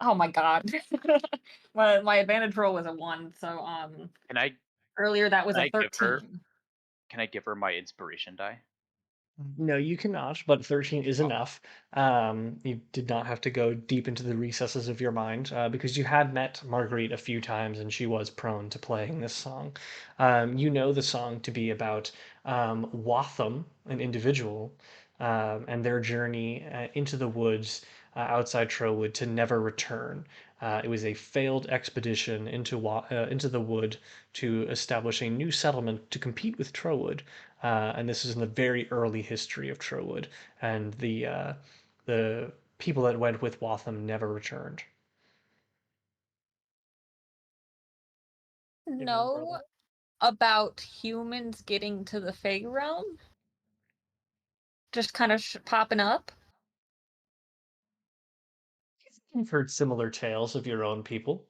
Oh my god. My advantage roll was a 1, so Can I earlier that was can a I give her 13. can I give her my inspiration die? No, you cannot, but 13 is Oh, enough. You did not have to go deep into the recesses of your mind because you had met Marguerite a few times and she was prone to playing this song. You know the song to be about Watham, an individual, and their journey into the woods outside Trowood to never return. It was a failed expedition into the wood to establish a new settlement to compete with Trowood, and this is in the very early history of Trowood, and the people that went with Watham never returned. Give me Know brother. about humans getting to the Fey realm? Just kind of popping up? You've heard similar tales of your own people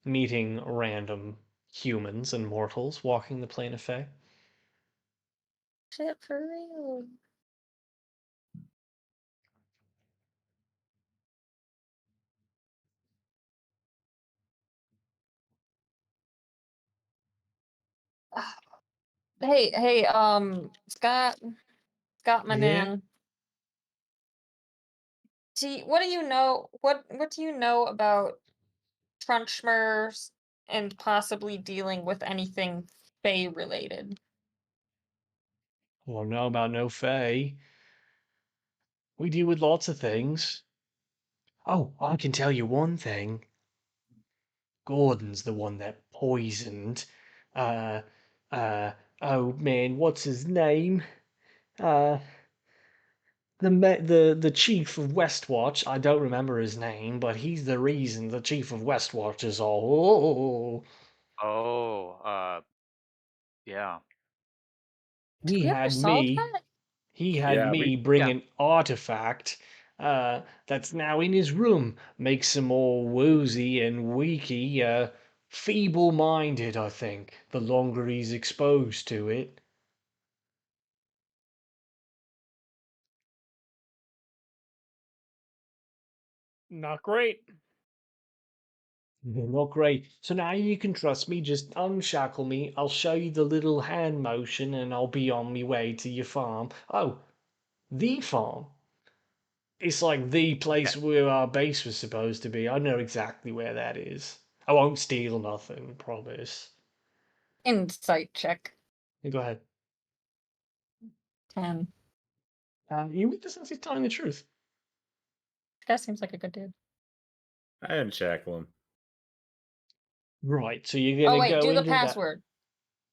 meeting random humans and mortals walking the plane of Fey. Shit, for real. Hey, Scott, my Yeah. man. What do you know? What do you know about Trunchmers and possibly dealing with anything Fey related? Well, know about no Fey. We deal with lots of things. Oh, I can tell you one thing. Gordon's the one that poisoned. Uh, oh man, what's his name? Uh, the chief of Westwatch. I don't remember his name, but he's the reason the chief of Westwatch is all. oh, yeah, Did He we ever had solve me. that? He had Yeah, me we bring yeah. an artifact that's now in his room. Makes him all woozy and weaky, feeble-minded, I think, the longer he's exposed to it. Not great. Not great. So now you can trust me. Just unshackle me. I'll show you the little hand motion and I'll be on my way to your farm. Oh, the farm. It's like the Okay. place where our base was supposed to be. I know exactly where that is. I won't steal nothing, promise. Insight check. You go ahead. 10. You with this since he's telling the truth. That seems like a good dude. I didn't shackle him. Right, so you're Oh gonna wait, go do the into that. password.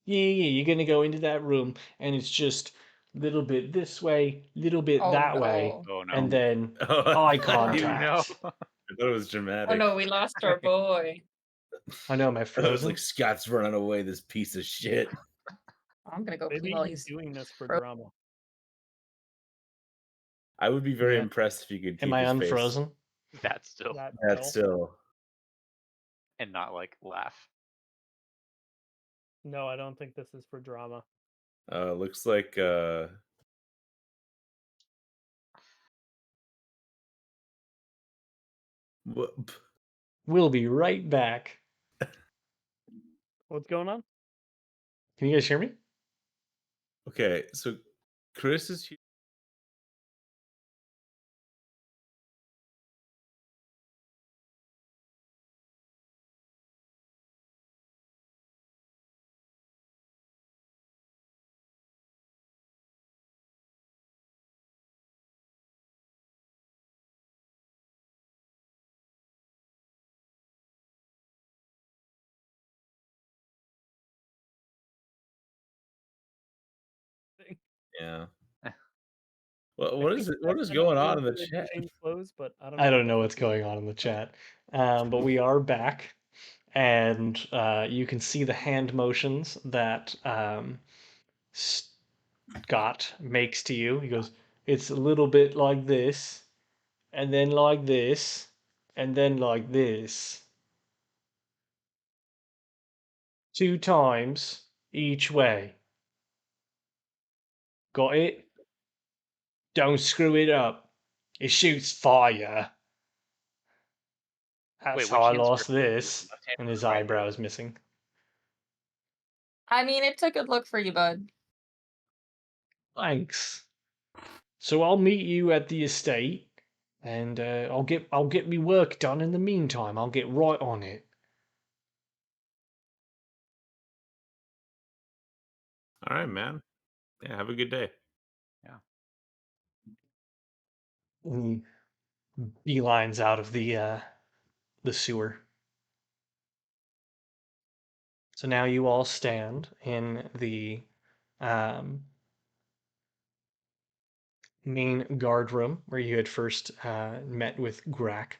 Yeah, you're gonna go into that room, and it's just little bit this way, little bit Oh that way, no. Oh no. and then Oh, eye I thought You contact. know. I thought it was dramatic. Oh no, we lost our boy. I know, am I I was frozen? like, Scott's running away, this piece of shit. I'm gonna go pee Maybe while he's he's doing this for fro- drama. I would be very Yeah. impressed if you could keep Am I his face. unfrozen? That still. That That's still. still. And not like laugh. No, I don't think this is for drama. Looks like what- We'll be right back. What's going on? Can you guys hear me? okay, so Chris is here. Yeah. What is it? What is I don't going know on if in the they chat? change clothes, but I don't know. I what don't the know fuck what's is going going on in the chat, but we are back, and you can see the hand motions that Scott makes to you. He goes, "It's a little bit like this, and then like this, and then like this, 2 times each way. Got it? Don't screw it up. It shoots fire. That's Wait, how which I hand's your lost favorite? this." Left hand And or his right hand? eyebrows missing. I mean, it's a good look for you, bud. Thanks. So I'll meet you at the estate, and I'll get me work done in the meantime. I'll get right on it. All right, man. Yeah, have a good day. And he beelines out of the sewer. So now you all stand in the um, main guard room where you had first met with Grak.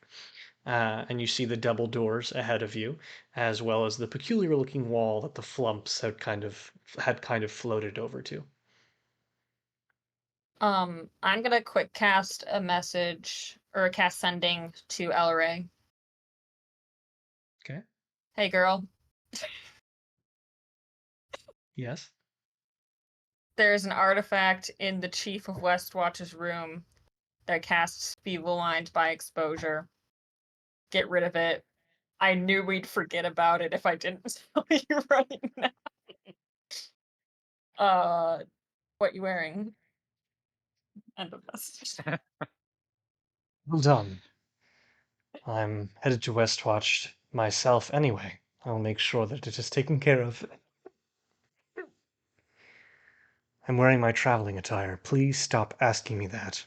And you see the double doors ahead of you, as well as the peculiar-looking wall that the flumps had kind of floated over to. I'm gonna quick cast a message or a cast sending to Elray. Okay. Hey, girl. Yes. There's an artifact in the Chief of Westwatch's room that casts Feeble Mind by exposure. Get rid of it. I knew we'd forget about it if I didn't tell you right now. What you wearing? End of message. Well done. I'm headed to Westwatch myself anyway. I'll make sure that it is taken care of. I'm wearing my traveling attire. Please stop asking me that.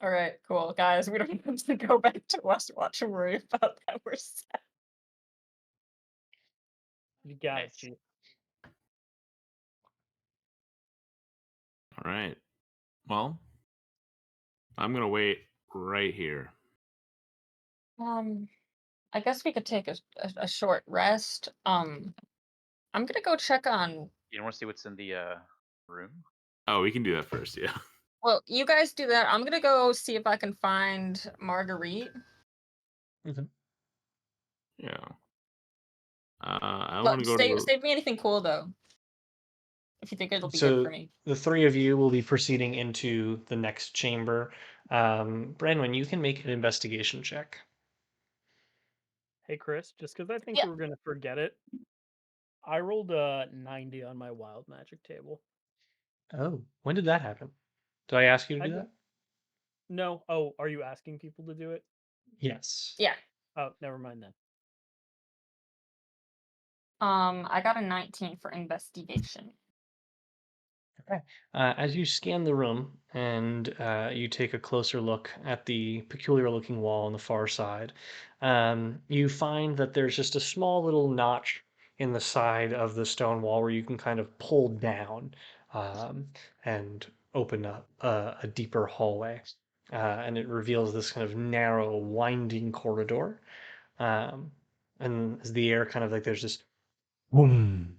All right, cool, guys. We don't have to go back to Westwatch and worry about that. We're set. You got it, Nice. Chief. All right. Well, I'm gonna wait right here. I guess we could take a short rest. I'm gonna go check on. You don't want to see what's in the room? Oh, we can do that first. Yeah. Well, you guys do that. I'm gonna go see if I can find Marguerite. Yeah. I But want to go to. save me anything cool though. If you think it'll be good for So me. the three of you will be proceeding into the next chamber. Branwyn, you can make an investigation check. Hey, Chris, just because I think Yeah. we were going to forget it, I rolled a 90 on my wild magic table. Oh, when did that happen? Did I ask you to I do did- that? No. Oh, are you asking people to do it? Yes. Yeah. Oh, never mind then. I got a 19 for investigation. As you scan the room and you take a closer look at the peculiar looking wall on the far side, you find that there's just a small little notch in the side of the stone wall where you can kind of pull down um, and open up a deeper hallway. And it reveals this kind of narrow, winding corridor. Um, and as the air kind of like there's this boom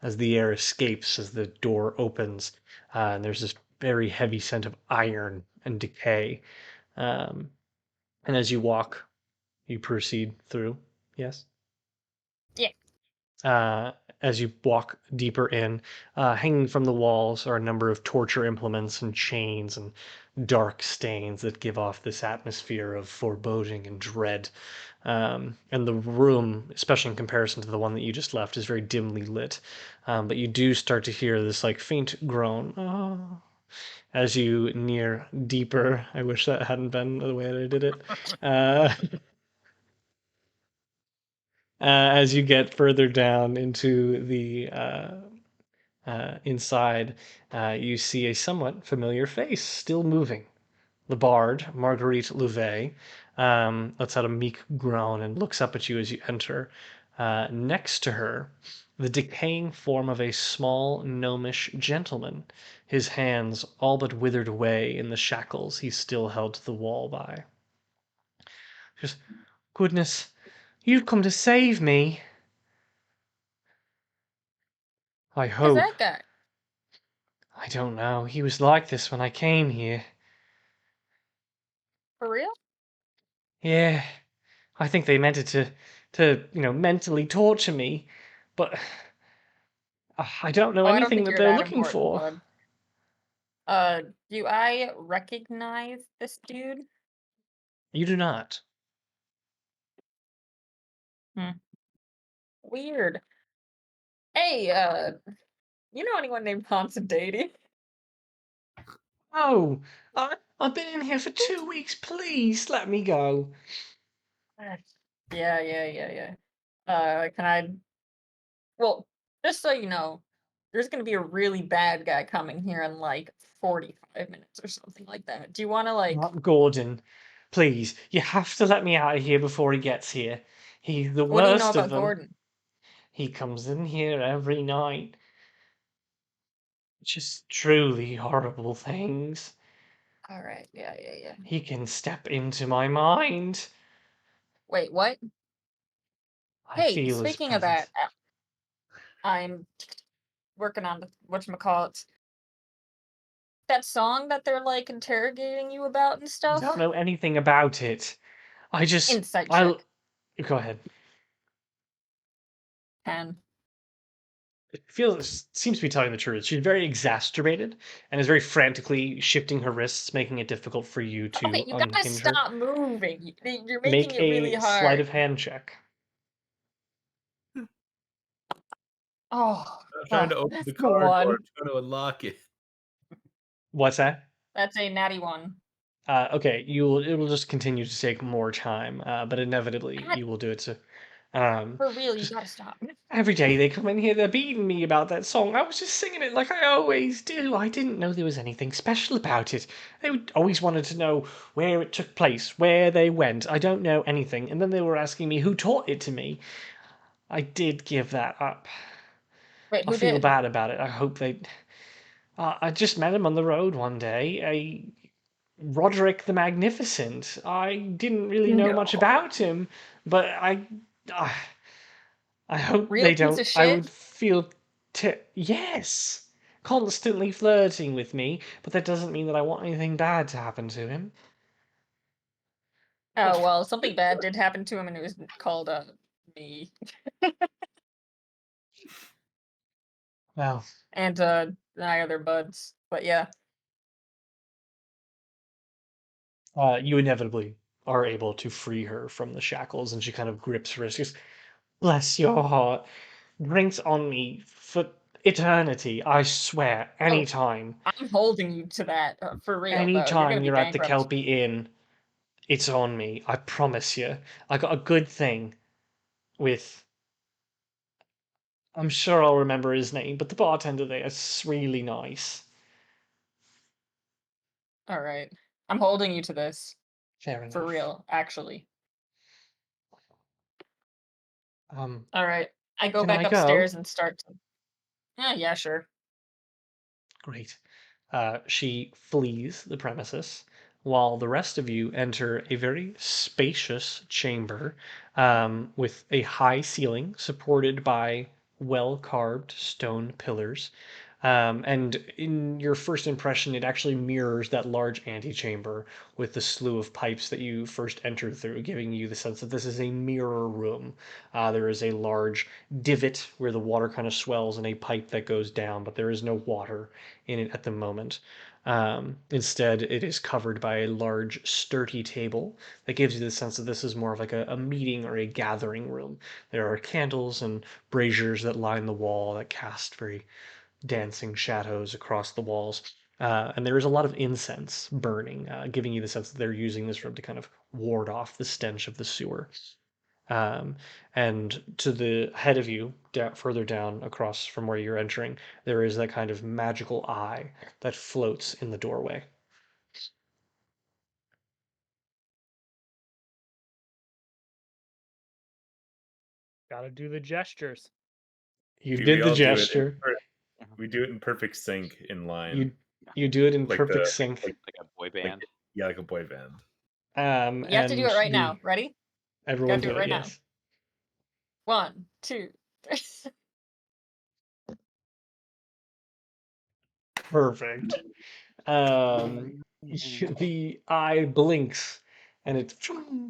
as the air escapes as the door opens, and there's this very heavy scent of iron and decay. Um, and as you walk, you proceed through. Yes. Yeah. Uh, as you walk deeper in, hanging from the walls are a number of torture implements and chains and dark stains that give off this atmosphere of foreboding and dread. And the room, especially in comparison to the one that you just left, is very dimly lit. But you do start to hear this like faint groan as you near deeper. I wish that hadn't been the way that I did it. As you get further down into the inside, you see a somewhat familiar face still moving. The bard, Marguerite Louvet, lets out a meek groan and looks up at you as you enter. Next to her, the decaying form of a small gnomish gentleman, his hands all but withered away in the shackles he still held to the wall by. Just, goodness, you've come to save me. I Who's hope. that guy? I don't know. He was like this when I came here. For real? Yeah, I think they meant it to mentally torture me, but I don't know Oh, I don't anything think that you're they're that looking important, for. bud. Do I recognize this dude? You do not. Weird. Hey, you know anyone named Considine? Oh, I've been in here for 2 weeks. Please let me go. Yeah. Can I? Well, just so you know, there's gonna be a really bad guy coming here in like 45 minutes or something like that. Do you want to Not Gordon. Please, you have to let me out of here before he gets here. He's the What do you know worst of about them. Gordon? He comes in here every night. Just truly horrible things. All right. Yeah. He can step into my mind. Wait, what? I Hey, feel his speaking of that, presence. I'm working on the whatchamacallit. That song that they're like interrogating you about and I don't stuff. know anything about it. Insight I'll check. go ahead. 10. It seems to be telling the truth. She's very exacerbated and is very frantically shifting her wrists, making it difficult for you Okay, to you gotta unhinge her. stop moving. You're making Make it really a sleight hard. of hand check. Oh, I'm trying to open that's the the car door. I'm one. trying to unlock it. What's that? That's a natty one. Okay, it will just continue to take more time, but inevitably God, you will do it. So, um, for real, you just gotta stop. every day they come in here, they're beating me about that song. I was just singing it like I always do. I didn't know there was anything special about it. Always wanted to know where it took place, where they went. I don't know anything. And then they were asking me who taught it to me. I did give that up. Wait, I who feel did? bad about it. I hope they. I just met him on the road one day. Roderick the Magnificent. I didn't really know much No. about him, but I, I hope Real they piece don't. of I would shit? feel, yes, constantly flirting with me, but that doesn't mean that I want anything bad to happen to him. Oh, well, something bad did happen to him and it was called, me. Well, And, my other buds. But yeah. you inevitably are able to free her from the shackles, and she kind of grips her wrist. She goes, "Bless your heart. Drinks on me for eternity. I swear. Oh, Anytime, I'm holding you to that, for real, though. You're gonna anytime be you're at the bankrupt. Kelpie Inn, it's on me. I promise you. I got a good thing with I'm sure I'll remember his name, but the bartender there is really nice. All right. I'm holding you to this. Fair For enough. real, actually. Um, All right. I go can back I go? upstairs and start to. Yeah, sure. Great. She flees the premises, while the rest of you enter a very spacious chamber with a high ceiling supported by well carved stone pillars. And in your first impression, it actually mirrors that large antechamber with the slew of pipes that you first entered through, giving you the sense that this is a mirror room. There is a large divot where the water kind of swells and a pipe that goes down, but there is no water in it at the moment. Instead, it is covered by a large, sturdy table that gives you the sense that this is more of like a meeting or a gathering room. There are candles and braziers that line the wall that cast very dancing shadows across the walls. And there is a lot of incense burning, giving you the sense that they're using this room to kind of ward off the stench of the sewer. Um, and to the head of you, further down across from where you're entering, there is that kind of magical eye that floats in the doorway. Gotta do the gestures. You Dude, did we the all do it. gesture. We do it in perfect sync in line, You you do it in like perfect the sync. Like a boy like band. yeah, like a boy band. You have to do And it right the now. Ready? everyone Gotta do do it it, right now. yes. 1, 2, 3. Perfect. Um, the eye blinks and it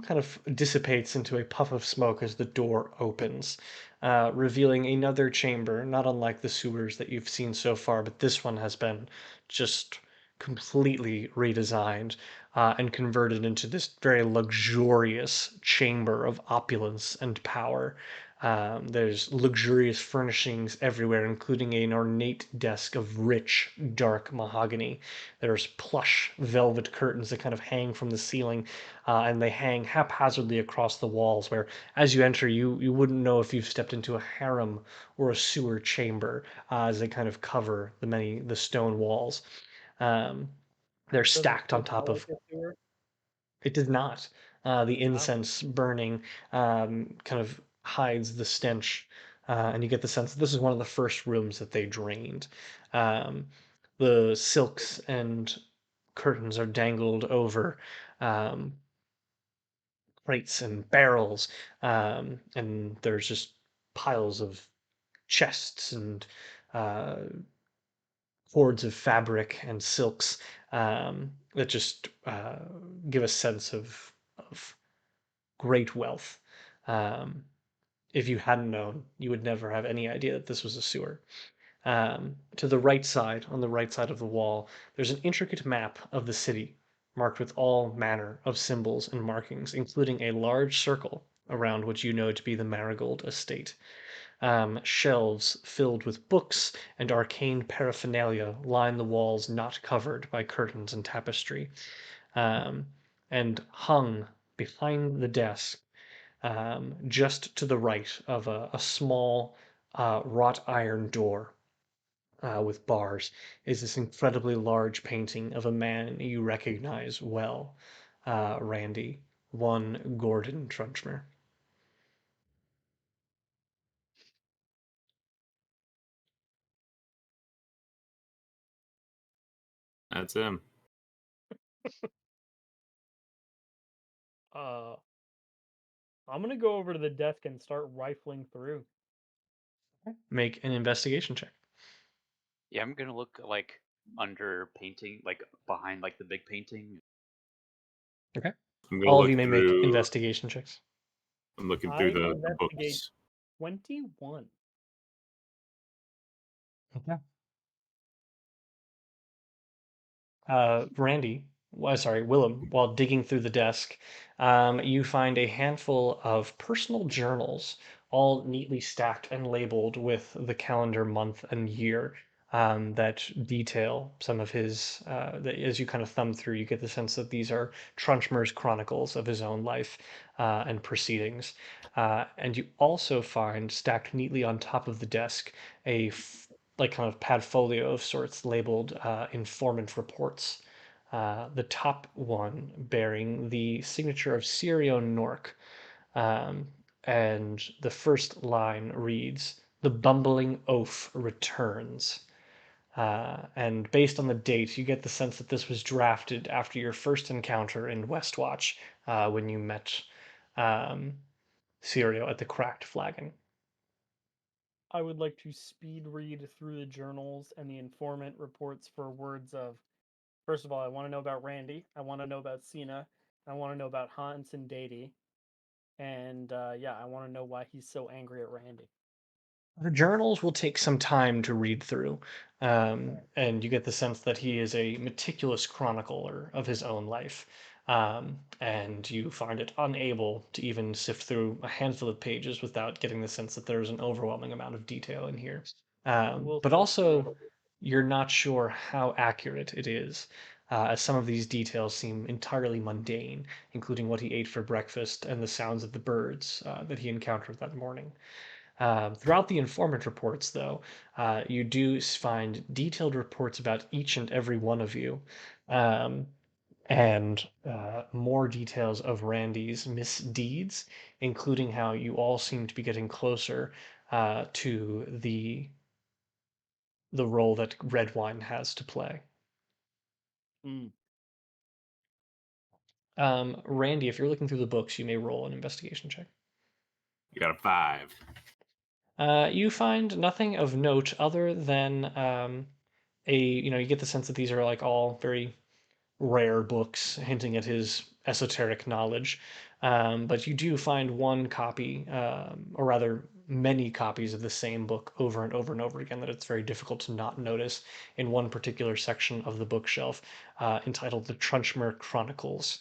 kind of dissipates into a puff of smoke as the door opens, revealing another chamber, not unlike the sewers that you've seen so far, but this one has been just completely redesigned and converted into this very luxurious chamber of opulence and power. There's luxurious furnishings everywhere, including an ornate desk of rich, dark mahogany. There's plush velvet curtains that kind of hang from the ceiling, and they hang haphazardly across the walls. Where, as you enter, you wouldn't know if you've stepped into a harem or a sewer chamber, as they kind of cover the stone walls. Um, they're Does it stacked on top smell like of. a sewer? It does not. The Wow. incense burning kind of hides the stench, and you get the sense that this is one of the first rooms that they drained. Um, the silks and curtains are dangled over um, crates and barrels, and there's just piles of chests and uh, hordes of fabric and silks that just give a sense of great wealth. Um, if you hadn't known, you would never have any idea that this was a sewer. To the right side, on the right side of the wall, there's an intricate map of the city, marked with all manner of symbols and markings, including a large circle around which you know to be the Marigold Estate. Shelves filled with books and arcane paraphernalia line the walls not covered by curtains and tapestry. Um, and hung behind the desk, just to the right of a small wrought iron door with bars, is this incredibly large painting of a man you recognize well, Randy, one Gordon Trunchmer. That's him. Uh, I'm gonna go over to the desk and start rifling through. Make an investigation check. Yeah, I'm gonna look like under painting, like behind like the big painting. Okay. I'm gonna All of you look may make through. investigation checks. I'm looking through I the investigate books. 21. Okay. Randy, sorry, Willem, while digging through the desk, you find a handful of personal journals, all neatly stacked and labeled with the calendar month and year. that detail some of his. As you kind of thumb through, you get the sense that these are Trunchmer's chronicles of his own life and proceedings. And you also find stacked neatly on top of the desk like kind of padfolio of sorts labeled informant reports. The top one bearing the signature of Sirio Nork, um, and the first line reads, "The bumbling oaf returns." And based on the date, you get the sense that this was drafted after your first encounter in Westwatch when you met um, Sirio at the Cracked Flagon. I would like to speed read through the journals and the informant reports for words of, first of all, I want to know about Randy. I want to know about Cena. I want to know about Hans and Dady. And yeah, I want to know why he's so angry at Randy. The journals will take some time to read through, and you get the sense that he is a meticulous chronicler of his own life, and you find it unable to even sift through a handful of pages without getting the sense that there's an overwhelming amount of detail in here. I will But sift through also, it. you're not sure how accurate it is, as some of these details seem entirely mundane, including what he ate for breakfast and the sounds of the birds that he encountered that morning. Throughout the informant reports, though, you do find detailed reports about each and every one of you, um, and more details of Randy's misdeeds, including how you all seem to be getting closer to the role that red wine has to play. Mm. Randy, if you're looking through the books, you may roll an investigation check. You got a 5. You find nothing of note other than you get the sense that these are like all very rare books hinting at his esoteric knowledge. But you do find one copy, or rather many copies of the same book over and over and over again, that it's very difficult to not notice in one particular section of the bookshelf entitled The Trunchmer Chronicles,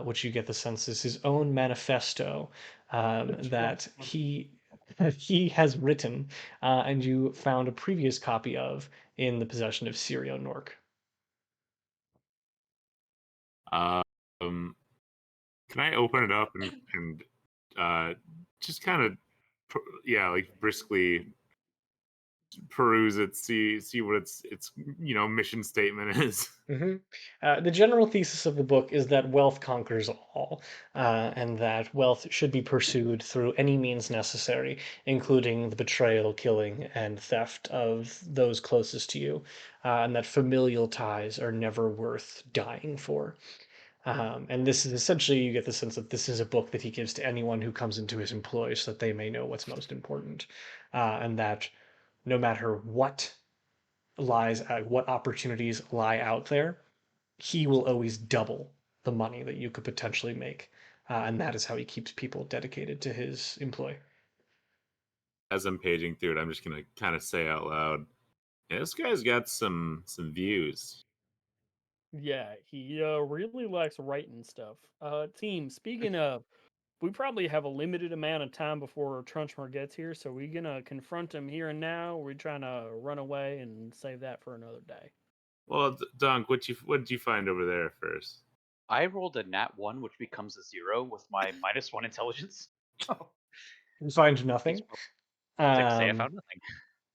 which you get the sense is his own manifesto that he has written, and you found a previous copy of in the possession of Sirio Nork. Um, can I open it up and just kind of, yeah, like briskly peruse it, see what its mission statement is. hmm The general thesis of the book is that wealth conquers all, and that wealth should be pursued through any means necessary, including the betrayal, killing, and theft of those closest to you, and that familial ties are never worth dying for. And this is essentially, you get the sense that this is a book that he gives to anyone who comes into his employ so that they may know what's most important, and that no matter what opportunities lie out there, he will always double the money that you could potentially make. And that is how he keeps people dedicated to his employ. As I'm paging through it, I'm just gonna kind of say out loud, yeah, this guy's got some views. Yeah, he really likes writing stuff. Team, speaking of, we probably have a limited amount of time before Trunchmer gets here, so we gonna confront him here and now, or we trying to run away and save that for another day? Well, Dunk, what did you find over there first? I rolled a nat 1, which becomes a 0 with my -1 intelligence. You find He's nothing. probably to say I Um, found nothing.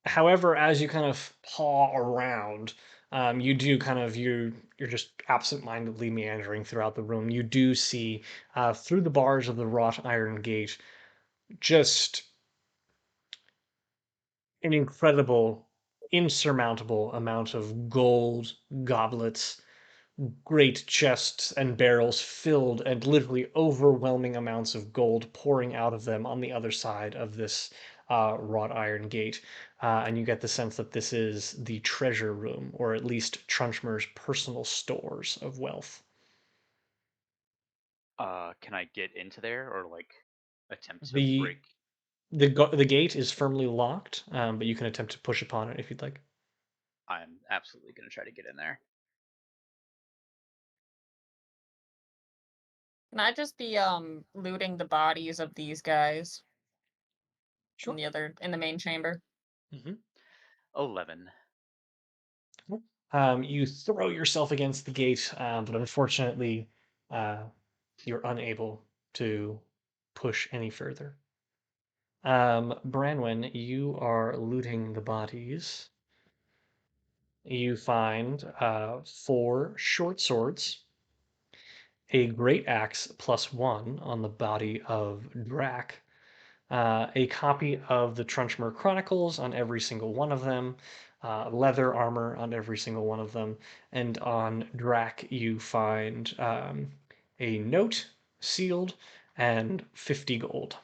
However, as you kind of paw around, you do kind of you're just absent-mindedly meandering throughout the room. You do see through the bars of the wrought iron gate just an incredible, insurmountable amount of gold goblets, great chests and barrels filled, and literally overwhelming amounts of gold pouring out of them on the other side of this wrought iron gate. And you get the sense that this is the treasure room, or at least Trunchmer's personal stores of wealth. Can I get into there or like attempt to The break? the gate is firmly locked, but you can attempt to push upon it if you'd like. I'm absolutely gonna try to get in there. Can I just be looting the bodies of these guys Sure. in the main chamber? hmm 11. You throw yourself against the gate, but unfortunately, you're unable to push any further. Branwen, you are looting the bodies. You find 4 short swords, a great axe +1 on the body of Drac, a copy of the Trunchmer Chronicles on every single one of them, leather armor on every single one of them, and on Drac you find a note sealed and 50 gold.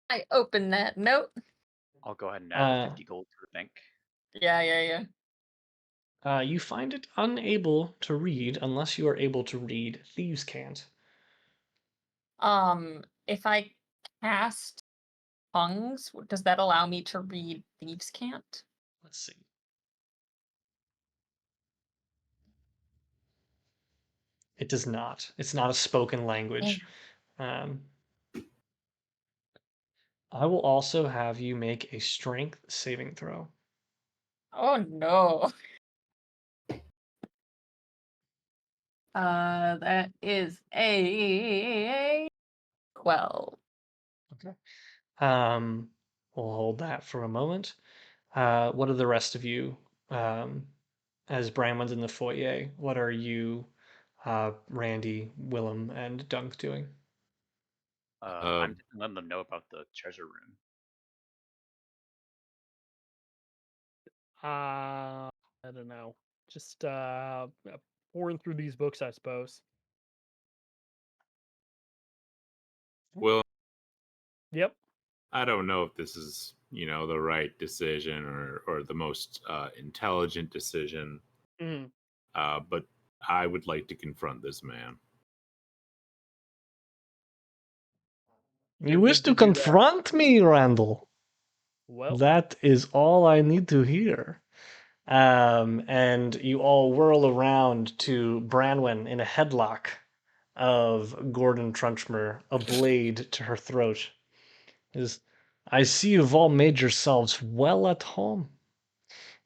I open that note. I'll go ahead and add the Uh, 50 gold to the bank. Yeah. you find it unable to read unless you are able to read Thieves' Cant. If I cast tongues, does that allow me to read Thieves' Cant? Let's see. It does not. It's not a spoken language. Um, I will also have you make a strength saving throw. Oh no. That is a 12. Okay. We'll hold that for a moment. What are the rest of you? As Bramwell's in the foyer, what are you, Randy, Willem, and Dunk doing? I'm just letting them know about the treasure room. I don't know. Just pouring through these books, I suppose. Well, Yep. I don't know if this is, the right decision or the most intelligent decision, Mhm. but I would like to confront this man. You You're wish good to to do that. confront me, Randall. Well, That is all I need to hear. And you all whirl around to Branwen in a headlock of Gordon Trunchmer, a blade to her throat. Is I see you've all made yourselves well at home.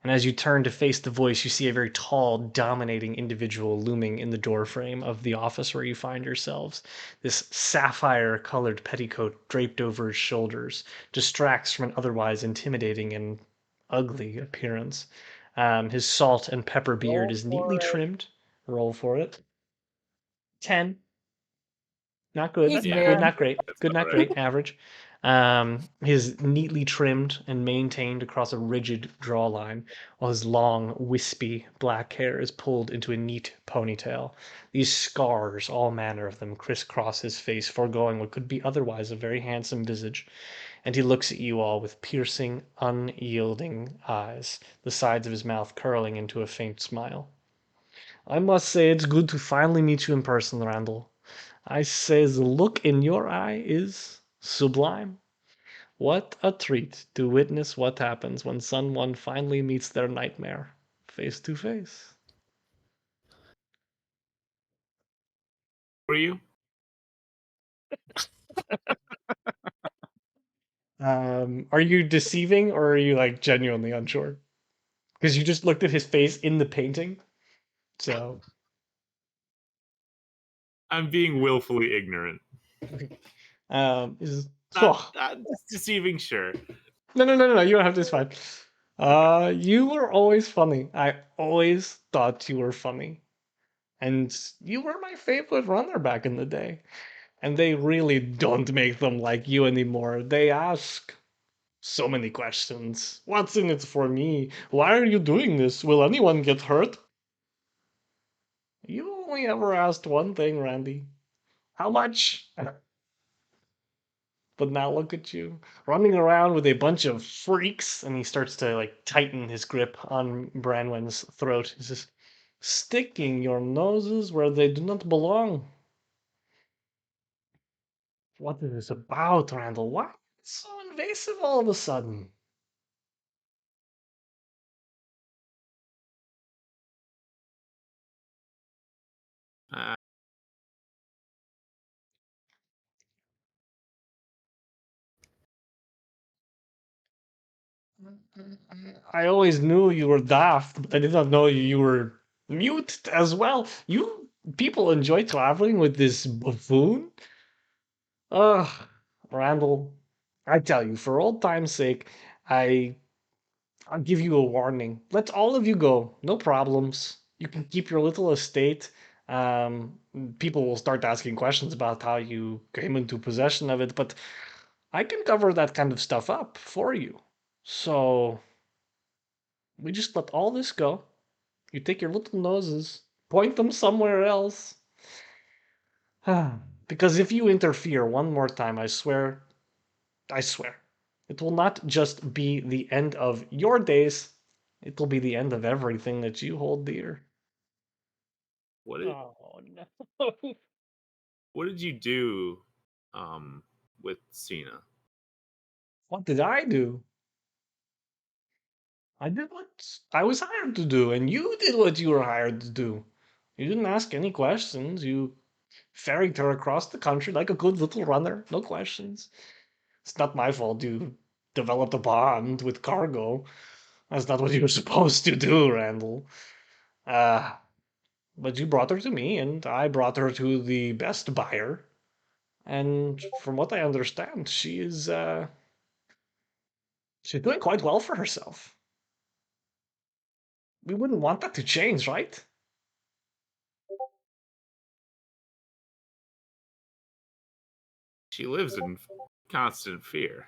And as you turn to face the voice, you see a very tall, dominating individual looming in the doorframe of the office where you find yourselves. This sapphire colored petticoat draped over his shoulders distracts from an otherwise intimidating and ugly appearance. His salt and pepper beard roll is neatly for it. trimmed. Roll for it. 10. Not good. He's Yeah, Good, mad. not great. that's Good, all not right. great. Average. His neatly trimmed and maintained across a rigid jawline, while his long, wispy black hair is pulled into a neat ponytail. These scars, all manner of them, crisscross his face, foregoing what could be otherwise a very handsome visage. And he looks at you all with piercing, unyielding eyes, the sides of his mouth curling into a faint smile. I must say it's good to finally meet you in person, Randall. I say the look in your eye is sublime. What a treat to witness what happens when someone finally meets their nightmare face to face. For you? Are you deceiving or are you like genuinely unsure? Because you just looked at his face in the painting. So, I'm being willfully ignorant. is Not, oh, not deceiving, sure. no. You don't have to. It's fine. You were always funny. I always thought you were funny. And you were my favorite runner back in the day. And they really don't make them like you anymore. They ask so many questions. What's in it for me? Why are you doing this? Will anyone get hurt? You only ever asked one thing, Randy. How much? But now look at you, running around with a bunch of freaks, and he starts to like tighten his grip on Branwen's throat. He says, sticking your noses where they do not belong. What is this about, Randall? Why so invasive all of a sudden? Uh, I always knew you were daft, but I did not know you were mute as well. You people enjoy traveling with this buffoon? Ugh, Randall, I tell you, for old time's sake, I I'll give you a warning. Let all of you go. No problems. You can keep your little estate. Um, People will start asking questions about how you came into possession of it, but I can cover that kind of stuff up for you. So we just let all this go. You take your little noses, point them somewhere else. Because if you interfere one more time, I swear, it will not just be the end of your days, it will be the end of everything that you hold dear. What did Oh no. what did you do um with Cena? What did I do? I did what I was hired to do, and you did what you were hired to do. You didn't ask any questions. You ferried her across the country like a good little runner. No questions. It's not my fault you developed a bond with cargo. That's not what you were supposed to do, Randall. Uh, but you brought her to me, and I brought her to the best buyer. And from what I understand, she's doing quite well for herself. We wouldn't want that to change, right? She lives in constant fear.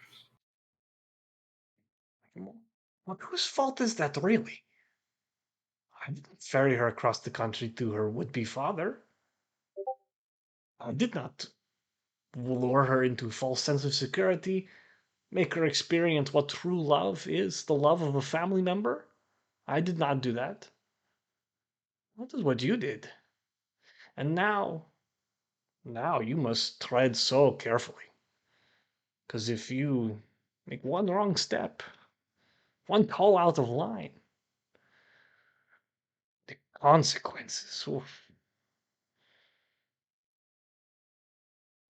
Well, whose fault is that really? I didn't ferry her across the country to her would-be father. I did not lure her into a false sense of security, make her experience what true love is, the love of a family member. I did not do that. That is what you did. And now you must tread so carefully. Because if you make one wrong step, one call out of line, the consequences. Oof.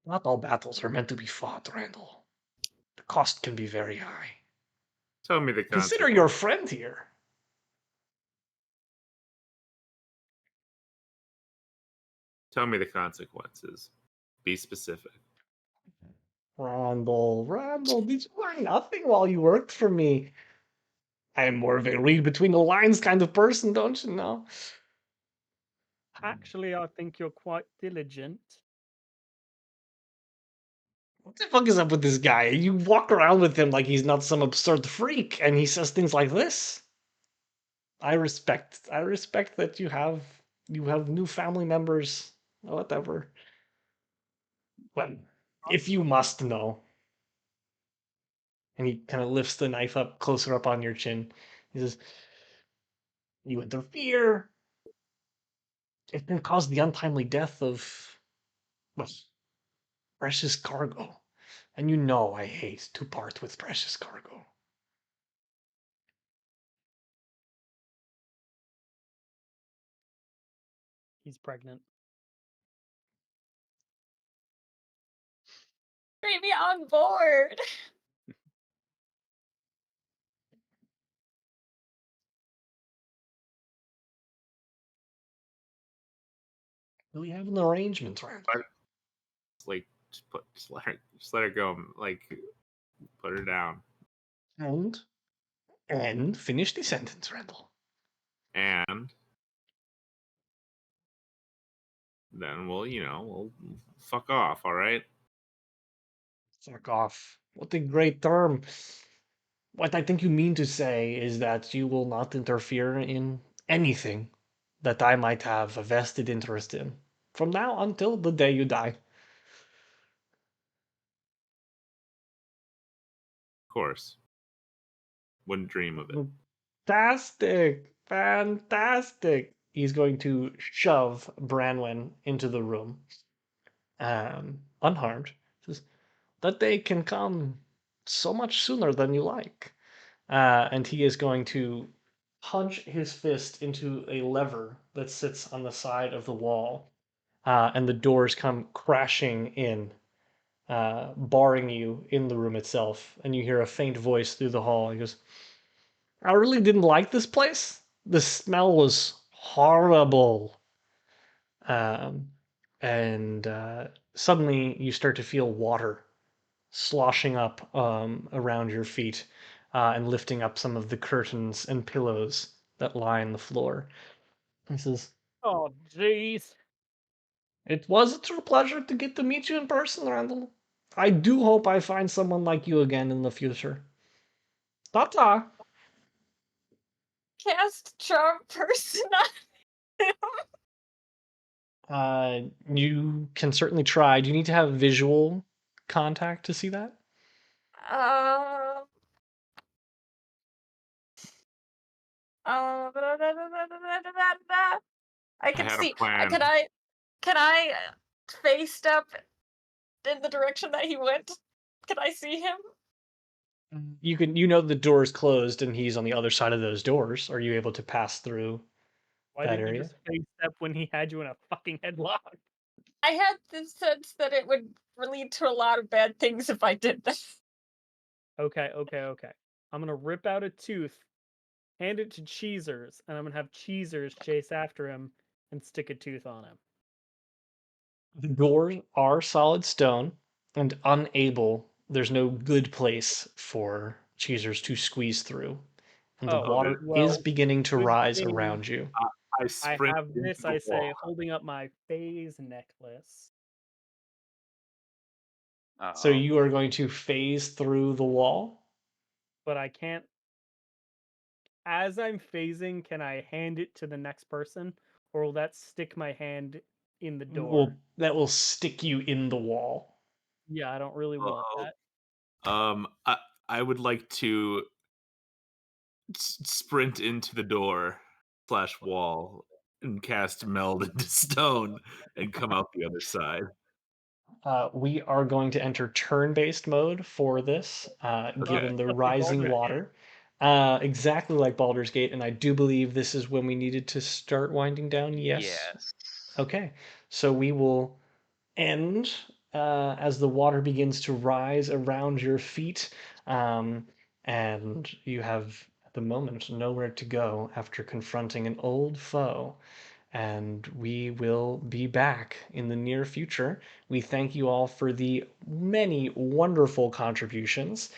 Not all battles are meant to be fought, Randall. The cost can be very high. Tell me the Consider consequence. your friend here. Tell me the consequences. Be specific. Randall, did you learn nothing while you worked for me? I am more of a read between the lines kind of person, don't you know? Actually, I think you're quite diligent. What the fuck is up with this guy? You walk around with him like he's not some absurd freak, and he says things like this. I respect that you have new family members, whatever. Well, if you must know. And he kind of lifts the knife up closer up on your chin. He says, "You interfere. It can cause the untimely death of, well, precious cargo. And you know I hate to part with precious cargo." He's pregnant. Bring me on board. We have an arrangement, Randall. But, like, just let her go. Like, put her down. And finish the sentence, Randall. And then we'll fuck off, all right? Fuck off. What a great term. What I think you mean to say is that you will not interfere in anything that I might have a vested interest in from now until the day you die. Of course. Wouldn't dream of it. Fantastic! Fantastic! He's going to shove Branwen into the room, unharmed. Says, that day can come so much sooner than you like. And he is going to punch his fist into a lever that sits on the side of the wall, and the doors come crashing in, barring you in the room itself. And you hear a faint voice through the hall. He goes, I really didn't like this place. The smell was horrible. Um, and suddenly you start to feel water sloshing up around your feet and lifting up some of the curtains and pillows that line the floor. He says, Oh, jeez. "It was a true pleasure to get to meet you in person, Randall. I do hope I find someone like you again in the future. Ta-ta." Cast charm person on him. You can certainly try. Do you need to have visual contact to see that? Um. I can had a see. plan. Can I face step in the direction that he went? Can I see him? You know the door is closed and he's on the other side of those doors. Are you able to pass through Why that didn't you area? just face step when he had you in a fucking headlock? I had the sense that it would lead to a lot of bad things if I did this. Okay. I'm gonna rip out a tooth, hand it to Cheezers, and I'm gonna have Cheezers chase after him and stick a tooth on him. The doors are solid stone and unable, there's no good place for cheesers to squeeze through. And the Oh, water is well, beginning to good rise thing around you. I I sprint have into this, the I wall. say, holding up my phase necklace. So Uh-oh. you are going to phase through the wall. But I can't. As I'm phasing, can I hand it to the next person, or will that stick my hand in the door? That will stick you in the wall. Yeah, I don't really want Uh-oh. that. I would like to sprint into the door slash wall and cast meld into stone and come out the other side. We are going to enter turn-based mode for this, Okay. given the Just like rising Baldur's Gate. water. Exactly like Baldur's Gate, and I do believe this is when we needed to start winding down. Yes. Yes. Okay. So we will end as the water begins to rise around your feet, um, and you have, at the moment, nowhere to go after confronting an old foe. And we will be back in the near future. We thank you all for the many wonderful contributions.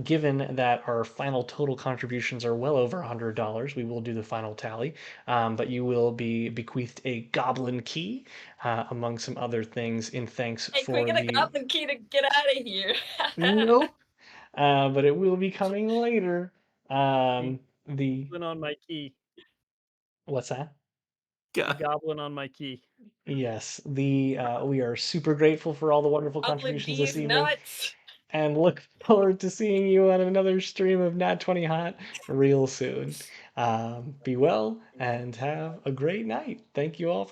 Given that our final total contributions are well over $100, we will do the final tally. But you will be bequeathed a goblin key, among some other things, in thanks Hey, can we for get a the. goblin key to get out of here? Nope. But it will be coming later. The The. goblin on my key. What's that? The God. goblin on my key. Yes, we are super grateful for all the wonderful Goblin contributions this D's evening, nuts. and look forward to seeing you on another stream of Nat20Hot real soon. Be well and have a great night. Thank you all for